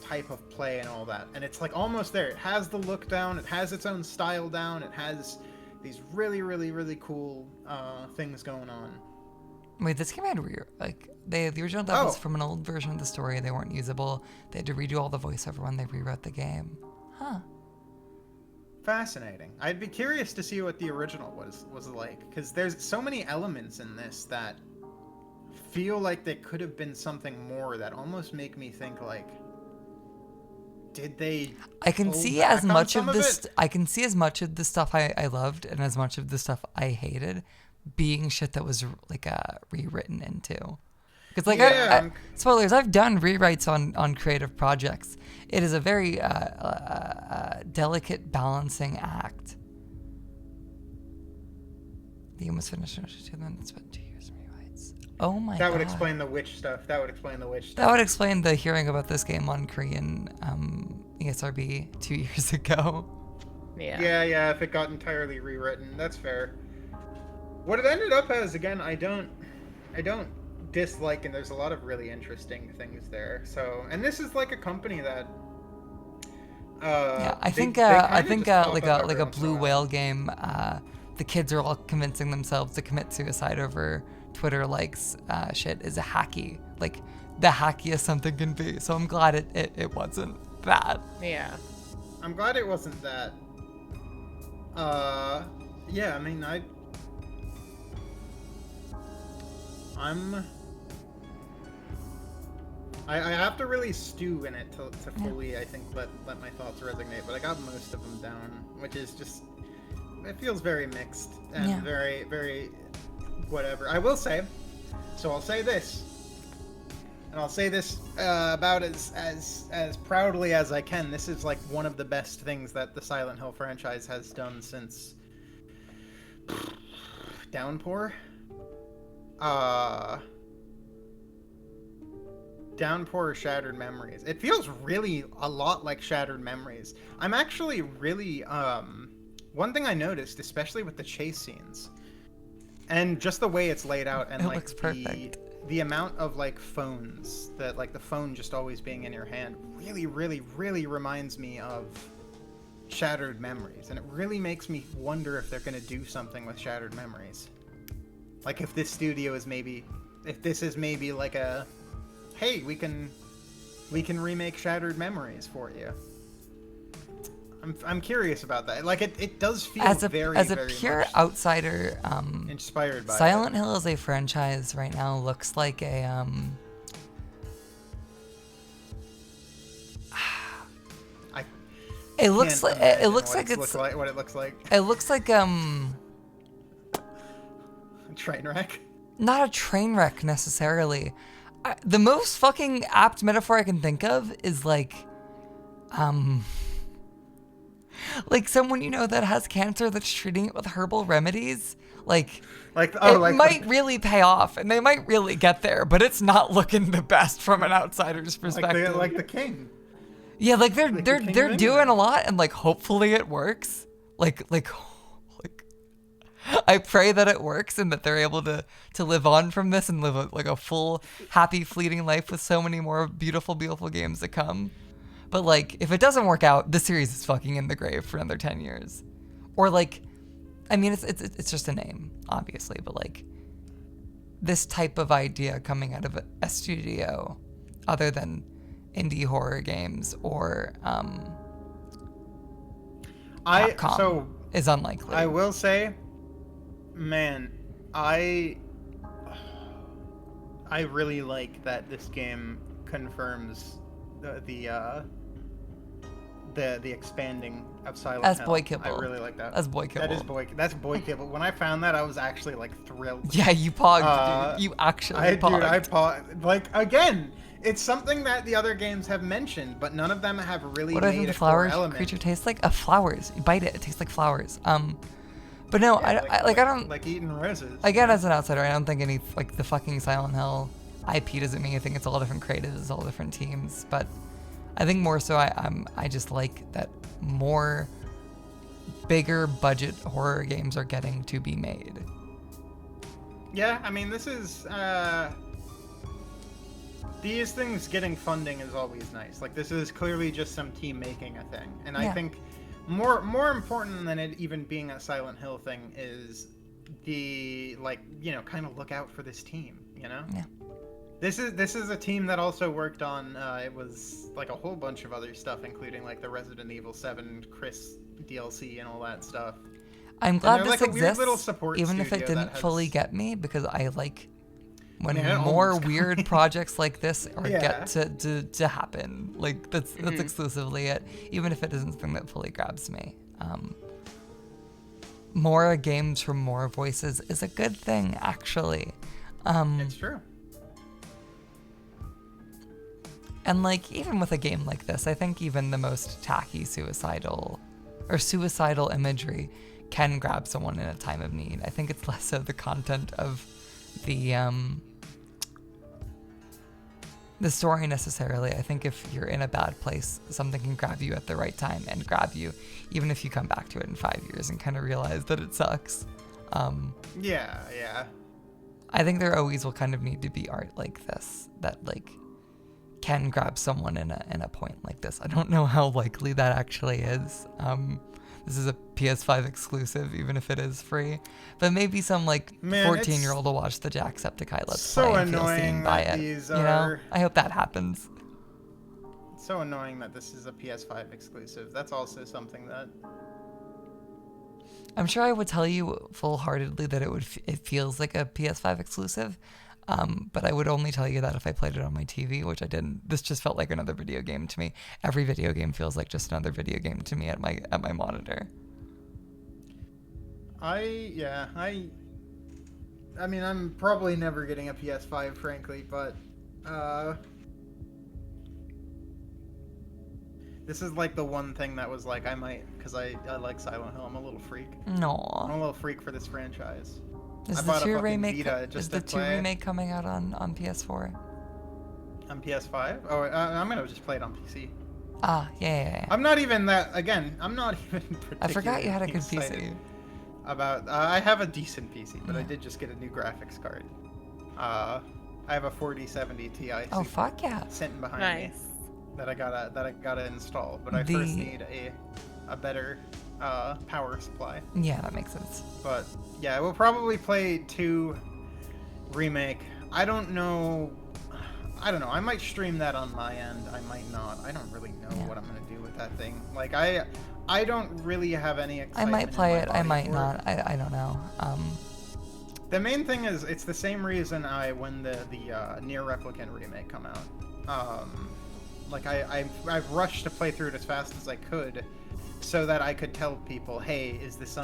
type of play and all that, and it's like almost there. It has the look down, it has its own style down, it has these really, really, really cool things going on.
Wait, this game had the original levels from an old version of the story. They weren't usable. They had to redo all the voiceover when they rewrote the game. Huh.
Fascinating. I'd be curious to see what the original was like, because there's so many elements in this that feel like they could have been something more that almost make me think like, did they?
I can see as much of this. I can see as much of the stuff I loved and as much of the stuff I hated being shit that was like rewritten into. Because like
Yeah.
spoilers, I've done rewrites on creative projects. It is a very delicate balancing act. The game was finished in 2002, then spent 2 years in rewrites. Oh my god.
That would explain the witch stuff. That would explain the witch
That
stuff.
would explain the hearing about this game on Korean ESRB 2 years ago.
Yeah.
Yeah, if it got entirely rewritten, that's fair. What it ended up as, again, I don't dislike, and there's a lot of really interesting things there. So, and this is like a company that
Yeah, I think like a blue whale game. The kids are all convincing themselves to commit suicide over Twitter likes shit is a hacky, like the hackiest something can be. So I'm glad it wasn't that.
Yeah.
I'm glad it wasn't that. Yeah, I mean, I have to really stew in it to fully, I think, let my thoughts resonate, but I got most of them down, which is just, it feels very mixed and very, very whatever. I will say, so I'll say this, and I'll say this about as proudly as I can. This is like one of the best things that the Silent Hill franchise has done since Downpour. Downpour or Shattered Memories. It feels really a lot like Shattered Memories. I'm actually really one thing I noticed, especially with the chase scenes and just the way it's laid out, and
It
like
looks perfect.
the amount of like phones that, like the phone just always being in your hand, really reminds me of Shattered Memories, and it really makes me wonder if they're going to do something with Shattered Memories. Like if this studio is if this is maybe like a, hey, we can remake Shattered Memories for you. I'm curious about that. Like it does feel
As a
very
pure
much
outsider,
inspired by
Silent Hill as a franchise right now looks like a It looks like
what it looks like.
It looks like
A train wreck.
not a train wreck necessarily. The most fucking apt metaphor I can think of is like someone you know that has cancer that's treating it with herbal remedies. It might really pay off, and they might really get there, but it's not looking the best from an outsider's perspective.
Like the king.
Yeah, like they're
King
doing a lot, and like hopefully it works. Like I pray that it works and that they're able to live on from this and live a full, happy, fleeting life with so many more beautiful games to come. But like, if it doesn't work out, the series is fucking in the grave for another 10 years. Or like, I mean, it's just a name, obviously, but like, this type of idea coming out of a studio other than indie horror games or Capcom is unlikely.
I will say, man, I really like that this game confirms the expanding of Silent
As
Hill.
boy kibble.
I really like that.
As boy kibble.
That's boy kibble. When I found that, I was actually like thrilled.
Yeah, you pogged, dude. You actually pogged.
I pogged. Like, again, it's something that the other games have mentioned, but none of them have really
What do I
made
think
a
the
core
flower
element.
creature tastes like? Flowers. You bite it, it tastes like flowers. But no,
Yeah,
I don't.
like eating roses.
Again, as an outsider, I don't think any like the fucking Silent Hill IP doesn't mean anything. It's all different creatives, it's all different teams. But I think more so, I just like that more bigger budget horror games are getting to be made.
Yeah, I mean, this is these things getting funding is always nice. Like, this is clearly just some team making a thing, and I think more important than it even being a Silent Hill thing is the, like, you know, kind of look out for this team, you know?
Yeah.
This is a team that also worked on it was like a whole bunch of other stuff, including like the Resident Evil 7 Chris DLC and all that stuff.
I'm glad this
like a weird
exists,
little support
even if it
studio
didn't
that
fully
has-
get me, because I like when
Yeah, it
more
almost got
weird
me.
projects like this are
Yeah.
get to happen. Like that's exclusively it, even if it isn't something that fully grabs me. More games from more voices is a good thing, actually.
It's true.
And like even with a game like this, I think even the most tacky suicidal imagery can grab someone in a time of need. I think it's less so the content of the story necessarily. I think if you're in a bad place, something can grab you at the right time and grab you, even if you come back to it in 5 years and kind of realize that it sucks.
Yeah.
I think there always will kind of need to be art like this that like can grab someone in a point like this. I don't know how likely that actually is. This is a PS5 exclusive, even if it is free. But maybe some like 14-year-old will watch the Jacksepticeye Let's Play and feel seen by it. You know, I hope that happens.
It's so annoying that this is a PS5 exclusive. That's also something that
I'm sure I would tell you full-heartedly that it feels like a PS5 exclusive. But I would only tell you that if I played it on my TV, which I didn't. This just felt like another video game to me. Every video game feels like just another video game to me at my monitor.
I mean, I'm probably never getting a PS5, frankly, but this is like the one thing that was like I might, because I like Silent Hill. I'm a little freak.
No.
I'm a little freak for this franchise.
Is the 2 remake coming out on PS4?
On PS5? Oh, I'm gonna just play it on PC.
Ah, yeah.
I'm not even that. Again, I'm not even.
I forgot you had a good PC.
About I have a decent PC, but I did just get a new graphics card. I have a 4070 Ti.
Oh fuck yeah!
Sitting behind me that I gotta install, but I first need a better power supply.
Yeah, that makes sense.
But yeah, we'll probably play 2 remake. I don't know. I might stream that on my end. I might not. I don't really know what I'm gonna do with that thing. Like I don't really have any excitement.
I might play it. I might not.
It.
I don't know.
The main thing is it's the same reason when the Nier Replicant remake come out. Like I've rushed to play through it as fast as I could, so that I could tell people, hey, is this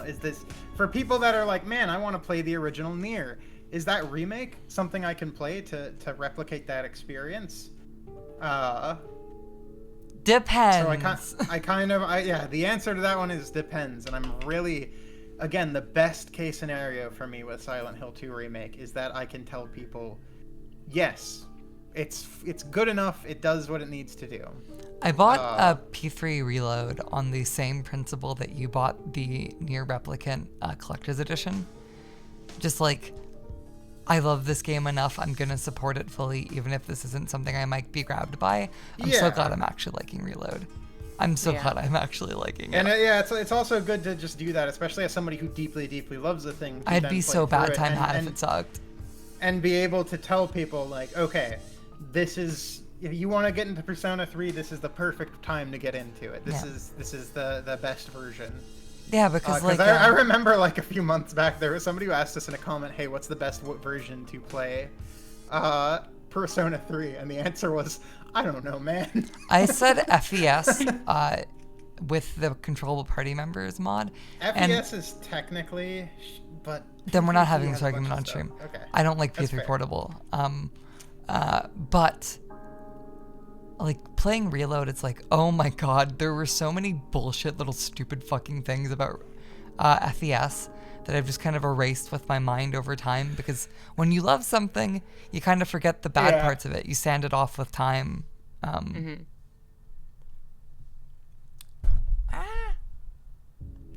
for people that are like, man, I want to play the original Nier. Is that remake something I can play to replicate that experience?
Depends.
So the answer to that one is depends, and I'm really, again, the best case scenario for me with Silent Hill 2 remake is that I can tell people, yes, it's good enough. It does what it needs to do.
I bought a P3 Reload on the same principle that you bought the Nier Replicant Collector's Edition. Just like, I love this game enough, I'm gonna support it fully, even if this isn't something I might be grabbed by. I'm so glad I'm actually liking Reload. I'm so glad I'm actually liking it.
And it's also good to just do that, especially as somebody who deeply, deeply loves the thing.
I'd be so bad time had if it sucked.
And be able to tell people, like, okay, this is, if you want to get into Persona 3, this is the perfect time to get into it. This is the best version.
Yeah, because like
I remember like a few months back there was somebody who asked us in a comment, hey, what's the best version to play Persona 3? And the answer was, I don't know, man.
I said FES with the controllable party members mod.
FES is technically, but
then we're not having this argument on stream.
Okay.
I don't like P3 Portable. But like playing Reload, it's like, oh my god, there were so many bullshit little stupid fucking things about FES that I've just kind of erased with my mind over time, because when you love something, you kind of forget the bad parts of it. You sand it off with time.
I'm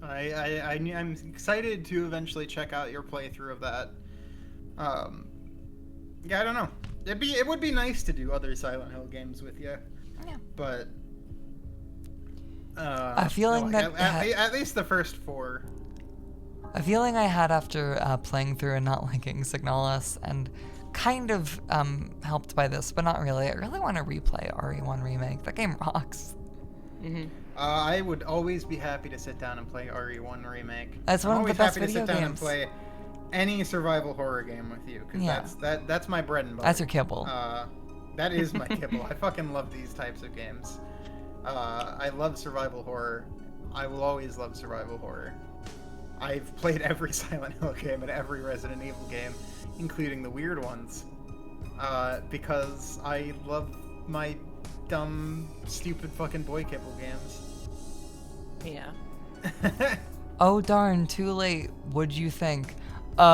excited to eventually check out your playthrough of that. Yeah, I don't know. It would be nice to do other Silent Hill games with you.
Yeah.
But
a feeling
at least the first 4.
A feeling I had after playing through and not liking Signalis, and kind of helped by this, but not really. I really want to replay RE1 Remake. That game rocks.
I would always be happy to sit down and play RE1 Remake.
That's one of the best video games.
I'm always happy to sit down and play any survival horror game with you, because that's my bread and butter.
That's your kibble.
That is my kibble. I fucking love these types of games. I love survival horror. I will always love survival horror. I've played every Silent Hill game and every Resident Evil game, including the weird ones, because I love my dumb, stupid fucking boy kibble games.
Yeah.
Oh darn, too late. What'd you think?
Well,